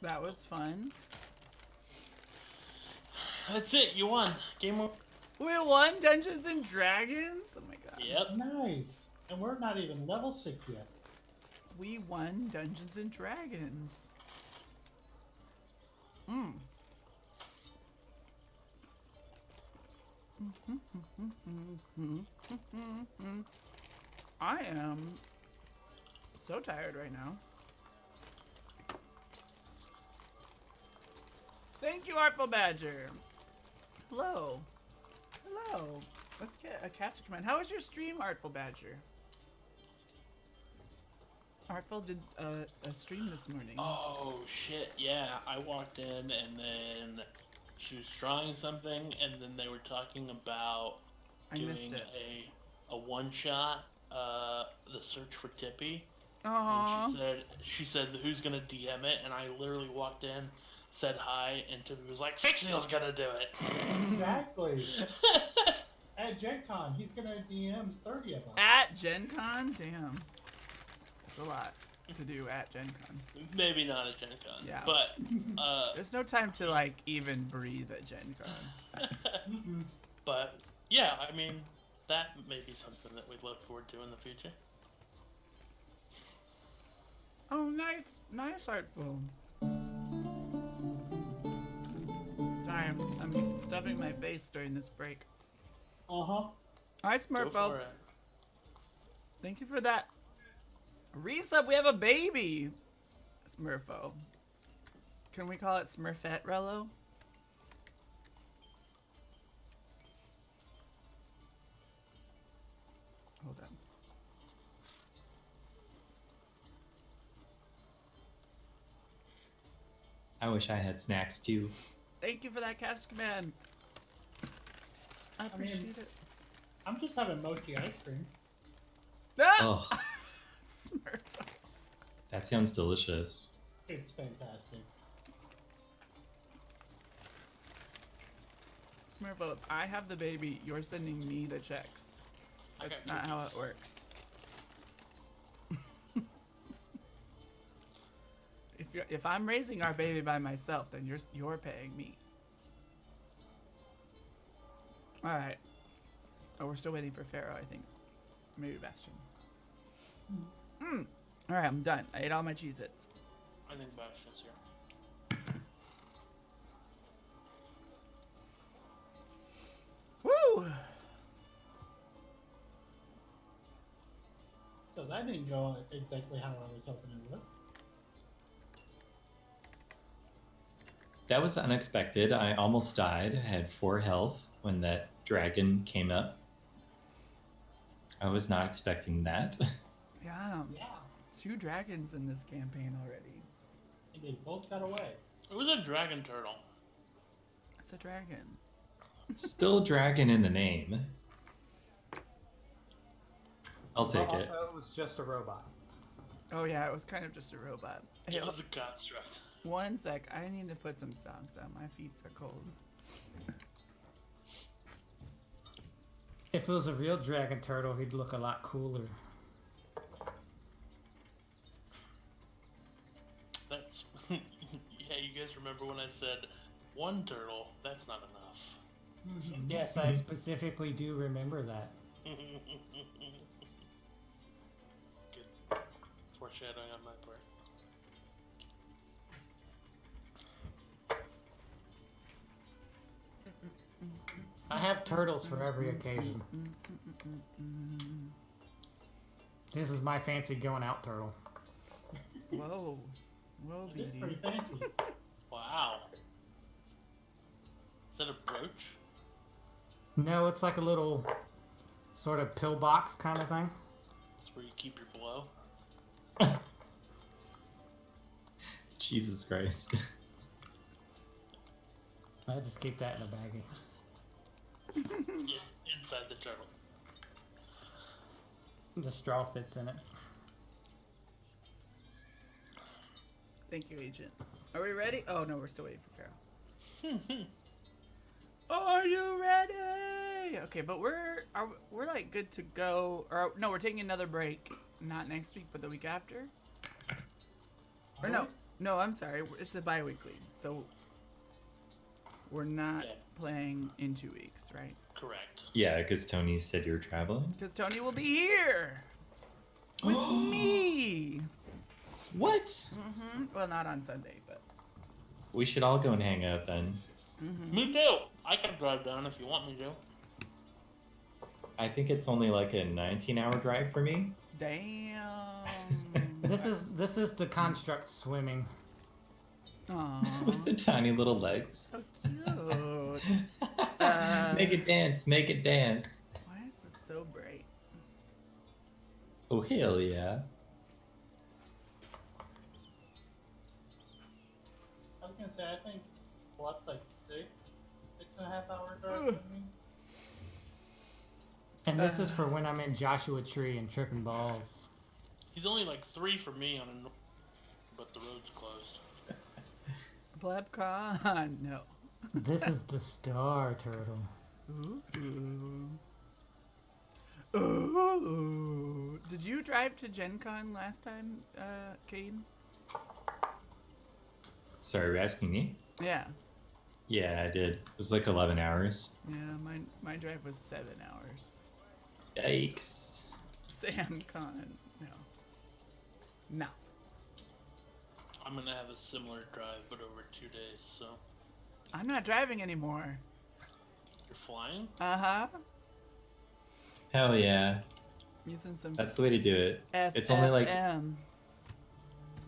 that was fun. That's it. You won. Game over. We won Dungeons and Dragons. Oh my god. Yep. Nice. And we're not even level 6 yet. We won Dungeons and Dragons. Mm. I am so tired right now. Thank you, Artful Badger. Hello. Hello. Let's get a caster command. How was your stream, Artful Badger? Artful did a stream this morning. Oh shit! Yeah, I walked in and then she was drawing something, and then they were talking about doing a one shot, the search for Tippy. Aww. And she said who's gonna DM it, and I literally walked in, said hi, and Tippy was like, Fixial's gonna do it. Exactly. At Gen Con, he's gonna DM 30 of us. At Gen Con? Damn. That's a lot to do at Gen Con. Maybe not at Gen Con. Yeah. But there's no time to like even breathe at Gen Con. But yeah, I mean that may be something that we'd look forward to in the future. Oh, nice Artful. Sorry, I'm stuffing my face during this break. Uh-huh. Hi, Smurfo. Thank you for that. Resub, we have a baby. Smurfo. Can we call it Smurfette Rello? Hold on. I wish I had snacks too. Thank you for that cast command. I appreciate it. I'm just having mochi ice cream. Ah! Oh, Smurfo. that sounds delicious. It's fantastic. Smurfo, if I have the baby, you're sending me the checks. That's not how it works. If I'm raising our baby by myself, then you're paying me. All right. Oh, we're still waiting for Pharaoh, I think. Maybe Bastion. All right, I'm done. I ate all my Cheez-Its. I think Bastion's here. Woo! So that didn't go exactly how I was hoping it would. That was unexpected. I almost died. I had 4 health when that dragon came up. I was not expecting that. Yeah. 2 dragons in this campaign already. And they both got away. It was a dragon turtle. It's a dragon. Still dragon in the name. I'll take it. Also, it was just a robot. Oh yeah, it was kind of just a robot. Hey, It was a construct. one sec. I need to put some socks on. My feet are cold. If it was a real dragon turtle, he'd look a lot cooler. That's yeah. You guys remember when I said 1 turtle? That's not enough. Yes, I specifically do remember that. Good foreshadowing on my part. I have turtles for every occasion. This is my fancy going out turtle. Whoa. Whoa, It's BD. pretty fancy. Wow. Is that a brooch? No, it's like a little sort of pillbox kind of thing. It's where you keep your blow. Jesus Christ. I just keep that in a baggie. Yeah, inside the turtle. The straw fits in it. Thank you, Agent. Are we ready? Oh no, we're still waiting for Pharaoh. Are you ready? Okay, but we're like good to go. Or no, we're taking another break. Not next week, but the week after. Or no, I'm sorry. It's a bi-weekly, so we're not playing in 2 weeks, right? Correct. Yeah, because Tony said you're traveling. Because Tony will be here with me. What? Mm-hmm. Well, not on Sunday, but We should all go and hang out then. mm-hmm. Me too. I can drive down if you want me to. I think it's only like a 19-hour drive for me. Damn. This is the construct swimming. Aww. With the tiny little legs. So cute. Make it dance, make it dance. Why is this so bright? Oh, hell yeah. I was gonna say, I think Bluff's like 6.5 hour drive from me. And this is for when I'm in Joshua Tree and tripping balls. He's only like 3 for me on a but the road's closed. BlebCon, no. This is the Star Turtle. Ooh. Ooh. Did you drive to Gen Con last time, Cade? Sorry, you're asking me? Yeah. Yeah, I did. It was like 11 hours. Yeah, my drive was 7 hours. Yikes. SamCon, no. No. I'm gonna have a similar drive, but over 2 days, so. I'm not driving anymore. You're flying? Uh-huh. Hell yeah. Using some That's the way to do it. It's only like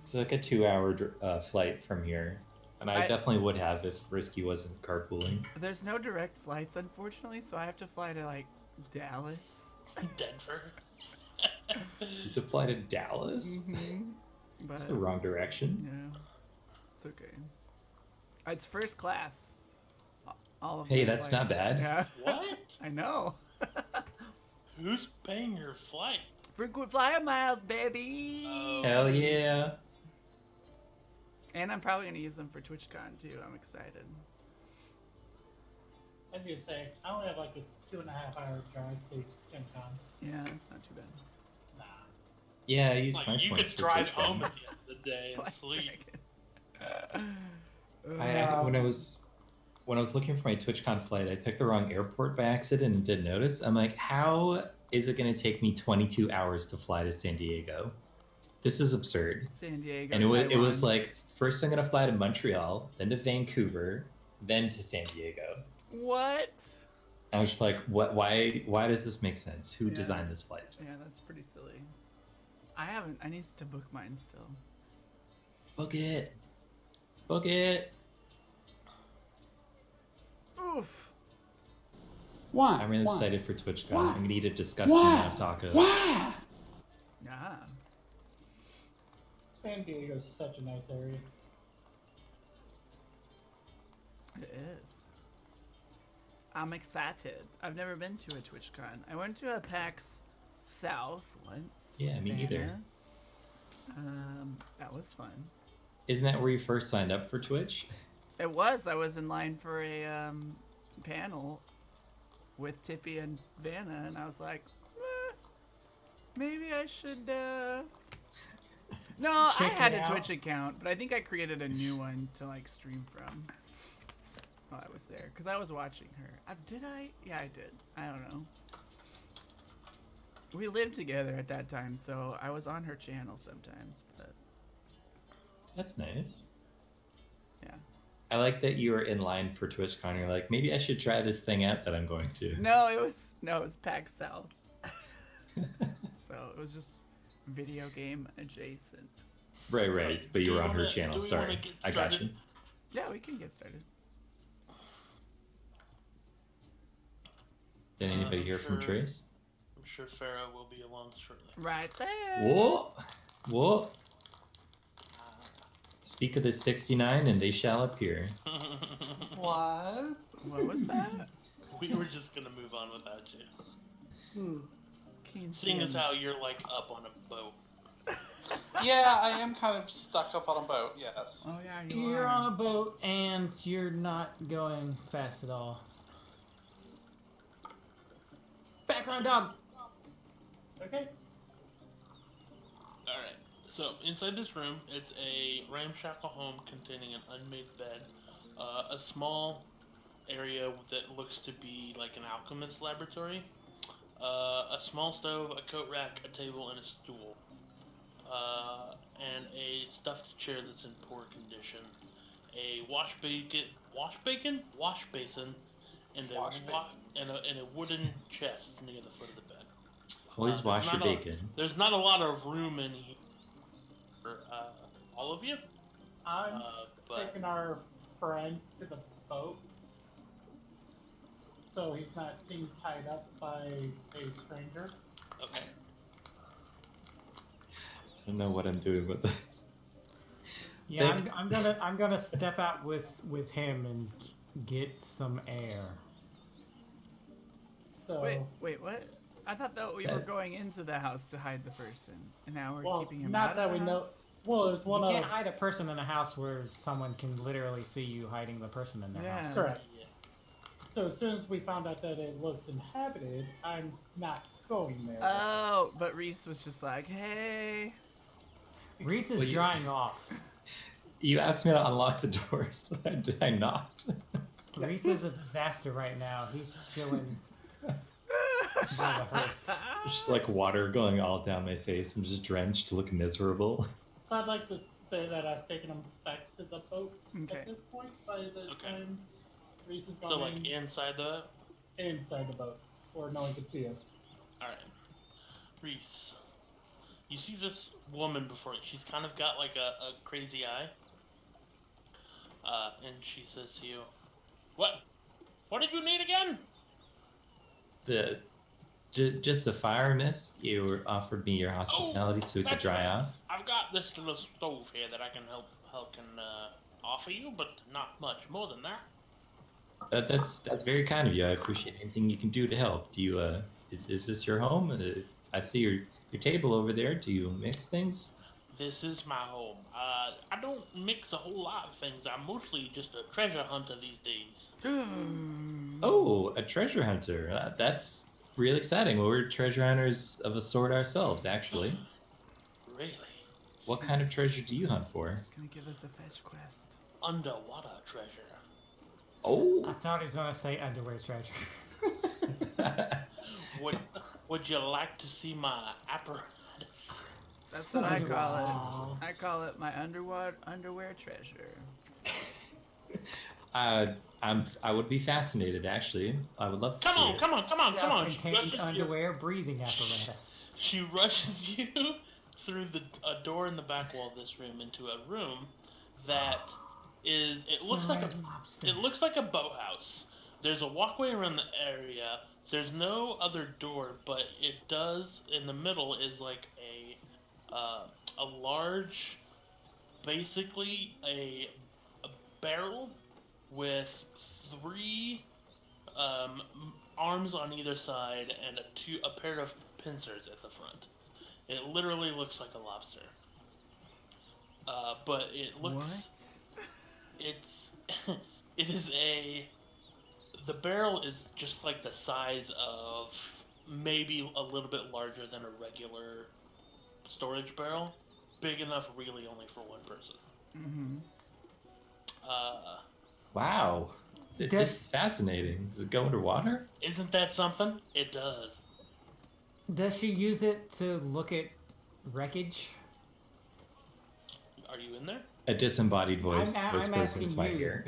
it's like a 2-hour flight from here, and I definitely would have if Risky wasn't carpooling. There's no direct flights, unfortunately, so I have to fly to like Dallas. Denver. To fly to Dallas? Mm-hmm. That's the wrong direction. Yeah, it's okay. It's first class. All of Hey, my that's not flights. bad. Yeah. What? I know. Who's paying your flight? Frequent flyer miles, baby. Oh. Hell yeah. And I'm probably gonna use them for TwitchCon too. I'm excited. I was gonna say, I only have like a 2.5 hour drive to Gen Con. Yeah, that's not too bad. Nah. Yeah, I use Like, my you points could for drive TwitchCon. home at the end of the day and Black sleep. Dragon. When I was looking for my TwitchCon flight, I picked the wrong airport by accident and didn't notice. I'm like, how is it going to take me 22 hours to fly to San Diego? This is absurd. San Diego. And it was Taiwan. like, first I'm going to fly to Montreal, then to Vancouver, then to San Diego. What? I was just like, what? Why does this make sense? Who Yeah. designed this flight? Yeah, that's pretty silly. I need to book mine still. Book it. Book it. Oof. Why? I'm really Why? excited for TwitchCon. Why? I'm going to eat a disgusting Why? amount of tacos. Why? Ah. San Diego's such a nice area. It is. I'm excited. I've never been to a TwitchCon. I went to a PAX South once. Yeah, with me either. Anna. That was fun. Isn't that where you first signed up for Twitch? It was. I was in line for a panel with Tippy and Vanna, and I was like, maybe I should. No, Check I had it a out. Twitch account, but I think I created a new one to like stream from while I was there because I was watching her. Did I? Yeah, I did. I don't know. We lived together at that time, so I was on her channel sometimes, but That's nice. yeah. I like that you were in line for TwitchCon. You're like, maybe I should try this thing out that I'm going to. No, it was PAX South. So it was just video game adjacent. Right. But you were on her channel. do we Sorry. wanna get I got you. started? Yeah, we can get started. Did anybody I'm hear from sure- Trace? I'm sure Farah will be along shortly. Right there. Whoa. Speak of the 69 and they shall appear. What? What was that? We were just gonna move on without you. Can't Seeing as see how you're like up on a boat. Yeah, I am kind of stuck up on a boat, yes. Oh yeah, you You're are. on a boat and you're not going fast at all. Background dog. Okay. Alright, So inside this room, it's a ramshackle home containing an unmade bed, a small area that looks to be like an alchemist's laboratory, a small stove, a coat rack, a table, and a stool, and a stuffed chair that's in poor condition, a wash basin, and a wooden chest near the foot of the bed. Always wash your bacon. There's not a lot of room in here for all of you. I'm But taking our friend to the boat, so he's not seen tied up by a stranger. okay. I don't know what I'm doing with this. Yeah, I'm gonna step out with him and get some air. So Wait, what? I thought that we were going into the house to hide the person, and now we're well, keeping him not out that of we the know. house? Well, it's one You of can't hide a person in a house where someone can literally see you hiding the person in their Yeah. house. correct. Yeah. So as soon as we found out that it looks inhabited, I'm not going there. Oh, but Reese was just like, hey. Reese is Well, you- drying off. You asked me to unlock the door, so I knocked. Reese is a disaster right now. He's chilling by the hearth. Just like water going all down my face. I'm just drenched, looking miserable. So I'd like to say that I've taken him back to the boat Okay. at this point by the Okay. time Reese is So gone like inside the. inside the boat, where no one can see us. All right, Reese. You see this woman before you. She's kind of got like a crazy eye. And she says to you, "What? What did you need again?" Just a fire, miss. You offered me your hospitality so we could that's dry right. off. I've got this little stove here that I can help offer you, but not much more than that. That's very kind of you. I appreciate anything you can do to help. Do you is this your home? I see your table over there. Do you mix things? This is my home. I don't mix a whole lot of things. I'm mostly just a treasure hunter these days. Oh, a treasure hunter. That's real exciting. Well, we're treasure hunters of a sort ourselves, actually. Really? What kind of treasure do you hunt for? He's gonna give us a fetch quest. Underwater treasure. I Oh. thought he was gonna say underwear treasure. Would you like to see my apparatus? That's what I call Wow. it. I call it my underwear treasure. I would be fascinated, actually. I would love to see it. Come on. She Self-contained rushes you. underwear breathing apparatus. She rushes you through a door in the back wall of this room into a room that is. It looks like a. Red lobster. It looks like a boathouse. There's a walkway around the area. There's no other door, but it does. In the middle is like a large, basically a barrel with three arms on either side and a pair of pincers at the front. It literally looks like a lobster. But it looks. What? It's. It is a. The barrel is just like the size of maybe a little bit larger than a regular storage barrel. Big enough, really, only for one person. Mm-hmm. Wow. This is fascinating. Does it go underwater? Isn't that something? It does. Does she use it to look at wreckage? Are you in there? A disembodied voice I'm whispers asking into my you. ear.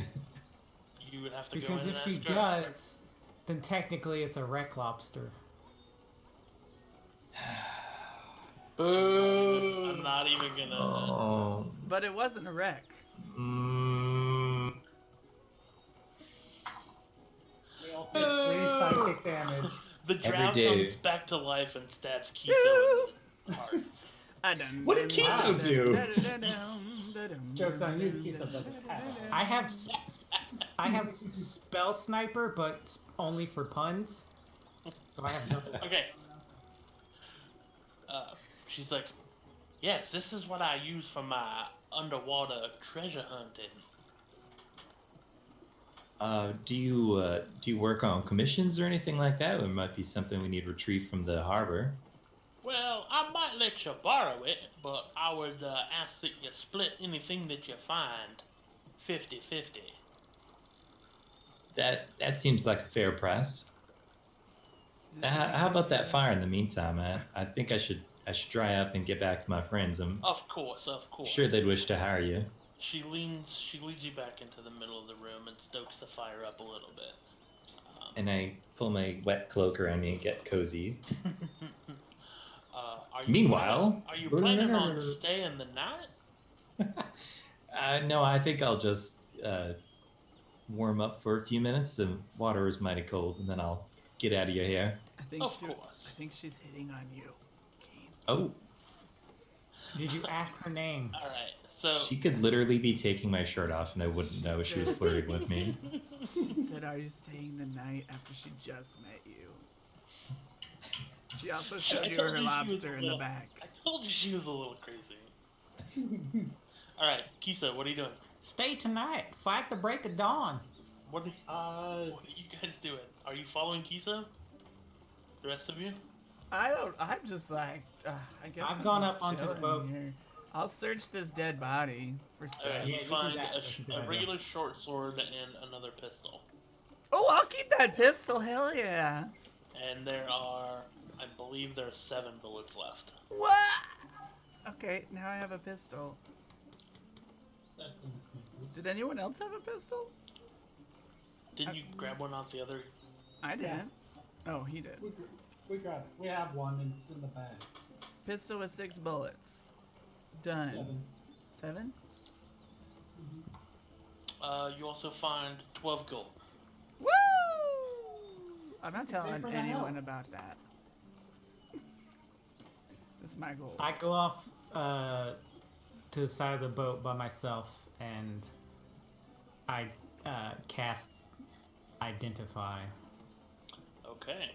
You would have to go Because in if and she ask her. does, then technically it's a wreck lobster. Boo! I'm not even gonna. Oh. But it wasn't a wreck. Mm. We all take 3 psychic damage. The drow day. comes back to life and stabs Kiso in the heart. What did Kiso do? Joke's on you, Kiso doesn't have it. I have spell sniper, but only for puns. So I have no. Okay. She's like, yes, this is what I use for my underwater treasure hunting. Do you work on commissions or anything like that? It might be something we need retrieved from the harbor. Well, I might let you borrow it, but I would ask that you split anything that you find 50-50. That seems like a fair price. Just give me How about that good- fire in the meantime? I think I should dry up and get back to my friends. I'm Of course. sure they'd wish to hire you. She leads you back into the middle of the room and stokes the fire up a little bit. And I pull my wet cloak around me and get cozy. Meanwhile, are you planning on Brrr. staying the night? No, I think I'll just warm up for a few minutes. The water is mighty cold, and then I'll get out of your hair. I think Of course. I think she's hitting on you, Keen. Oh, Did you ask her name? All right. So she could literally be taking my shirt off, and I wouldn't know she was flirting with me. She said, "Are you staying the night?" After she just met you. She also showed I you told her you she was lobster a in the little- back. I told you she was a little crazy. All right, Kisa, what are you doing? Stay tonight. Fight the break of dawn. What are you guys doing? Are you following Kisa? The rest of you? I'm just like, I guess I've I'm gone just up onto the chilling boat. Here. I'll search this dead body for All stuff. right, Yeah, you you do find that. That's a good a idea. regular short sword and another pistol. Oh, I'll keep that pistol. Hell yeah. And there are, I believe there are 7 bullets left. What? Okay, now I have a pistol. That seems good. Did anyone else have a pistol? Didn't you grab one off the other? I didn't. Oh, he did. We got it. We have one and it's in the bag. Pistol with 6 bullets. Done. 7. 7? You also find 12 gold. Woo! I'm not telling for the anyone help. about that. This is my goal. I go off to the side of the boat by myself, and I cast Identify. Okay.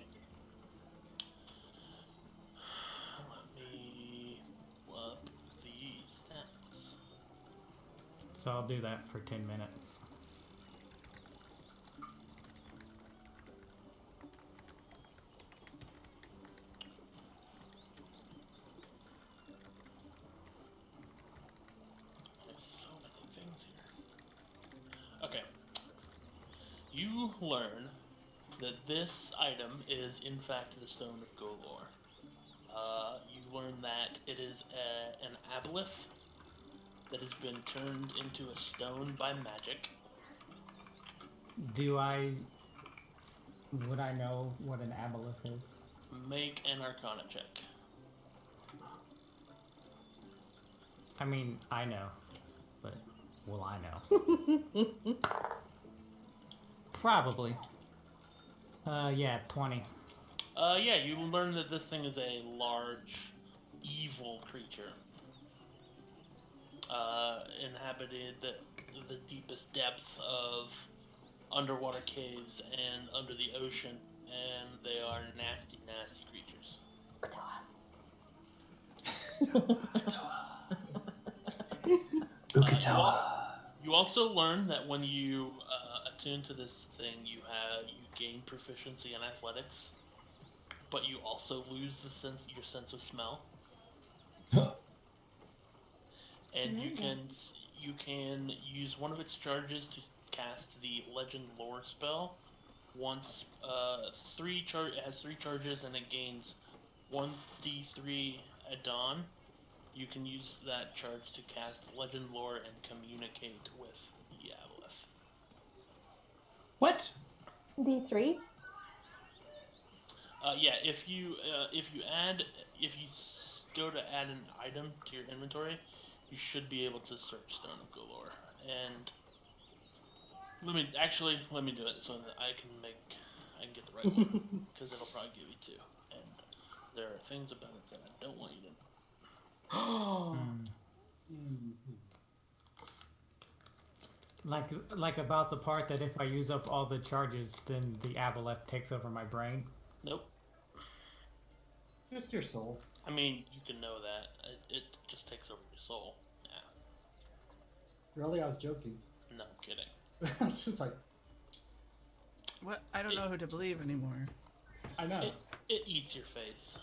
Let me pull up the stats. So I'll do that for 10 minutes. There's so many things here. Okay. You learn that this item is in fact the Stone of Golor. You learn that it is an aboleth that has been turned into a stone by magic. Would I know what an aboleth is? Make an Arcana check. I mean, I know, but will I know? Probably. Yeah, 20. Yeah, you learn that this thing is a large, evil creature. Inhabited the deepest depths of underwater caves and under the ocean, and they are nasty, nasty creatures. You also learn that when you attune to this thing, you gain proficiency in athletics, but you also lose your sense of smell. And you can use one of its charges to cast the Legend Lore spell. Once it has 3 charges and it gains 1d3 at dawn. You can use that charge to cast Legend Lore and communicate with the aboleth. What? D3? Yeah, if you go to add an item to your inventory, you should be able to search Stone of Golor. And let me do it so that I can get the right one, because it'll probably give you 2. And there are things about it that I don't want you to know. Like about the part that if I use up all the charges, then the aboleth takes over my brain. Nope. Just your soul. I mean, you can know that. It just takes over your soul. Yeah. Really, I was joking. No, I'm kidding. I was just like, What? I don't know who to believe anymore. I know. It eats your face.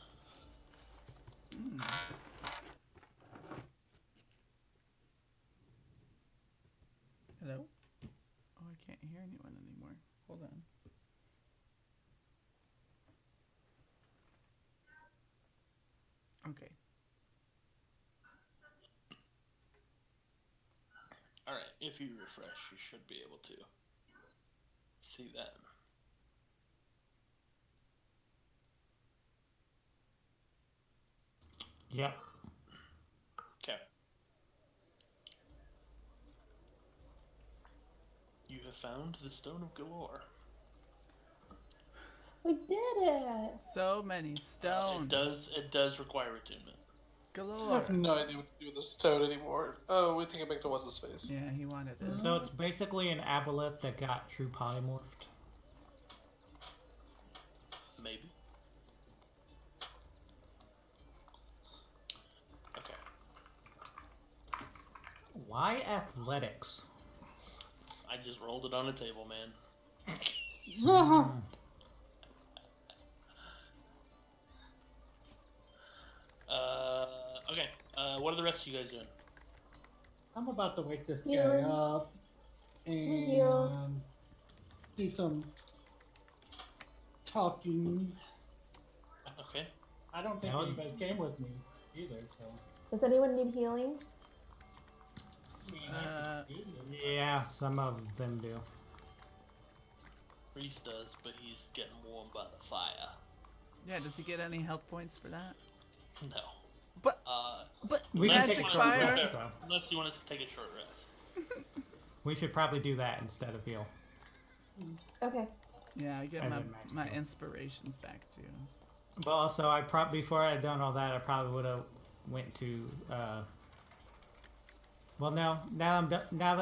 Hello? Oh, I can't hear anyone anymore. Hold on. Okay. Alright, if you refresh, you should be able to see that. Yep. Okay. You have found the Stone of Galore. We did it! So many stones. It does require attunement. I Galore. have no idea what to do with this toad anymore. Oh, we take it back to what's his face. Yeah, he wanted it. So it's basically an aboleth that got true polymorphed. Maybe. Okay. Why athletics? I just rolled it on a table, man. Okay. What are the rest of you guys doing? I'm about to wake this guy Yeah. up and Yeah. do some talking. Okay. I don't think That would- anybody came with me either, so. Does anyone need healing? I mean, I could use it. Yeah, some of them do. Reese does, but he's getting warmed by the fire. Yeah, does he get any health points for that? No. But We can magic take a short fire. rest, though. Unless you want us to take a short rest. We should probably do that instead of heal. Okay. Yeah, I get As my, in magic my heal. inspirations back too. But also, before I had done all that, I probably would have went to. Well, now I'm done. Now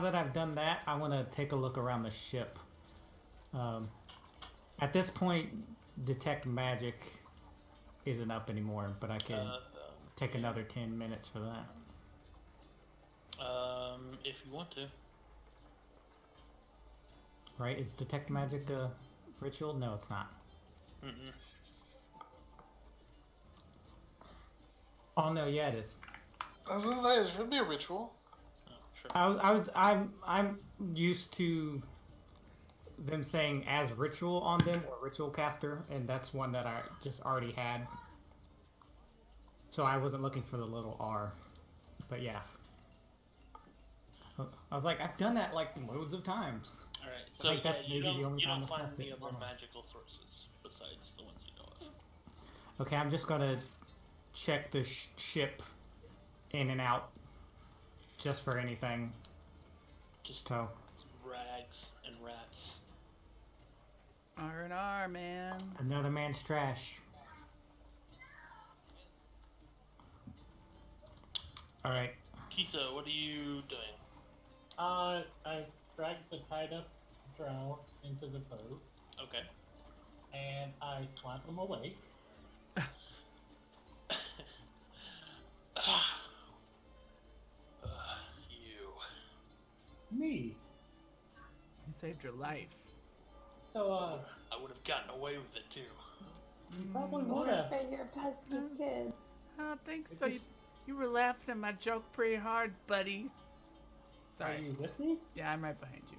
that I've done that, I want to take a look around the ship. At this point, detect magic isn't up anymore, but I can take another 10 minutes for that. If you want to. Right? Is detect magic a ritual? No, it's not. Mm-mm. Oh no, yeah, it is. I was gonna say, it should be a ritual. Oh, sure. I'm used to them saying as ritual on them or ritual caster, and that's one that I just already had. So I wasn't looking for the little R, but yeah. I was like, I've done that like loads of times. Alright, I so think that's you maybe the only don't time I've find cast any it. other magical sources besides the ones you know of. Okay, I'm just gonna check the ship in and out just for anything. Just So rags and rats. R&R, man. another man's trash. All right. Kisa, what are you doing? I dragged the tied up drow into the boat Okay. and I slap him awake. You. Me. He saved your life. So, I would have gotten away with it too. you probably would have. For your pesky kid. I don't think It so. just- You were laughing at my joke pretty hard, buddy. Are Sorry. you with me? Yeah, I'm right behind you.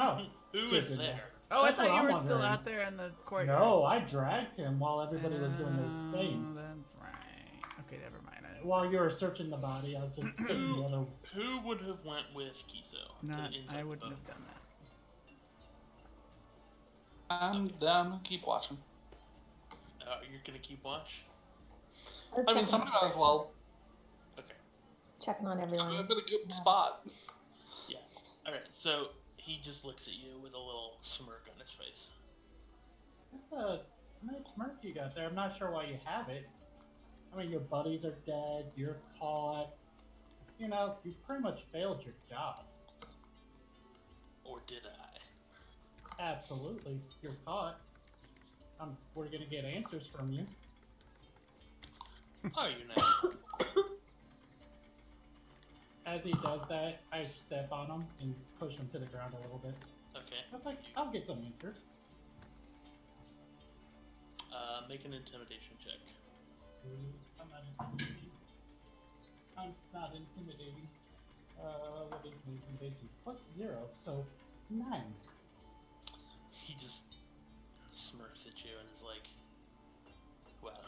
Oh, Who good is to know. there? Oh, That's I thought what you I'm were still wondering. out there in the courtyard. No, I dragged him while everybody was doing this thing. That's right. Okay, never mind. I didn't While you were searching the body, I was just getting the other. Who would have went with Kiso Not, to inside I the wouldn't boat? have done that. I'm down. Keep watching. You're gonna keep watch? I mean, somebody might as well. Okay. Checking on I'm everyone. in a good spot. Yeah. Alright, so he just looks at you with a little smirk on his face. That's a nice smirk you got there. I'm not sure why you have it. I mean, your buddies are dead. You're caught. You know, you pretty much failed your job. Or did I? Absolutely, you're caught. We're gonna get answers from you. Are you now? As he does that, I step on him and push him to the ground a little bit. Okay. I was like, I'll get some answers. Make an intimidation check. I'm not intimidating. I'm not intimidating. What is the intimidation? +0, so 9. He just smirks at you and is like, well,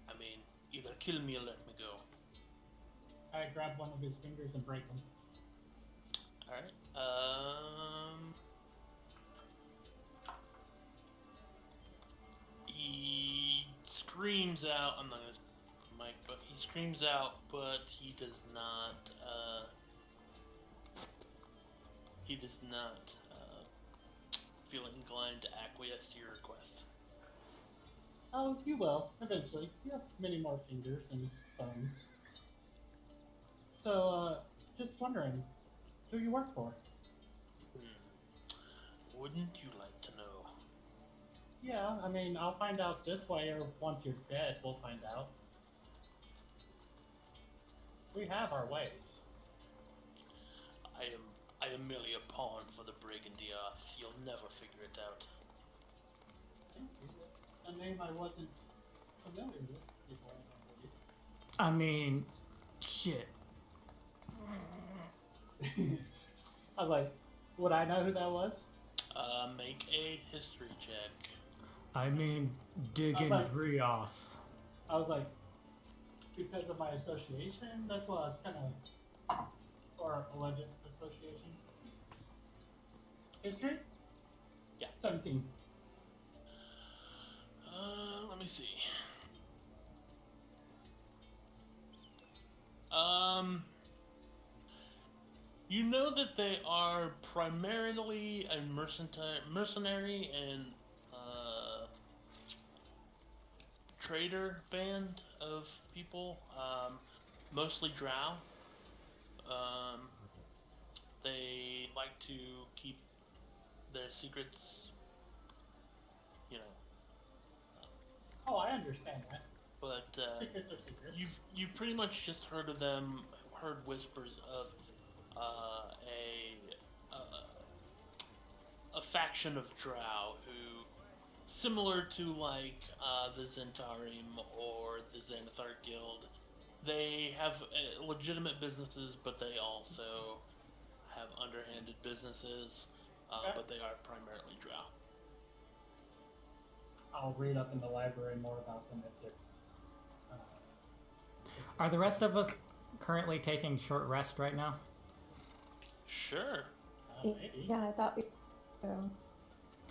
I mean, either kill me or let me go. I grab one of his fingers and break them. Alright, he screams out, I'm not gonna mic, but he screams out, but he does not feel inclined to acquiesce to your request. Oh, you will, eventually. You have many more fingers and thumbs. So, just wondering, who you work for? Wouldn't you like to know? Yeah, I mean, I'll find out this way, or once you're dead, we'll find out. We have our ways. I am merely a pawn for the Brigandiath. You'll never figure it out. Thank you. That's a name I wasn't familiar with before, I mean, shit. I was like, would I know who that was? Make a history check. I mean, digging Brioth. I was like, because of my association? That's what I was kind of... Or alleged association. History? Yeah. 17. Let me see. You know that they are primarily a mercenary and trader band of people, mostly drow. They like to keep their secrets, you know. Oh, I understand that. But Secrets are secrets. you've pretty much just heard of them, heard whispers of a faction of drow who, similar to like the Zentarim or the Xanathar Guild, they have legitimate businesses, but they also have underhanded businesses. Okay. But they are primarily drow. I'll read up in the library more about them if they're... Are the rest of us currently taking short rest right now? Sure. Maybe. Yeah, I thought we.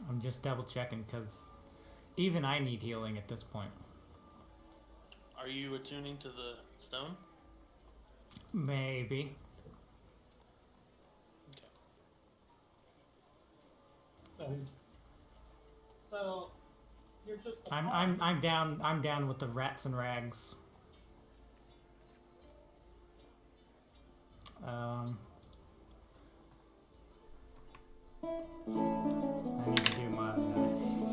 I'm just double checking because even I need healing at this point. Are you attuning to the stone? Maybe. Okay. So you're just... I'm down with the rats and rags. I need to do my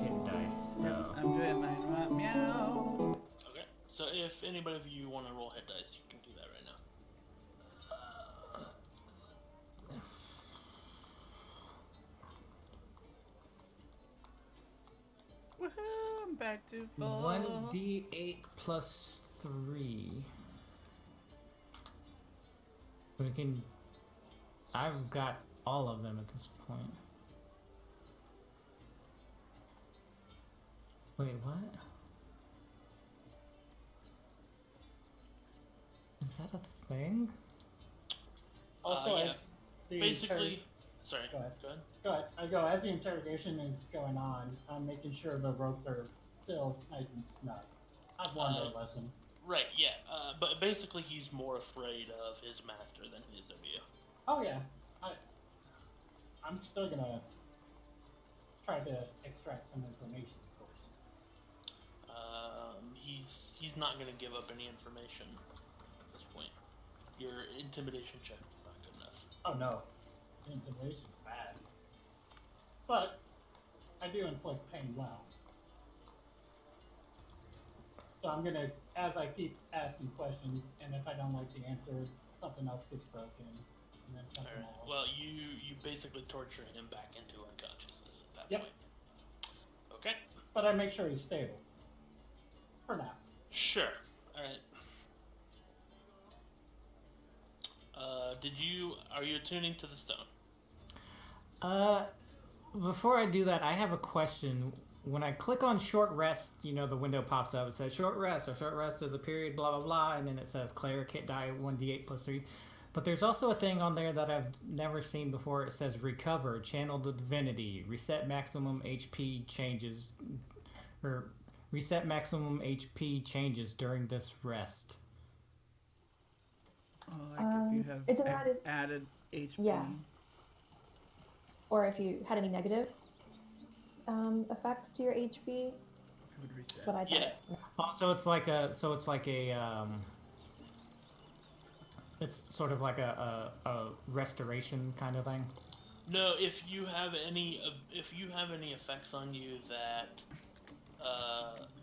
hit dice stuff. I'm doing mine right meow. Okay. So if anybody of you want to roll hit dice, you can do that right now. Woohoo! I'm back to full. 1d8 plus 3. We can... I've got all of them at this point. Wait, what? Is that a thing? Also, Yeah. as the Basically, sorry. Go ahead. Go ahead. Go ahead. I go. As the interrogation is going on, I'm making sure the ropes are still nice and snug. I've learned a lesson. Right. Yeah. But basically, he's more afraid of his master than he is of you. Oh yeah, I'm still gonna try to extract some information, of course. He's not gonna give up any information at this point. Your intimidation check is not good enough. Oh no, intimidation's bad. But I do inflict pain well. So I'm gonna, as I keep asking questions, and if I don't like the answer, something else gets broken, and then something Alright. else. Well, you basically torture him back into unconsciousness at that Yep. point. Okay. But I make sure he's stable. For now. Sure. All right. Are you attuning to the stone? Before I do that, I have a question. When I click on short rest, the window pops up. It says short rest, or short rest is a period, blah, blah, blah. And then it says cleric hit die 1d8 plus 3. But there's also a thing on there that I've never seen before. It says recover, channel the divinity, reset maximum HP changes, or reset maximum HP changes during this rest. Like if you have is it added HP. Yeah. Or if you had any negative effects to your HP. It would reset. That's what I thought. Yeah. Oh, so it's like a it's sort of like a restoration kind of thing. No, if you have any effects on you that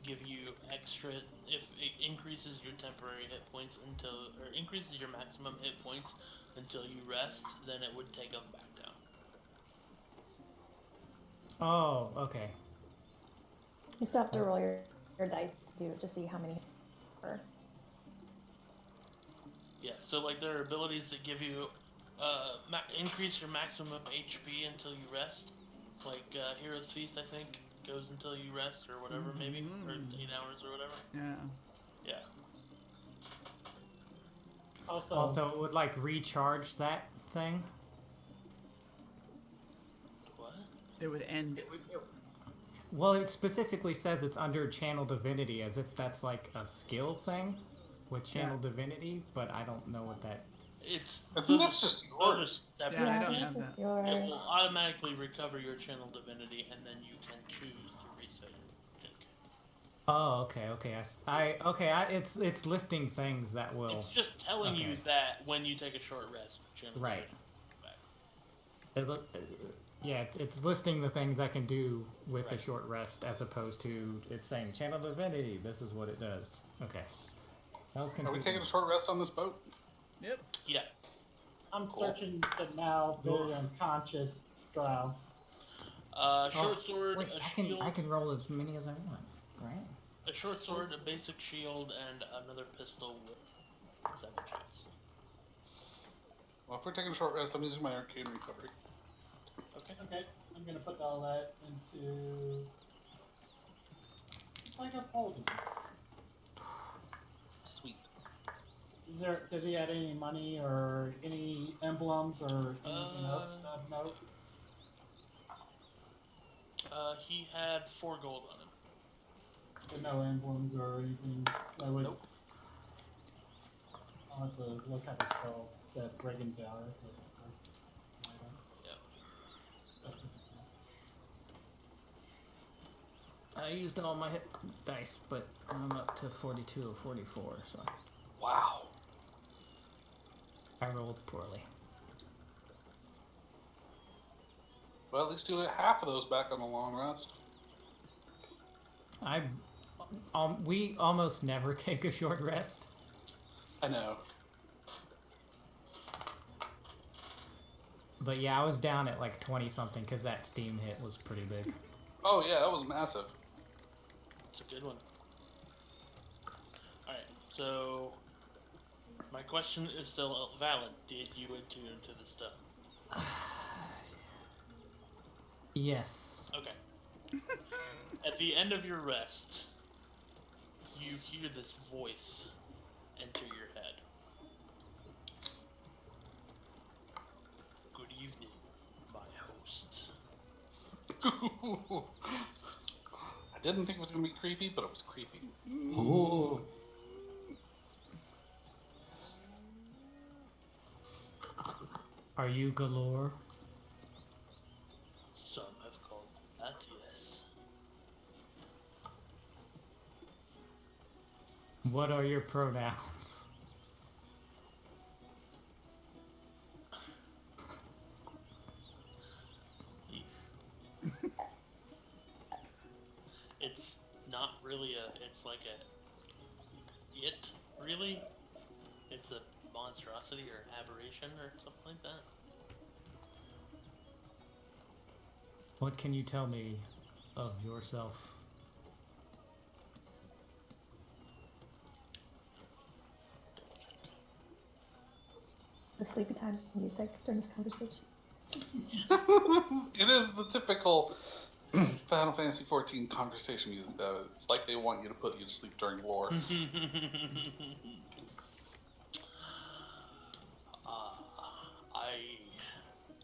give you extra, if it increases your temporary hit points or increases your maximum hit points until you rest, then it would take them back down. Oh, okay. You still have to roll your dice to do it to see how many are. Yeah, so like there are abilities that give you increase your maximum HP until you rest. Like Hero's Feast, I think, goes until you rest or whatever, maybe, or 8 hours or whatever. Yeah. Yeah. Also, it would like recharge that thing. What? It would end. Well, it specifically says it's under channel divinity, as if that's like a skill thing with channel divinity, but I don't know what that. I think that's just yours. Yeah, I don't have that. It will automatically recover your channel divinity, and then you can choose to reset your check. Oh, okay. It's listing things that will. It's just telling you that when you take a short rest, channel right. divinity back. Yeah, it's listing the things I can do with a short rest, as opposed to it's saying channel divinity. This is what it does. Okay. That was confusing. Are we taking a short rest on this boat? Yep. Yeah. I'm searching the now very unconscious Drow. Short sword, wait, a I shield. can roll as many as I want, right? A short sword, a basic shield, and another pistol with 7 shots. Well, if we're taking a short rest, I'm using my arcane recovery. Okay. I'm gonna put all that into. It's like a folder. Sweet. Did he add any money or any emblems or anything else of note? He had 4 gold on him. But no emblems or anything that would. Nope. I'll have to look at the spell that Reagan does. I used all my hit dice, but I'm up to 42 or 44, so. Wow. I rolled poorly. Well, at least you get half of those back on the long rest. We almost never take a short rest. I know. But yeah, I was down at like 20 something because that steam hit was pretty big. Oh yeah, that was massive. It's a good one. Alright, so my question is still valid. Did you attune to the stuff? Yes. Okay. At the end of your rest, you hear this voice enter your head. Good evening, my host. I didn't think it was going to be creepy, but it was creepy. Ooh. Are you Galore? Some have called that, yes. What are your pronouns? It's not really it's like it, really? It's a monstrosity or aberration or something like that. What can you tell me of yourself? the sleepy time music during this conversation. It is the typical Final Fantasy XIV conversation music, though. It's like they want you to put you to sleep during lore. I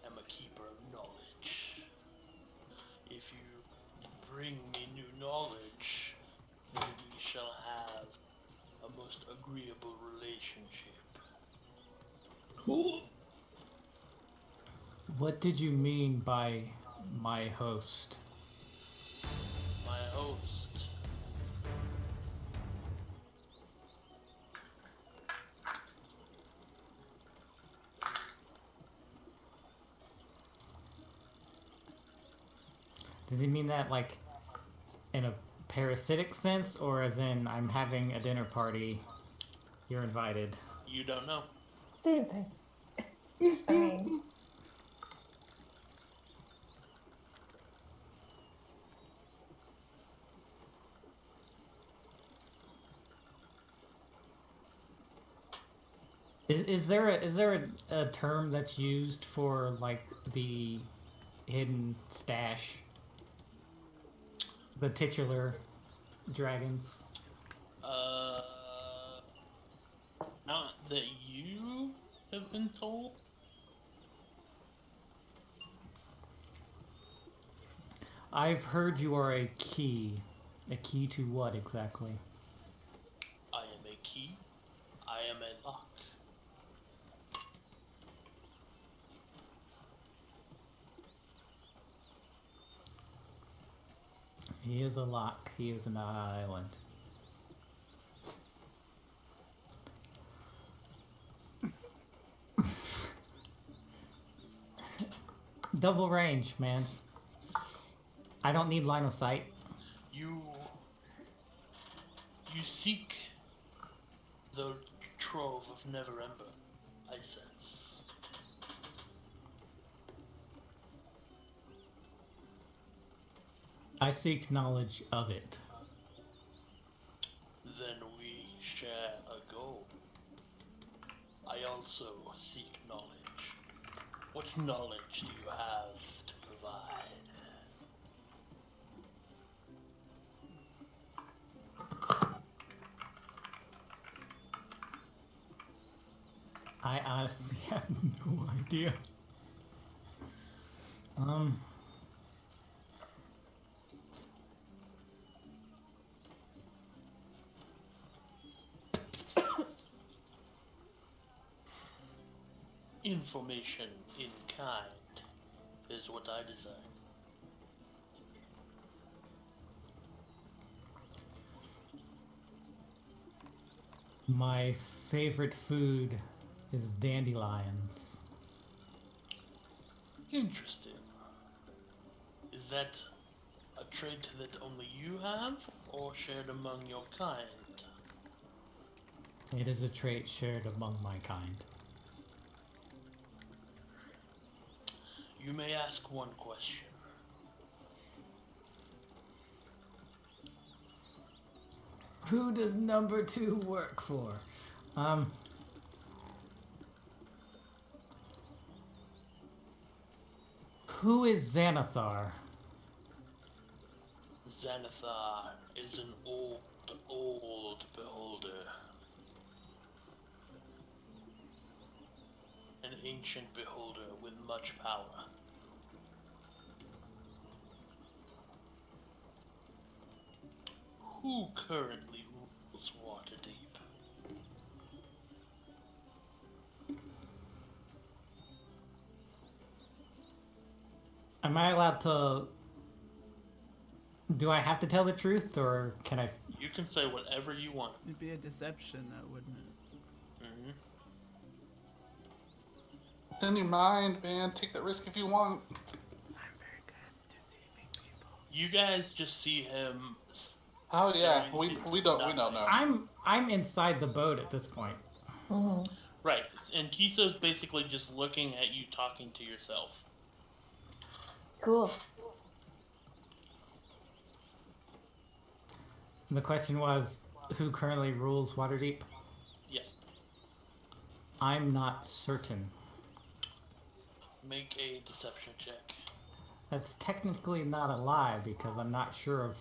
am a keeper of knowledge. If you bring me new knowledge, then we shall have a most agreeable relationship. What did you mean by my host? My host. Does he mean that like in a parasitic sense, or as in I'm having a dinner party, you're invited? You don't know. Same thing. I mean, Is there a term that's used for like the hidden stash, the titular dragons? Not that you have been told. I've heard you are a key. A key to what exactly? I am a key. I am a lock. He is a lock. He is an island. Double range, man. I don't need line of sight. You seek the trove of Neverember, I sense. I seek knowledge of it. Then we share a goal. I also seek knowledge. What knowledge do you have to provide? I honestly have no idea. Information in kind is what I desire. My favorite food is dandelions. Interesting. Is that a trait that only you have, or shared among your kind? It is a trait shared among my kind. You may ask one question. Who does number 2 work for? Who is Xanathar? Xanathar is an old beholder. An ancient beholder with much power. Who currently rules Waterdeep? Am I allowed to... Do I have to tell the truth, or can I... You can say whatever you want. It'd be a deception, though, wouldn't it? Mm-hmm. It's in your mind, man. Take that risk if you want. I'm very good at deceiving people. You guys just see him. Oh yeah, we don't know. I'm inside the boat at this point. mm-hmm. Right, and Kiso's basically just looking at you talking to yourself. Cool. The question was, who currently rules Waterdeep? Yeah. I'm not certain. Make a deception check. That's technically not a lie because I'm not sure of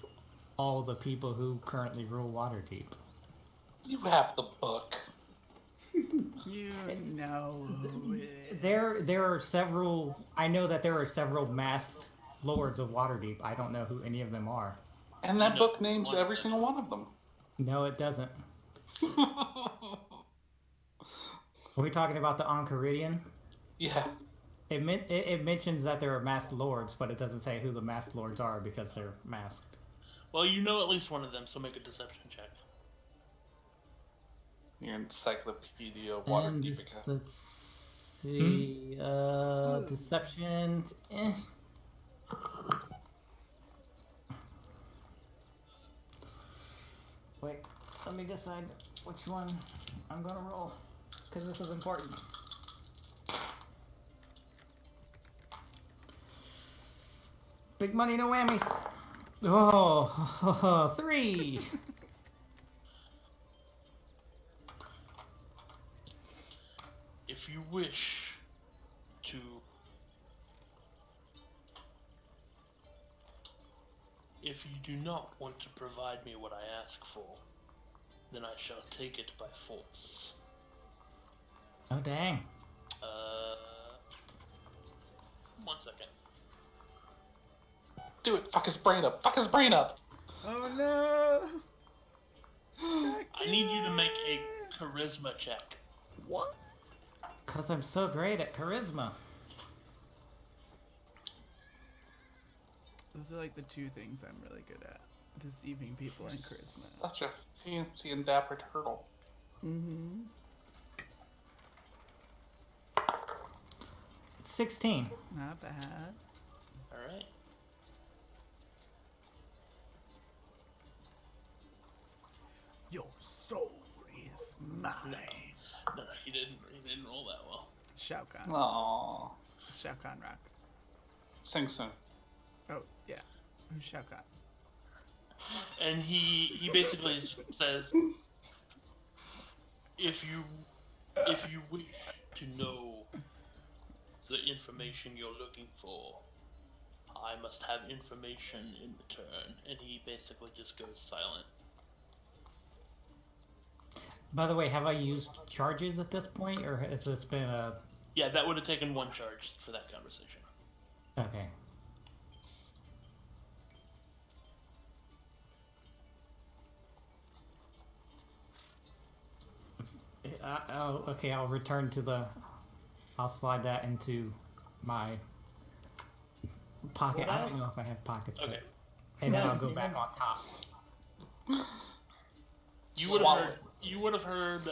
all the people who currently rule Waterdeep. You have the book. You know who it is. There are several. I know that there are several masked lords of Waterdeep. I don't know who any of them are. And that book names every single one of them. No, it doesn't. Are we talking about the Oncaridian? Yeah. It mentions that there are masked lords, but it doesn't say who the masked lords are because they're masked. Well, you know at least one of them, so make a deception check. Your encyclopedia of Waterdeep again. Let's see. Deception. Wait, let me decide which one I'm gonna roll, because this is important. Big money, no whammies. Oh, 3. If you wish to if you do not want to provide me what I ask for, then I shall take it by force. Oh, dang. 1 second. Do it. Fuck his brain up. Fuck his brain up. Oh no! I need you to make a charisma check. What? Because I'm so great at charisma. Those are like the two things I'm really good at. Deceiving people and charisma. Such a fancy and dapper turtle. Mm-hmm. 16. Not bad. Alright. Your soul is mine. No, he didn't roll that well. Shao Kahn. Aww. Shao Kahn rock. Sing soon. Oh, yeah. Who's Shao Kahn? And he basically says, if you wish to know the information you're looking for, I must have information in return. And he basically just goes silent. By the way, have I used charges at this point, or has this been a... Yeah, that would have taken 1 charge for that conversation. Okay. Okay, I'll return to the... I'll slide that into my pocket. I don't know if I have pockets. Okay. And then I'll go back on top. You would have heard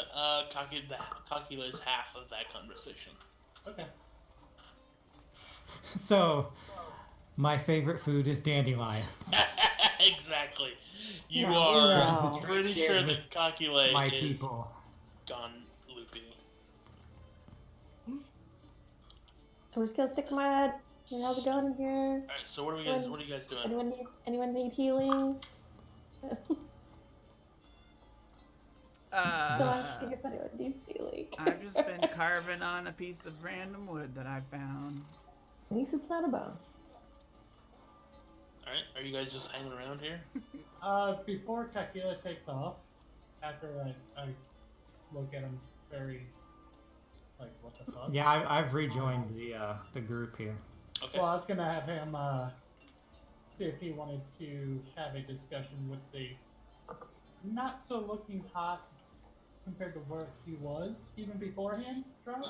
Kakile's half of that conversation. Okay. So, my favorite food is dandelions. Exactly. You No. are No. pretty sure that Kakile My is people. gone loopy. I'm just gonna stick my head. Hey, how's it going in here? Alright, so what are you guys doing? Anyone need healing? Don't ask if anyone needs healing. I've just been carving on a piece of random wood that I found. At least it's not a bone. Alright, are you guys just hanging around here? Before Takila takes off, after I look at him very, like, what the fuck? Yeah, I've rejoined the group here. Okay. Well, I was gonna have him see if he wanted to have a discussion with the not so looking hot compared to where he was even beforehand, Trout.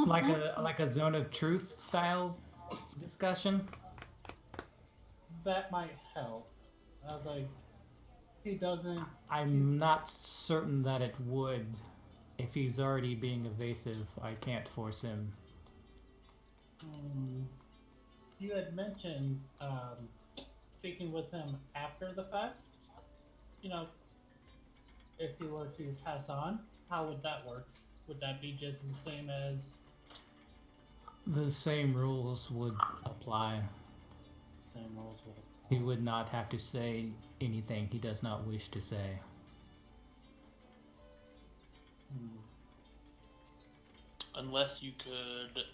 like a zone of truth style discussion. That might help. I was like, he doesn't. I'm not certain that it would. If he's already being evasive, I can't force him. You had mentioned speaking with him after the fact. You know, if you were to pass on, how would that work? Would that be just the same as? The same rules would apply. Same rules would. He would not have to say anything he does not wish to say. Unless you could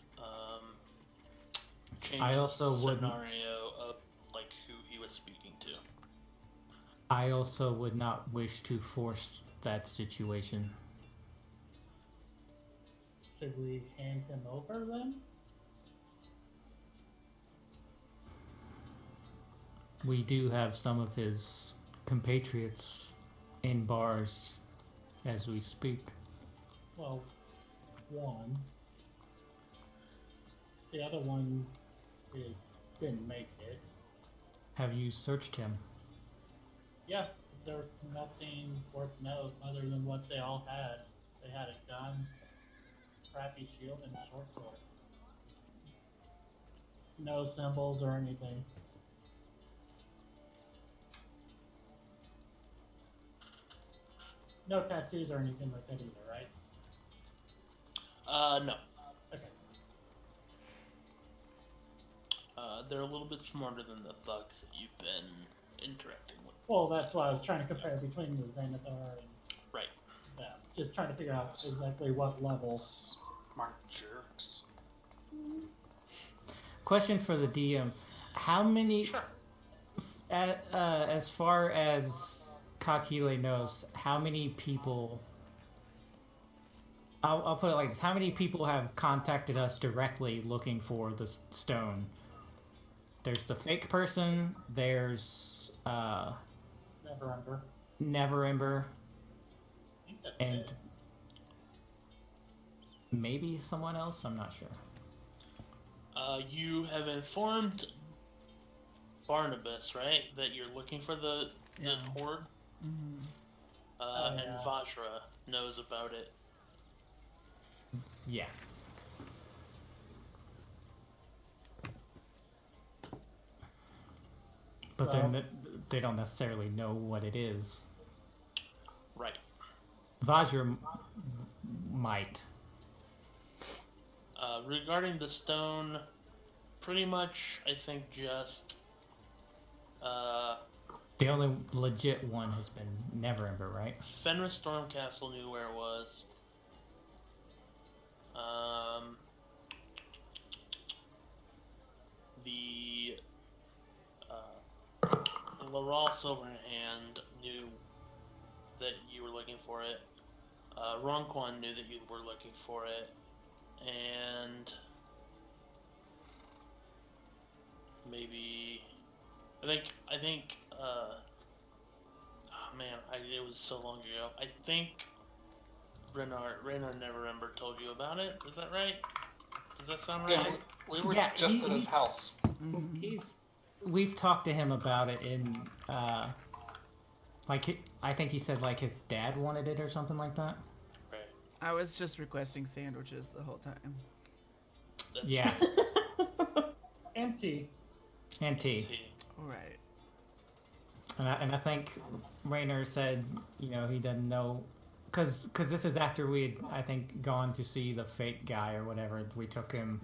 change I also the wouldn't. scenario of like who he was speaking to. I also would not wish to force that situation. Should we hand him over then? We do have some of his compatriots in bars as we speak. Well, one. The other one didn't make it. Have you searched him? Yeah, there's nothing worth note other than what they all had. They had a gun, a crappy shield, and a short sword. No symbols or anything. No tattoos or anything like that either, right? No. Okay. They're a little bit smarter than the thugs that you've been interacting with. Well, that's why I was trying to compare between the Xanathar and Right. them. Just trying to figure out exactly what level. Smart jerks. Question for the DM: how many? Sure. As far as Kakile knows, how many people? I'll put it like this: how many people have contacted us directly looking for the stone? There's the fake person. There's Neverember, and it. maybe someone else. I'm not sure. You have informed Barnabas, right, that you're looking for the horde, Mm-hmm. and Vajra knows about it. Yeah. But they don't necessarily know what it is. Right. Vajra might. Regarding the stone, pretty much, I think just The only legit one has been Neverember, right? Fenris Stormcastle knew where it was. The Laral Silverhand knew that you were looking for it. Ronquan knew that you were looking for it, and maybe I think oh man, it was so long ago. I think Reynard Neverember told you about it. Is that right? Does that sound right? Yeah, we were just at his house. We've talked to him about it in I think he said like his dad wanted it or something like that. Right. I was just requesting sandwiches the whole time. That's Yeah. And tea. And tea. All right. And I think Raynor said, he doesn't know, because this is after we had, I think, gone to see the fake guy or whatever. We took him,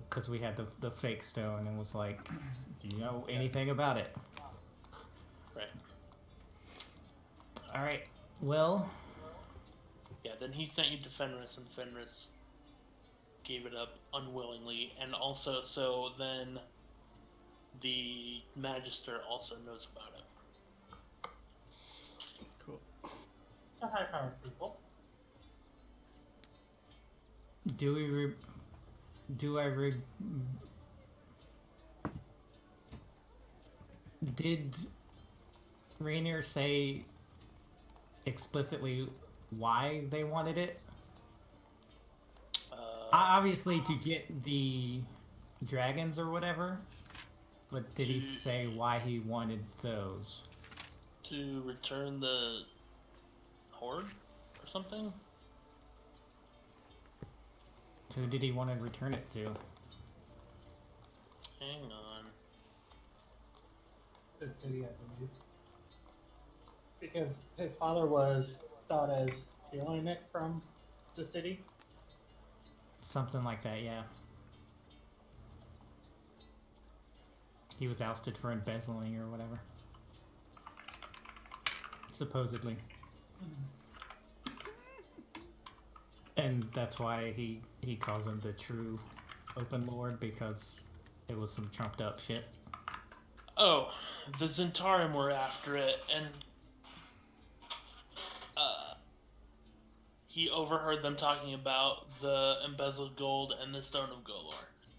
because we had the fake stone, and was like, do you know anything about it? Right. All right. Well. Yeah. Then he sent you to Fenris, and Fenris gave it up unwillingly, and also so then the Magister also knows about it. Cool. It's a high-powered people. Did Rainier say explicitly why they wanted it? Obviously to get the dragons or whatever, but did he say why he wanted those? To return the horde or something? Who did he want to return it to? Hang on. The city, I believe. Because his father was thought as stealing it from the city. Something like that, yeah. He was ousted for embezzling or whatever. Supposedly. And that's why he calls him the true Open Lord, because it was some trumped up shit. Oh, the Zentarim were after it, and he overheard them talking about the embezzled gold and the Stone of Golor.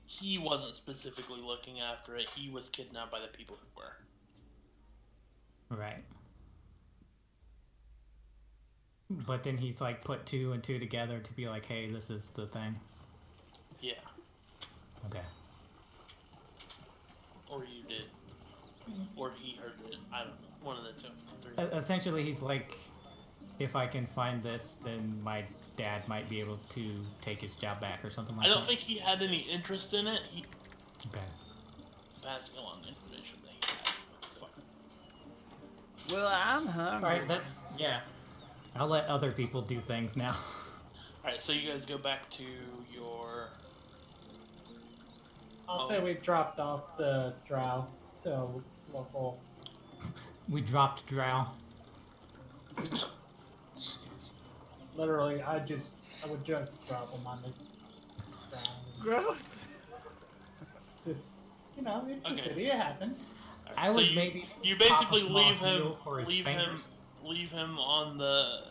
He wasn't specifically looking after it. He was kidnapped by the people who were. Right. But then he's like put 2 and 2 together to be like, hey, this is the thing. Yeah. Okay. Or you did. Or he heard it. I don't know. One of the two. Essentially, he's like, if I can find this, then my dad might be able to take his job back or something like that. I don't think he had any interest in it. He Okay. passing along the information that he had. Fuck. Well, I'm hungry. Alright, yeah. I'll let other people do things now. Alright, so you guys go back to your... I'll say we dropped off the drow to local. We dropped Drow. Literally, I would just drop them on the ground. Gross. Just, it's a Okay. city, it happens. Alright, I so would maybe you pop a basically small leave him heal for his fingers. leave him on the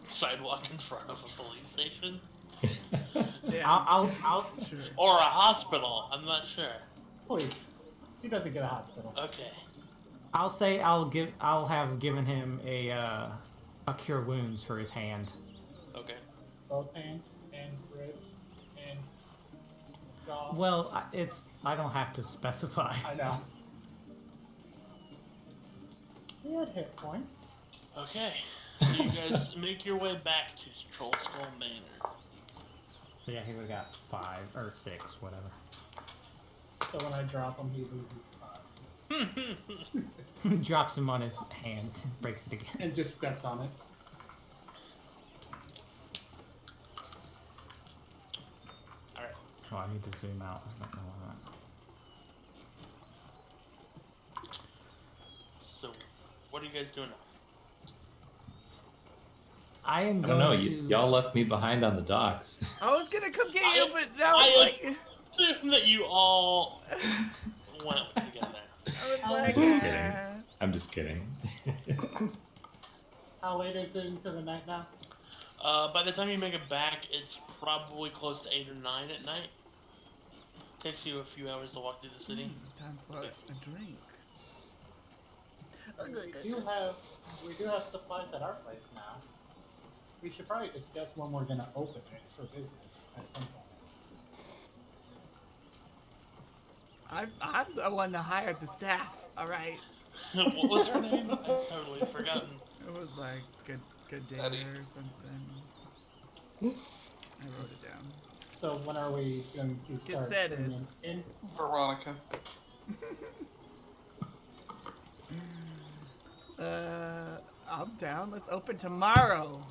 sidewalk in front of a police station Yeah. I'll Sure. or a hospital. I'm not sure. Please. He doesn't get a hospital. Okay. I'll say I'll have given him a cure wounds for his hand. Okay. Both hands and ribs and jaw. Well, I don't have to specify. I know. He had hit points. Okay. So you guys make your way back to Troll Skull Manor. So yeah, here we got 5 or 6, whatever. So when I drop him, he loses 5. Drops him on his hand, breaks it again. And just steps on it. Alright. Oh, I need to zoom out. I don't know why. So what are you guys doing now? I am I going don't know. to. Y'all left me behind on the docks. I was gonna come get you, I- but now I it's like... assume that you all went together. I was like, Just kidding. I'm just kidding. How late is it into the night now? By the time you make it back, it's probably close to 8 or 9 at night. Takes you a few hours to walk through the city. Time for a drink. We do have supplies at our place now. We should probably discuss when we're gonna open it for business at some point. I'm the one that hired the staff. All right. What was her name? I've totally forgotten. It was like good day Eddie. or something. I wrote it down. So when are we going to start Cassette bringing is- in? Veronica. I'm down. Let's open tomorrow.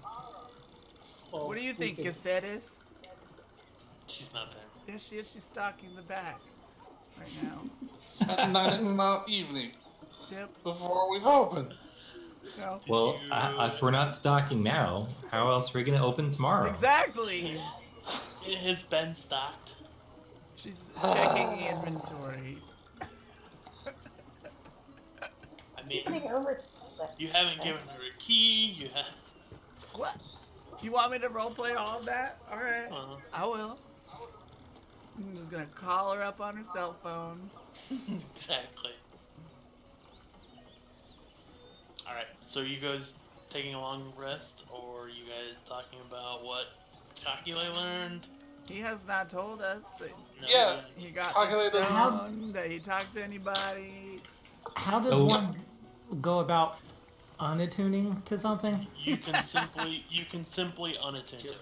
Well, What do you we think, could- Cassette is? She's not there. Yes, she is. She's stalking the back right now. At 9 in the evening, Yep. before we've opened. No. Well, if we're not stocking now, how else are we gonna open tomorrow? Exactly. It has been stocked. She's checking the inventory. I mean, Getting over you haven't given her a key. You have. What? You want me to roleplay all of that? All right. I will. I'm just gonna call her up on her cell phone. Exactly. Alright, so you guys taking a long rest, or are you guys talking about what Kakule learned? He has not told us that No, Yeah. he got the Calculated- stone, that he talked to anybody. How does So- one go about unattuning to something? You can simply unattend it.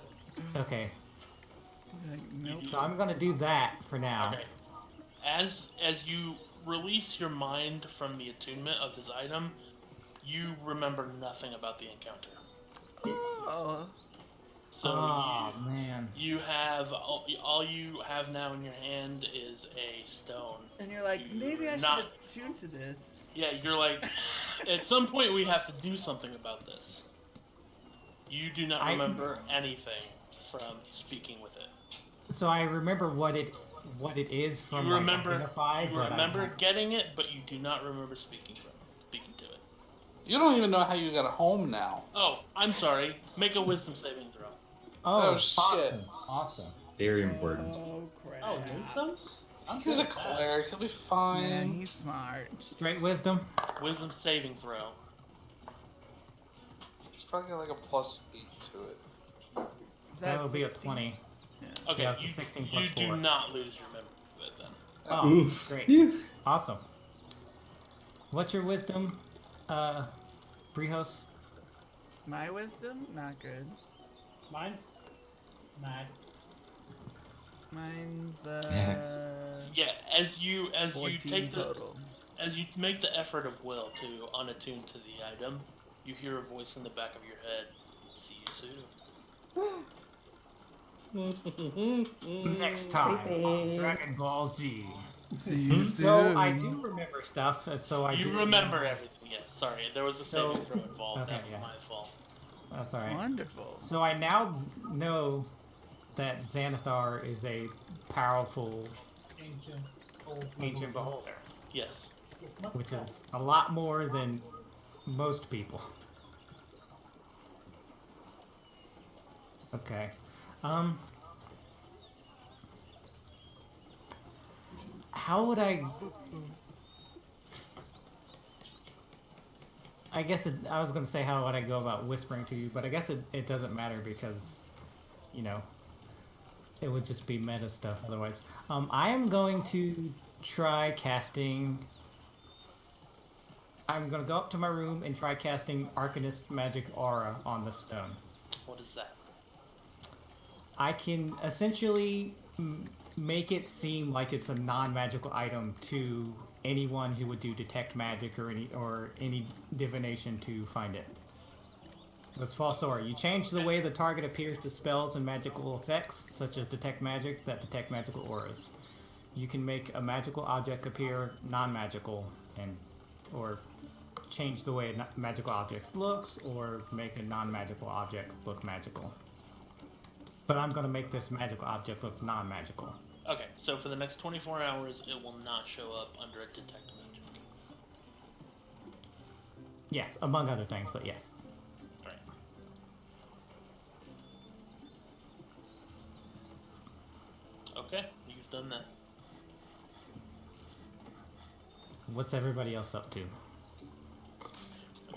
Okay, Like, nope. so I'm gonna do that for now. Okay. As you release your mind from the attunement of this item, you remember nothing about the encounter. Oh. So Oh man. you have all you have now in your hand is a stone. And you're like, maybe I should Not- attune to this. Yeah, you're like, at some point we have to do something about this. You do not I- remember anything from speaking with it. So I remember what it is from You remember, Identify, you but remember getting it, but you do not remember speaking to it. You don't even know how you got home now. Oh, I'm sorry. Make a wisdom saving throw. Oh, awesome. shit. Awesome. Very important. Oh crap. Oh, wisdom? I'm He's good a at that. cleric. He'll be Yeah, fine. he's smart. Straight wisdom. Wisdom saving throw. He's probably got like a +8 to it. Is That would be a 16? 20. Yeah. Okay, Yeah, it's a 16 plus you 4. do not lose your memory of it then. Oh, Oof. great. Awesome. What's your wisdom, Brihos? My wisdom? Not good. Mine's maxed. Mine's Next. Yeah, as you 14 take the total. as you make the effort of will to unattune to the item, you hear a voice in the back of your head. See you soon. Next time, Creepy. Dragon Ball Z. See you So I do remember stuff, so I do You remember everything, yes. Sorry, there was a So- saving throw involved. okay, That was yeah. my fault. That's all right. Wonderful. So I now know that Xanathar is a powerful Ancient. Old ancient beholder, Yes. which is a lot more than most people. Okay. How would I guess I was going to say how would I go about whispering to you, but I guess it doesn't matter because, you know, it would just be meta stuff otherwise. I am going to try casting... I'm going to go up to my room and try casting Arcanist Magic Aura on the stone. What is that? I can essentially make it seem like it's a non-magical item to anyone who would do detect magic or any divination to find it. So it's false aura. You change the way the target appears to spells and magical effects, such as detect magic that detect magical auras. You can make a magical object appear non-magical, or change the way a magical object looks, or make a non-magical object look magical. But I'm going to make this magical object look non-magical. Okay, so for the next 24 hours, it will not show up under a detect magic. Yes, among other things, but yes. Alright. Okay, you've done that. What's everybody else up to?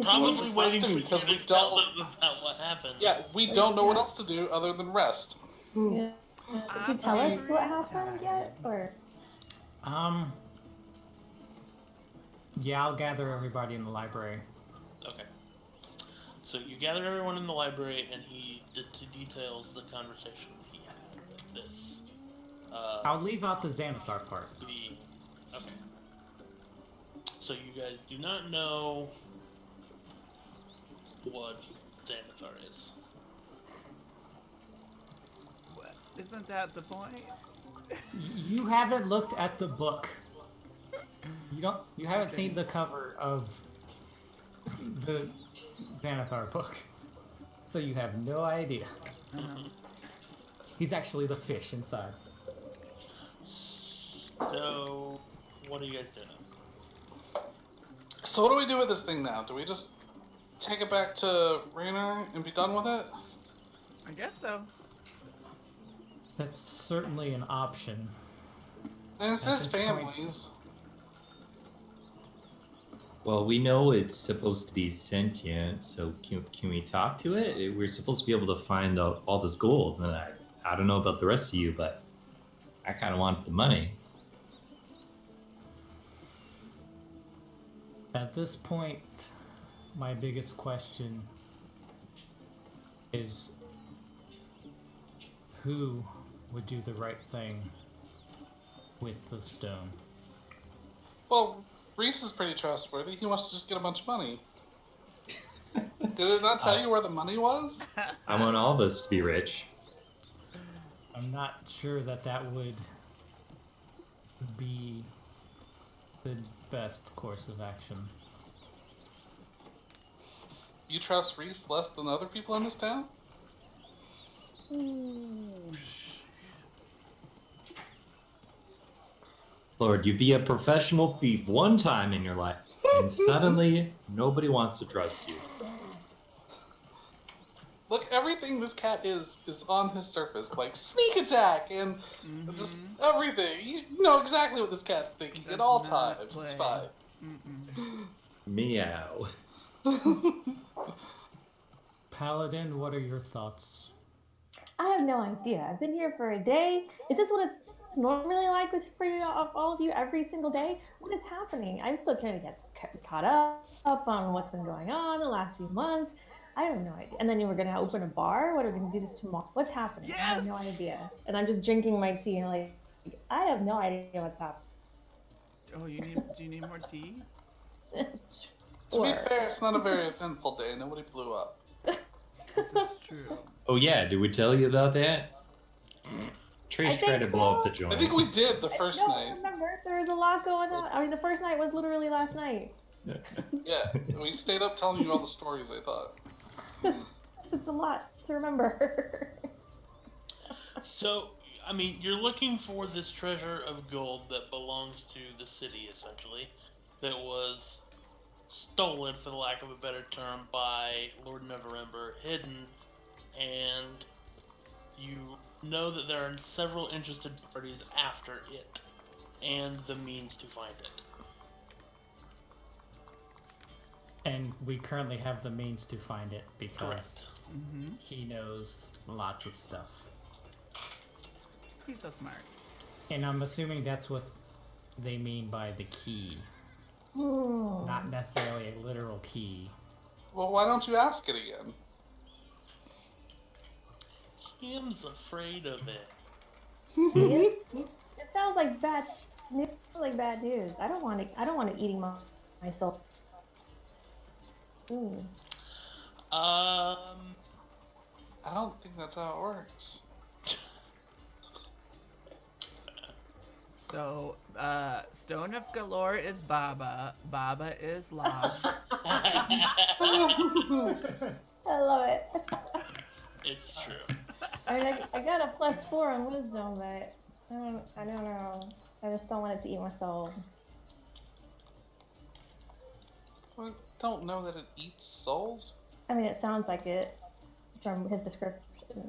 Probably just waiting resting for you because to we tell don't- them about what happened. Yeah, we don't know what else to do other than rest. Yeah. Did you tell us what happened yet, or? Yeah, I'll gather everybody in the library. Okay. So you gather everyone in the library, and he details the conversation he had with this. I'll leave out the Xanathar part. Okay. So you guys do not know what Xanathar is. What? Isn't that the point? You haven't looked at the book. You haven't Okay. seen the cover of the Xanathar book. So you have no idea. He's actually the fish inside. So, what are you guys doing? So what do we do with this thing now? Do we just take it back to Raynor and be done with it? I guess so. That's certainly an option. And it's At his this point- family's. Well, we know it's supposed to be sentient, so can we talk to it? We're supposed to be able to find out all this gold, and I don't know about the rest of you, but I kind of want the money. At this point, my biggest question is who would do the right thing with the stone? Well, Reese is pretty trustworthy. He wants to just get a bunch of money. Did it not tell you where the money was? I want all of us to be rich. I'm not sure that would be the best course of action. You trust Reese less than other people in this town? Lord, you be a professional thief one time in your life, and suddenly nobody wants to trust you. Look, everything this cat is on his surface, like sneak attack and just everything. You know exactly what this cat's thinking at all times. It's fine. Meow. Paladin, what are your thoughts? I have no idea. I've been here for a day. Is this what it's normally like for you, all of you every single day? What is happening? I'm still trying to get caught up on what's been going on the last few months. I have no idea. And then you were going to open a bar? What are we going to do this tomorrow? What's happening? Yes! I have no idea. And I'm just drinking my tea and like, I have no idea what's happening. Oh, do you need more tea? To be fair, it's not a very eventful day. Nobody blew up. This is true. Oh yeah, did we tell you about that? Trace tried to blow up the joint. I think we did the first night. Remember, there was a lot going on. I mean, the first night was literally last night. Yeah, we stayed up telling you all the stories, I thought. It's a lot to remember. So, I mean, you're looking for this treasure of gold that belongs to the city, essentially, that was stolen, for the lack of a better term, by Lord Neverember, hidden, and you know that there are several interested parties after it, and the means to find it. And we currently have the means to find it because Correct. he knows lots of stuff. He's so smart. And I'm assuming that's what they mean by the key. Not necessarily a literal key. Well, why don't you ask it again? Kim's afraid of it. It sounds like bad news. I don't want to eating myself. I don't think that's how it works. So, Stone of Galore is Baba. Baba is Log. I love it. It's true. I mean, I got a +4 on wisdom, but I don't know. I just don't want it to eat my soul. I don't know that it eats souls. I mean, it sounds like it from his description.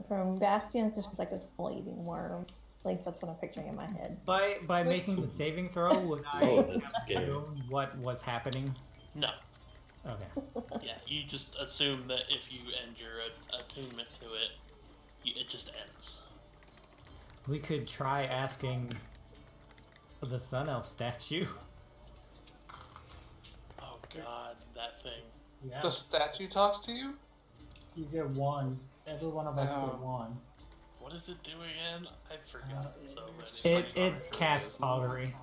From Bastion's, just like a soul-eating worm. At least that's what I'm picturing in my head. By making the saving throw, would I Oh, that's scary. known what was happening? No. Okay. Yeah, you just assume that if you end your attunement to it, it just ends. We could try asking the Sun Elf statue. Oh god, that thing. Yeah, The statue talks to you? you get one. Every one of us Oh. get one. What does it do again? I forgot. It casts augury,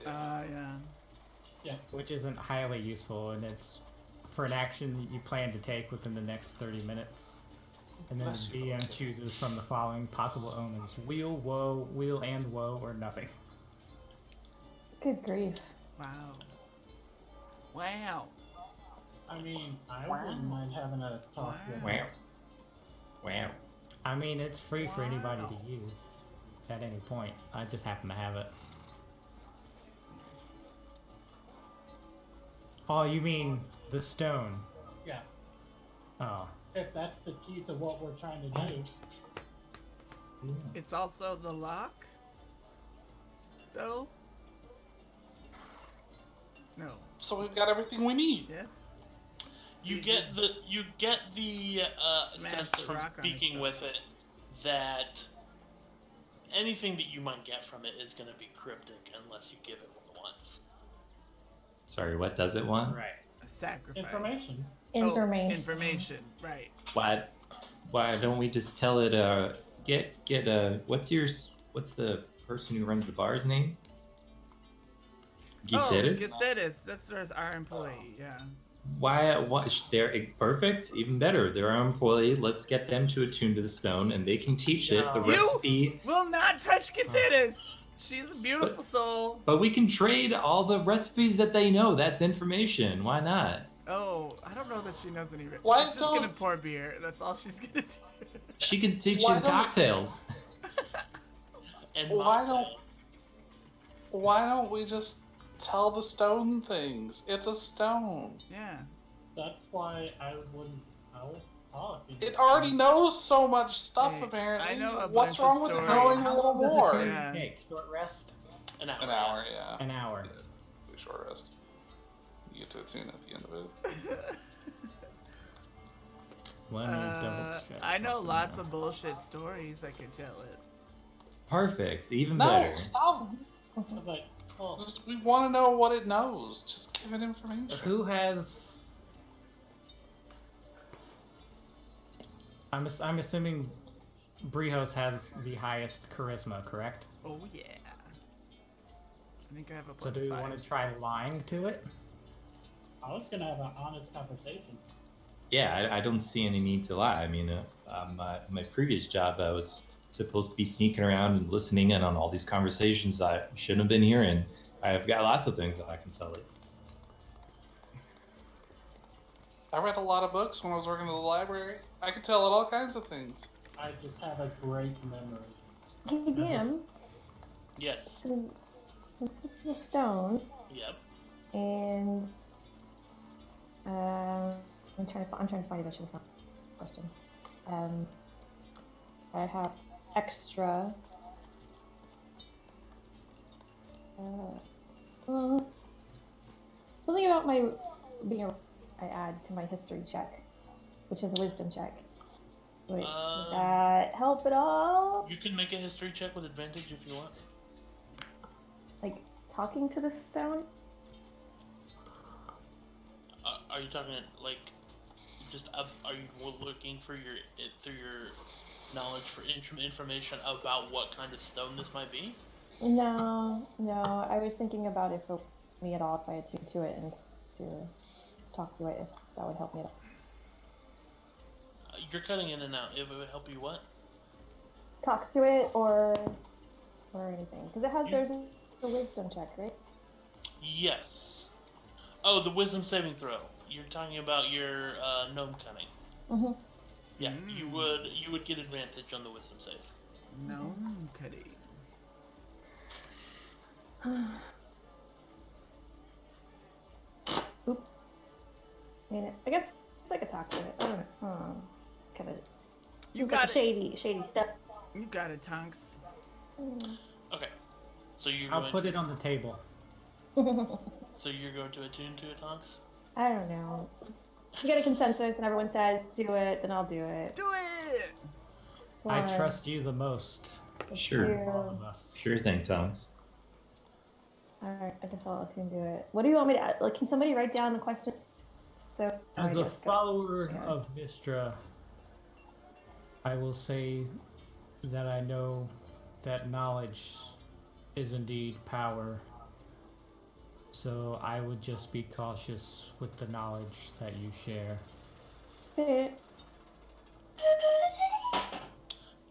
Yeah. which isn't highly useful, and it's for an action you plan to take within the next 30 minutes. And then the Bless you. DM chooses from the following possible omens: wheel, woe, wheel and woe, or nothing. Good grief. Wow. Wow. I mean, I wouldn't mind having a talk with Wow. Wow. I mean, it's free for anybody to use at any point. I just happen to have it. Excuse me. Oh, you mean the stone? Yeah, Oh. if that's the key to what we're trying to do. It's also the lock? Though? No. So we've got everything we need. Yes? You See, get this- the Smash sense the from rock on speaking itself. with it that anything that you might get from it is going to be cryptic unless you give it what it wants. Sorry, what does it want? Right. A sacrifice. Information. Information. Oh, information, right. Why don't we just tell it? What's the person who runs the bar's name? Giseris? Oh, Giseris. That's our employee, yeah. Why? They're perfect. Even better. They're our employee. Let's get them to attune to the stone, and they can teach it the No. You- recipe. Will not touch Giseris! She's a beautiful soul. But we can trade all the recipes that they know. That's information. Why not? Oh, I don't know that she knows any. Why She's just don't- gonna pour beer. That's all she's gonna do. She can teach Why you don't- cocktails. And Why mocktails. Why don't we just tell the stone things? It's a stone. Yeah. That's why I would talk. It already knows so much stuff, Hey, apparently. I know a What's bunch of wrong with stories. knowing a How little long does a more? turn Yeah. take? Short rest? An hour. An hour, yeah. An hour. Yeah, do a short rest. You get to attune at the end of it. Let me double check. I know something lots now. of bullshit stories. I could tell it. Perfect. Even No, better. stop. I was like, oh, Just we want to know what it knows. Just give it information. Who has? I'm assuming Brihos has the highest charisma, correct? Oh yeah. I think I have a So plus do we 5. want to try lying to it? I was gonna have an honest conversation. Yeah, I don't see any need to lie. I mean, my previous job, I was supposed to be sneaking around and listening in on all these conversations I shouldn't have been hearing. I've got lots of things that I can tell it. I read a lot of books when I was working at the library. I could tell it all kinds of things. I just have a great memory. Hey, DM, Yes. since this is a stone, Yep. and I'm trying to find a question. I have extra. Something about my being I add to my history check, which is a wisdom check. Would that help at all? You can make a history check with advantage if you want. Like talking to the stone? Are you talking like just? Are you looking for through your knowledge for information about what kind of stone this might be? No. I was thinking about if it would help me at all if I attuned to it and to talk to it, if that would help me at all. You're cutting in and out. If it would help you, what? Talk to it or anything, because there's a wisdom check, right? Yes. Oh, the wisdom saving throw. You're talking about your gnome cunning. Mm-hmm. Yeah, you would get advantage on the wisdom save. No kidding. Oop. I guess I could talk to it. I don't know. Kind of. You Seems got like it. Shady stuff. You got it, Tonks. Okay. So you're I'll going put to, it on the table. So you're going to attune to it, Tonks? I don't know. You get a consensus and everyone says do it, then I'll do it. Do it. I One, trust you the most. Sure. two. All of us. Sure thing, Tonks. Alright, I guess I'll attune to it. What do you want me to add? Like, can somebody write down the question? So, As I a guess go. follower Yeah. of Mistra, I will say that I know that knowledge is indeed power. So I would just be cautious with the knowledge that you share. Eh,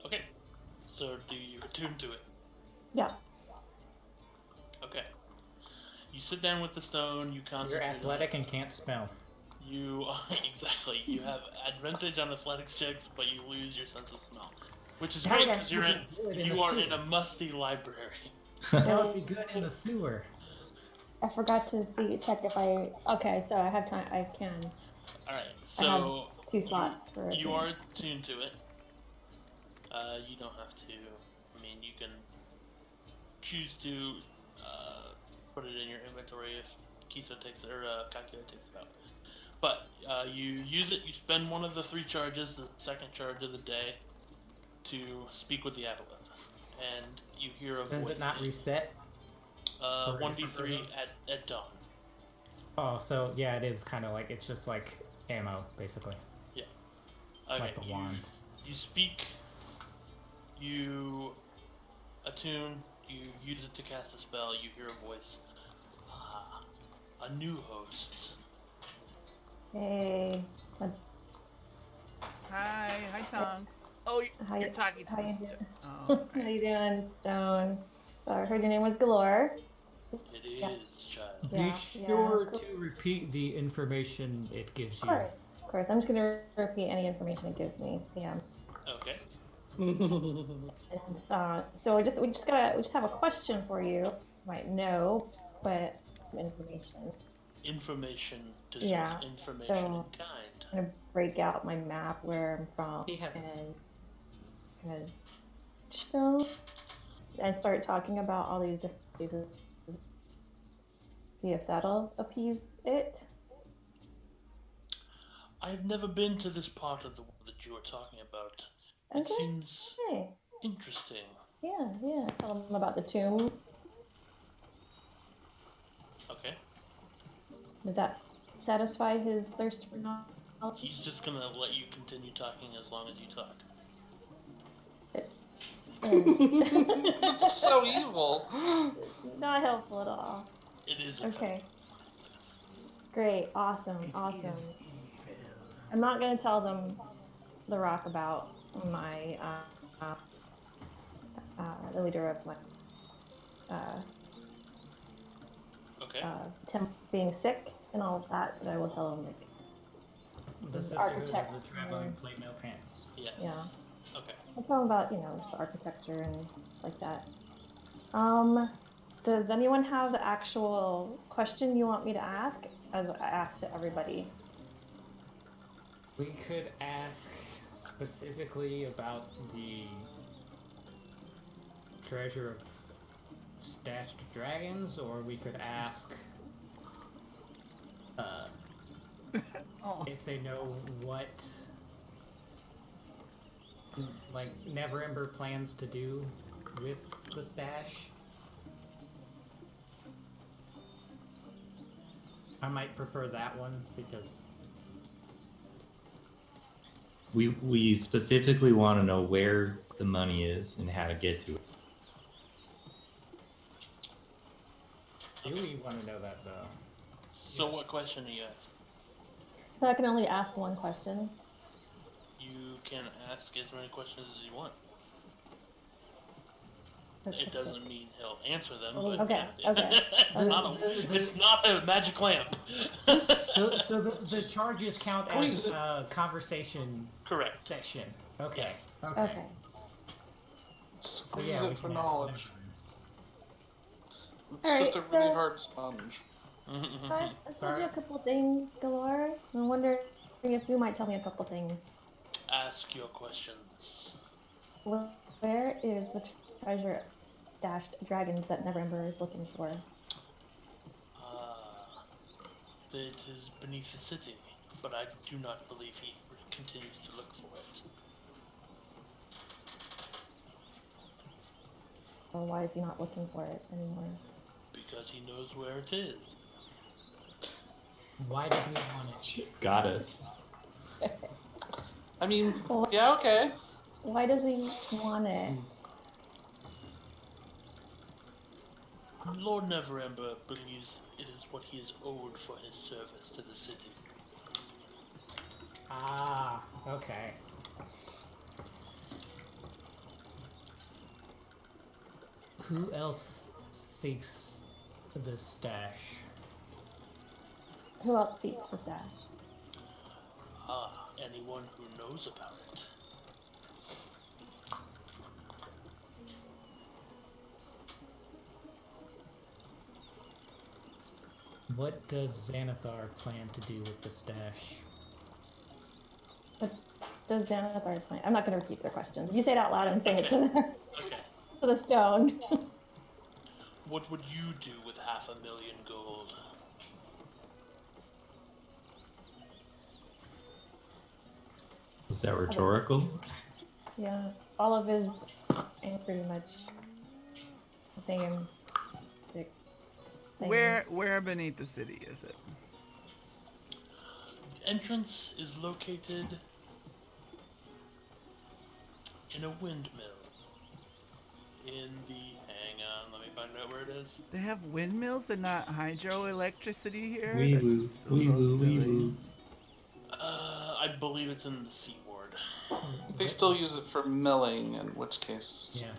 Okay. So do you attune to it? Yeah. Okay. You sit down with the stone, you concentrate. You're athletic and can't spell. You exactly. You have advantage on athletics checks, but you lose your sense of smell, which is That great would because you're actually be good in you the are sewer. in a musty library. That would be good in the sewer. I forgot to check if I. Okay, so I have time. I can. All right. I have So 2 slots for it. you are tuned to it. You don't have to. I mean, you can choose to put it in your inventory if Kiso takes it or Kakyo takes it out. But you use it. You spend one of the 3 charges, the second charge of the day, to speak with the aboleth, and you hear a voice. Does it not reset? 1d3 at dawn. Oh, so yeah, it is kind of like, it's just like ammo, basically. Okay, Like the wand. You speak, you attune, you use it to cast a spell, you hear a voice. Ah, a new host. Hey. Hi, Tonks. Oh, How you're you- talking to how the you st- doing? Oh, How right. you doing, Stone? So I heard your name was Galore. It is, Yeah. child. Yeah, Be sure cool. to repeat the information it gives Of you. course. I'm just gonna repeat any information it gives me. Yeah. Okay. And so we just have a question for you. might know, but information. Information deserves Yeah, information so- in kind. I'm gonna break out my map where I'm from He has and kind of stone and start talking about all these different places. See if that'll appease it. I've never been to this part of the world that you are talking about. It Okay. seems Hey, interesting. yeah. Tell them about the tomb. Okay. Does that satisfy his thirst for knowledge? He's just gonna let you continue talking as long as you talk. It's so evil. Not helpful at all. It is Okay. Yes. Great. Awesome. It Awesome. is evil. I'm not going to tell them the rock about my the leader of my Okay. Tim being sick and all of that, but I will tell them like The his Sisterhood architect. of the Traveling Plate Mail Pants. Yes. Yeah. Okay. I'll tell them about just the architecture and stuff like that. Does anyone have the actual question you want me to ask? As I asked to everybody. We could ask specifically about the treasure of stashed dragons, or we could ask Oh. if they know what like Neverember plans to do with the stash. I might prefer that one because We specifically want to know where the money is and how to get to it. do we want to know that though? So Yes. what question are you asking? So I can only ask one question. You can ask as many questions as you want. It doesn't mean he'll answer them, but Okay, yeah. okay. It's not a magic lamp. So the charges count Squeeze as it. a conversation Correct. session. Okay. Yes. Okay. Squeeze yeah, we it for can ask knowledge. It's Alright, just a really so- hard sponge. So I told you a couple things, Galore. I'm wondering if you might tell me a couple things. Ask your questions. Where is the treasure stashed dragons that Neverember is looking for? It is beneath the city, but I do not believe he continues to look for it. Or why is he not looking for it anymore? Because he knows where it is. Why did he want it? Got us. I mean, Well, yeah, okay. why does he want it? Lord Neverember believes it is what he is owed for his service to the city. Ah, okay. Who else seeks the stash? Who else seeks the stash? Anyone who knows about it. What does Xanathar plan to do with the stash? What does Xanathar plan? I'm not going to repeat their questions. If you say it out loud, I'm saying it to Okay. the stone. What would you do with 500,000 gold? Is that rhetorical? Yeah, all of his ain't pretty much the same. Thing. Where beneath the city is it? The entrance is located in a windmill. In the... Hang on, let me find out where it is. They have windmills and not hydroelectricity here? Wee woo, That's a wee little woo, wee silly. woo. I believe it's in the Sea Ward. They still use it for milling, in which case. Yeah.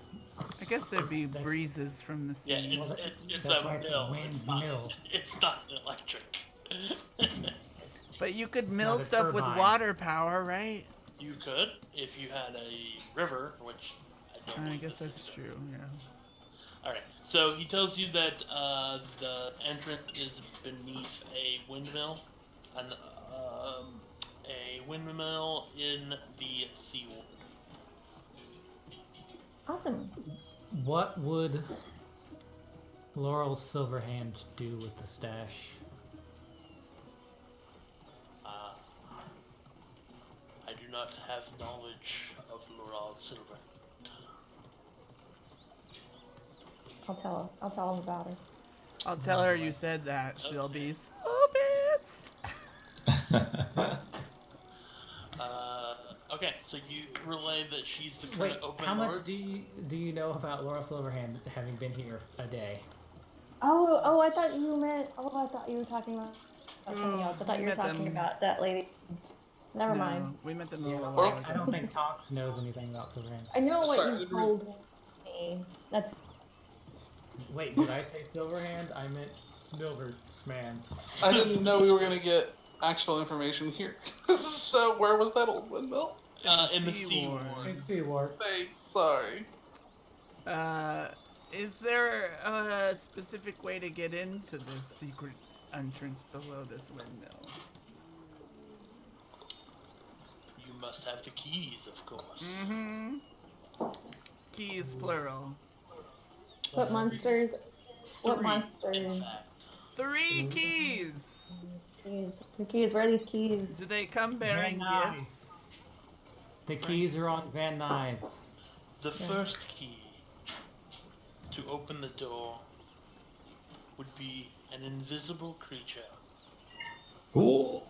I guess there'd be That's- breezes from the sea. Yeah, Well, it's that's a why it's a mill. It's not, windmill. it's not electric. But you could It's mill not a stuff with turbine. water power, right? You could, if you had a river, which I don't I believe guess this that's is. true, yeah. Alright, so he tells you that the entrance is beneath a windmill, a windmill in the seawall. Awesome. What would Laurel Silverhand do with the stash? I do not have knowledge of Laurel Silverhand. I'll tell him about her. I'll tell her you said that. She'll be so pissed. Okay, so you relay that she's the Wait, current open how lord. much do you know about Laurel Silverhand having been here a day? Oh, I thought you meant. Oh, I thought you were talking about something else. I thought we you were met talking them- about that lady. Never mind. We met them Yeah, a little well, while I ago. don't think Tonks knows anything about Silverhand. I know what Sorry, I you didn't told me. That's Wait, did I say Silverhand? I meant Smilversmand. I didn't know we were gonna get actual information here. So where was that old windmill? In the Sea sea Ward. ward. In Seaward. Thanks, sorry. Is there a specific way to get into this secret entrance below this windmill? You must have the keys, of course. Mm-hmm. Keys plural. what monsters. What In monsters? fact. 3 keys! Keys. The keys. Where are these keys? Do they come bearing Van Nuys. gifts? The keys are on Van Nuys. The first key to open the door would be an invisible creature. Ooh.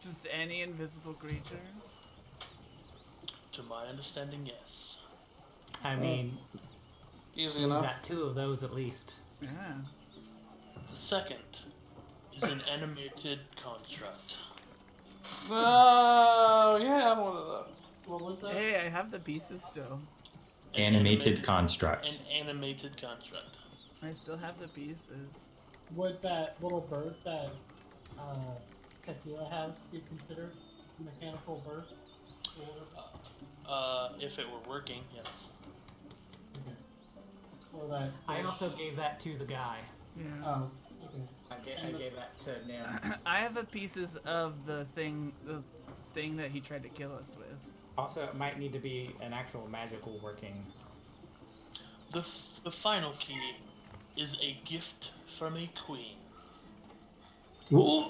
Just any invisible creature? To my understanding, yes. I mean, Easy we've enough. got 2 of those at least. Yeah. The second is an animated construct. Oh, yeah, I have one of those. What was that? Hey, I have the pieces still. An Animated construct. An animated construct. I still have the pieces. Would that little bird that Katila had be considered a mechanical bird? If it were working, yes. Or that I fish? also gave that to the guy. Yeah. Oh, okay. I gave that to Nim. I have the pieces of the thing that he tried to kill us with. Also, it might need to be an actual magical working. The final key is a gift from a queen. Ooh.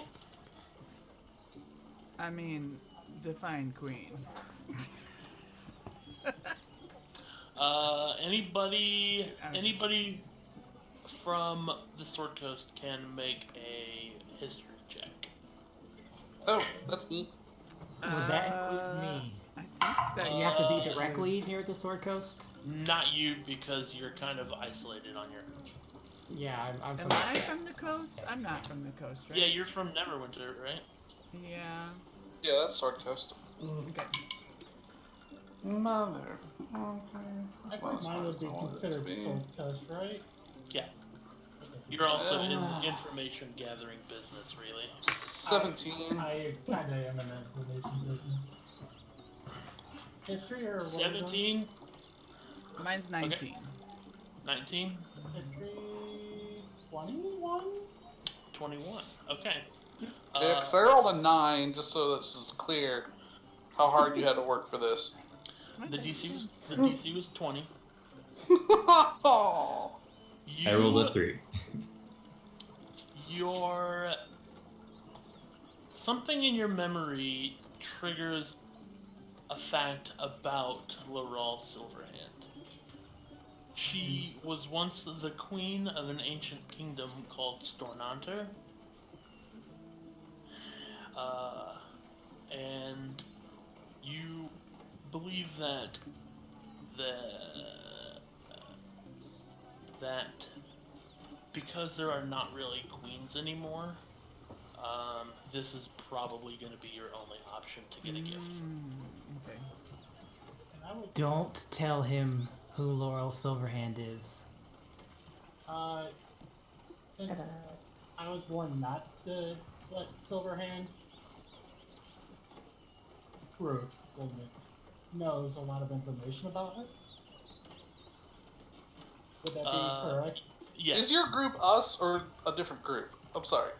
I mean, define queen. Anybody from the Sword Coast can make a history check. Oh, that's me. Would that include me? I think that You have to be Uh, directly includes- near the Sword Coast? Not you, because you're kind of isolated on your. Yeah, I'm Am from I from the coast? I'm not from the coast, right? Yeah, you're from Neverwinter, right? Yeah. Yeah, that's Sword Coast. Okay. Mother. I think mine would be considered Sword Coast, right? Yeah. Okay. You're also in information gathering business, really. 17. I kind of am in that information business. History or what? 17, Mine's 19. 19, History 21? 21. Okay. Yeah, 'cause I rolled a 9, just so this is clear how hard you had to work for this. Is my The dice DC was 20. Oh. I rolled a 3. Your something in your memory triggers a fact about Laurel Silverhand. She was once the queen of an ancient kingdom called Stornanter. And you believe that that because there are not really queens anymore, this is probably going to be your only option to get a gift. Okay. And I would, Don't tell him who Laurel Silverhand is. since I was born not to let Silverhand, Root knows a lot of information about it. Would that be correct? Yes. Is your group us or a different group? I'm sorry.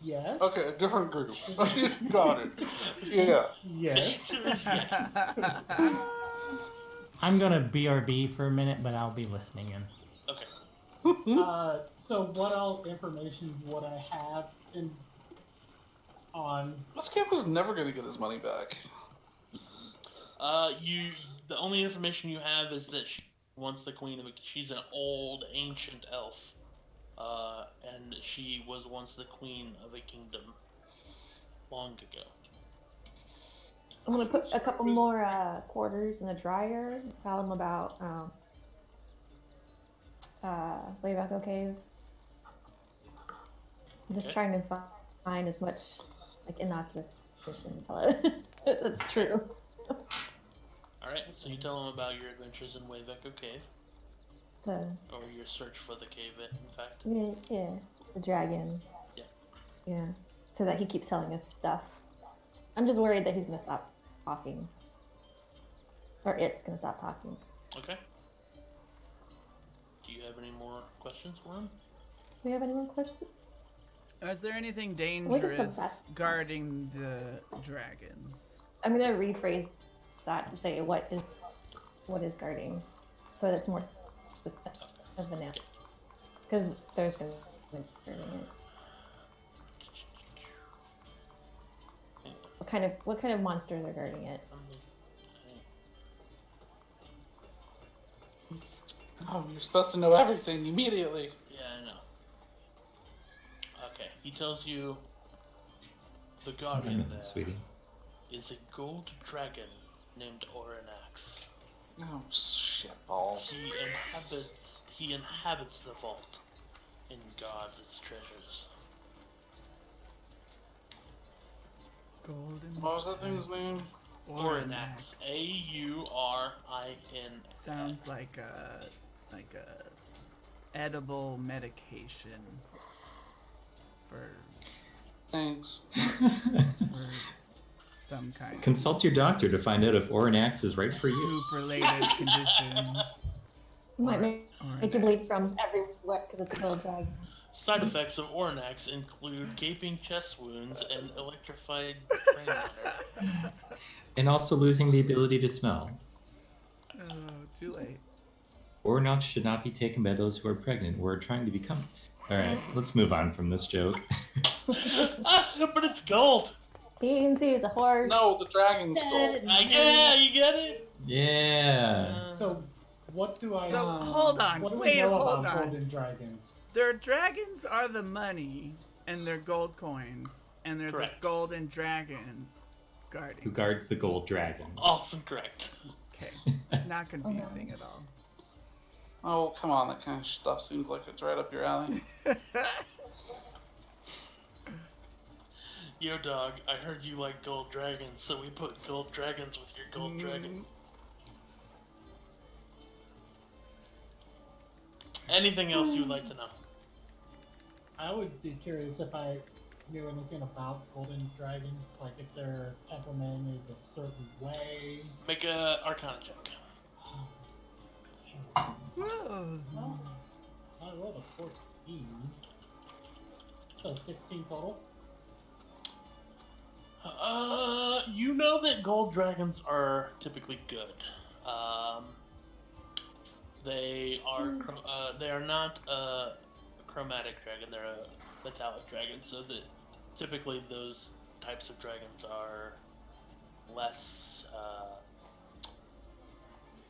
Yes. Okay, a different group. Got it. Yeah. Yes. I'm gonna BRB for a minute, but I'll be listening in. Okay. So what all information would I have on? This kid was never going to get his money back. The only information you have is that she once the queen of she's an old ancient elf, and she was once the queen of a kingdom long ago. I'm gonna put a couple more quarters in the dryer. Tell them about Wayback Cave. I'm just trying to find as much like innocuous information. That's true. Alright, so you tell them about your adventures in Waveecho Cave. So, or your search for the cave, in fact. Yeah, the dragon. Yeah. Yeah, so that he keeps telling us stuff. I'm just worried that he's gonna stop talking. Or it's gonna stop talking. Okay. Do you have any more questions for him? Do we have any more questions? Is there anything dangerous guarding the dragons? I'm gonna rephrase that to say what is guarding, so that's more specific of an answer. Because there's gonna be guarding it. What kind of monsters are guarding it? Oh, you're supposed to know everything immediately. Yeah, I know. Okay, he tells you the guardian there sweetie. is a gold dragon named Oranax. Oh, shit balls. He inhabits the vault and guards its treasures. Golden. What was that thing's name? Oranax. A-U-R-I-N. Sounds like a edible medication for Thanks. some kind Consult your doctor to find out if Oranax is right for you. poop-related condition. It might make you bleed from everywhere because it's a gold dragon. Side effects of Oranax include gaping chest wounds and electrified brain matter. And also losing the ability to smell. Oh, too late. Oranax should not be taken by those who are pregnant or are trying to become. Alright, let's move on from this joke. But it's gold! You can see it's a horse. No, the dragon's gold. Yeah, you get it? Yeah. So what do I? So hold on, What do wait, we know hold about on. golden dragons? Their dragons are the money, and they're gold coins, and there's Correct. a golden dragon Who guarding. guards the gold dragon? Awesome, correct. Okay, not confusing at all. Oh, come on, that kind of stuff seems like it's right up your alley. Yo, dog, I heard you like gold dragons, so we put gold dragons with your gold dragons. Anything else you would like to know? I would be curious if I knew anything about golden dragons, like if their temperament is a certain way. Make a Arcana check. Whoa. Well, I rolled a 14. So 16 total. You know that gold dragons are typically good. They are not a chromatic dragon. They're a metallic dragon. So that typically those types of dragons are less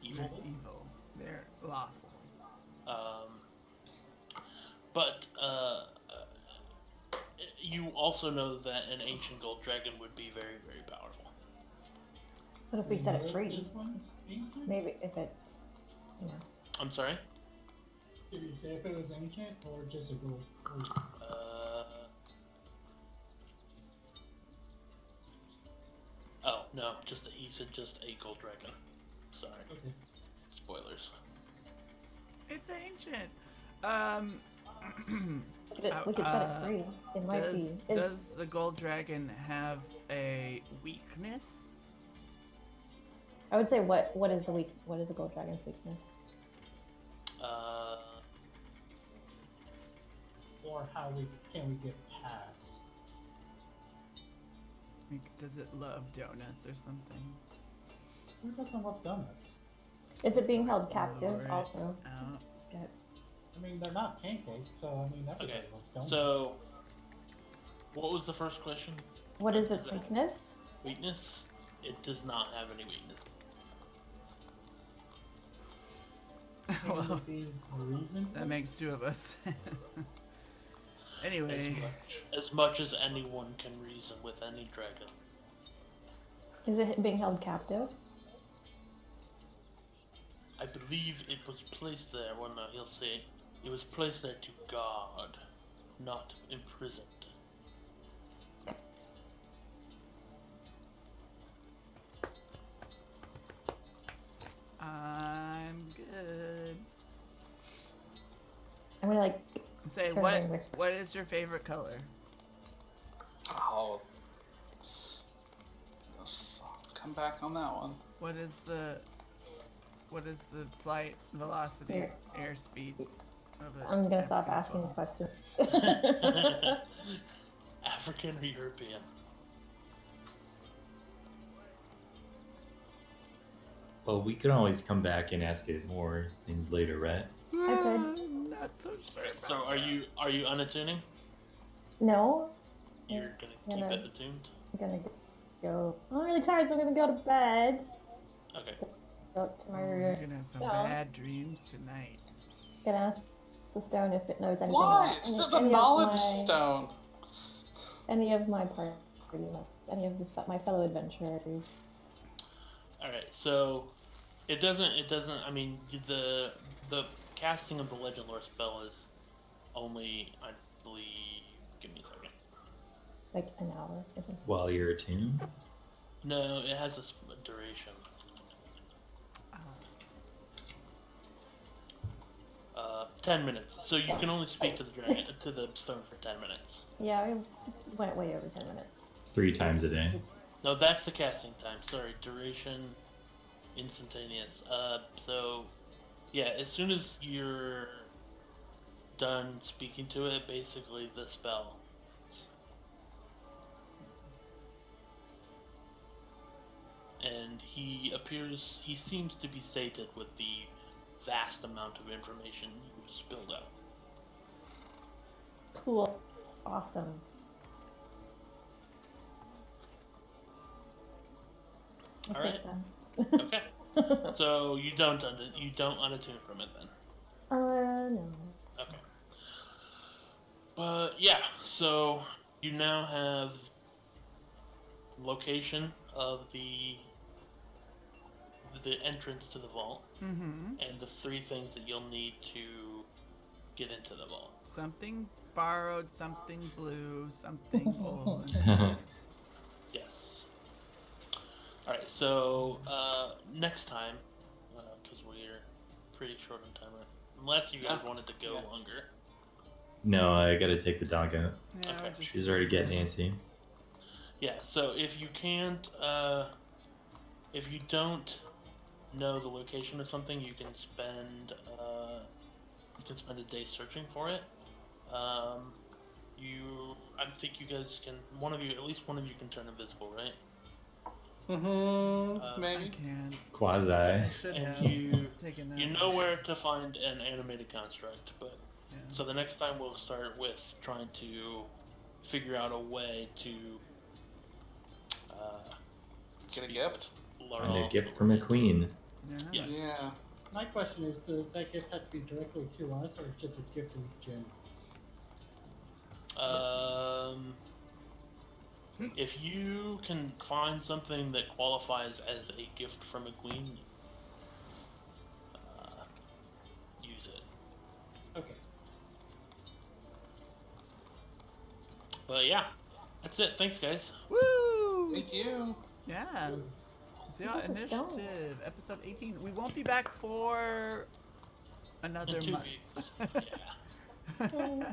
evil. They're evil. They're lawful. But you also know that an ancient gold dragon would be very, very powerful. What if we set it This free? one's ancient? Maybe if it's, you know. I'm sorry? Did he say if it was ancient or just a gold? Oh, no, he said just a gold dragon. Sorry. Okay. Spoilers. It's ancient. We could set it free. It might be. Does the gold dragon have a weakness? I would say what is the gold dragon's weakness? or can we get past? Like, does it love donuts or something? Who doesn't love donuts? Is it being held captive Lure it also? out. Okay. I mean, they're not pancakes, so I mean, everybody Okay, loves donuts. so what was the first question? What is its weakness? Weakness? It does not have any weakness. Can Well, it be reasoned? that makes two of us. Anyway, As much as anyone can reason with any dragon. Is it being held captive? I believe it was placed there. Well, no, he'll say it was placed there to guard, not imprisoned. I'm good. I'm gonna like Say, Turn what things this way. what is your favorite color? I'll come back on that one. What is the flight velocity, Here. airspeed of it? I'm gonna stop asking this question. African or European? Well, we could always come back and ask it more things later, right? I could. Not so sure. So are you unattuning? No, You're gonna Yeah, keep no. it attuned? I'm gonna go. I'm really tired, so I'm gonna go to bed. Okay. Go up to my You're room. gonna have some Yeah. bad dreams tonight. Gonna ask the stone if it knows anything Why? about It's just a any of knowledge my- stone. Any of my party, any of my fellow adventurers. All right. So it doesn't. I mean, the casting of the Legend Lore spell is only, I believe. Give me a second. Like an hour. Isn't While you're attuned? No, it has a duration. Oh. 10 minutes. So you can only speak to the dragon, to the stone for 10 minutes. Yeah, I went way over 10 minutes. 3 times a day. No, that's the casting time. Sorry, duration, instantaneous. So, yeah, as soon as you're done speaking to it, basically the spell. And he seems to be sated with the vast amount of information you spilled out. Cool. Awesome. That's Alright. it then. Okay. So you don't unattune from it then. No. Okay. But yeah, so you now have location of the entrance to the vault Mm-hmm. and the 3 things that you'll need to get into the vault. Something borrowed, something blue, something old. And something... Yes. All right. So next time, because we're pretty short on timer, unless you guys wanted to go longer. No, I gotta take the dog out. Yeah, Okay. just... She's already getting antsy. Yeah. So if you can't, if you don't know the location of something, you can spend a day searching for it. I think you guys can. At least one of you can turn invisible, right? Mm-hmm. I Maybe. can't. Quasi. I should And have you taken that. you know where to find an animated construct, but Yeah. so the next time we'll start with trying to figure out a way to Get a gift. lure And a off gift the from a world. queen. Yeah. Yes. Yeah. My question is, does that gift have to be directly to us, or just a gift in general? If you can find something that qualifies as a gift from a queen, use it. Okay. But yeah, that's it. Thanks, guys. Woo! Thank you. Yeah. So yeah, That was dumb. initiative, episode 18. We won't be back for another In 2 month. weeks. Yeah.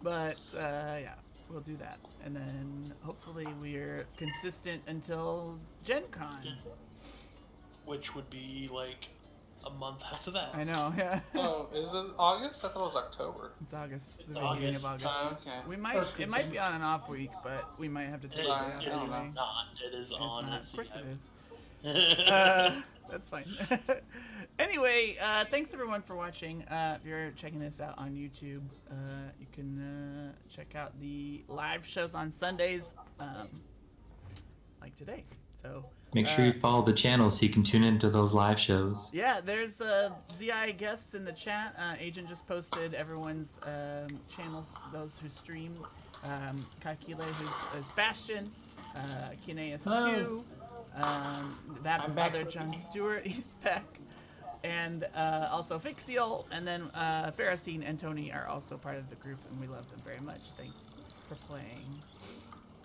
But yeah, we'll do that. And then hopefully we're consistent until Gen Con. Which would be like a month after that. I know, yeah. Oh, is it August? I thought it was October. It's August. It's The beginning of August. August. Oh, okay. We might. First It might weekend. be on an off week, but we might have to take It, it Sorry, out it is anyway. not. It is It's on. not. It's Of course it is. is. That's fine. Anyway, thanks everyone for watching. If you're checking this out on YouTube, you can check out the live shows on Sundays, like today. So Make sure you follow the channel so you can tune into those live shows. yeah, there's ZI guests in the chat. Agent just posted everyone's channels, those who stream. Kakile, who is Bastion, Kineas Hello. 2, that I'm back other for- John Stewart, he's back, and also Fixiel, and then Ferracine and Tony are also part of the group, and we love them very much. Thanks for playing.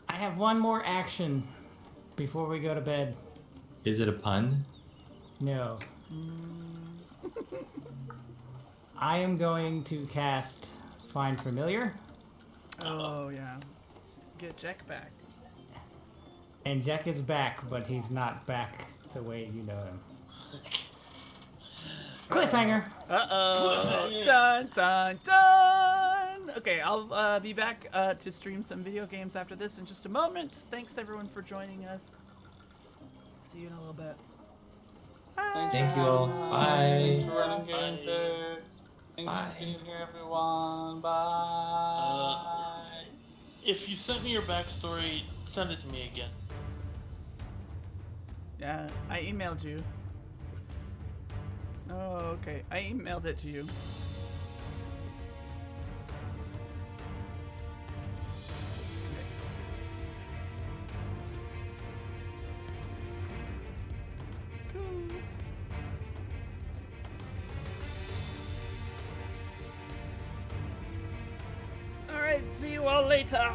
I have one more action before we go to bed. Is it a pun? No. I am going to cast Find Familiar, Oh yeah, get Jack back. and Jack is back, but he's not back the way you know him. Cliffhanger! Uh-oh. Dun, dun, dun. Okay, I'll be back to stream some video games after this in just a moment. Thanks, everyone, for joining us. See you in a little bit. Bye. Thanks Thank for you all. having us. Bye. Thanks for running Bye. game fix. Thanks Bye. for being here, everyone. Bye. If you sent me your backstory, send it to me again. Yeah, I emailed you. Oh, okay. I emailed it to you. Cool. All right, see you all later.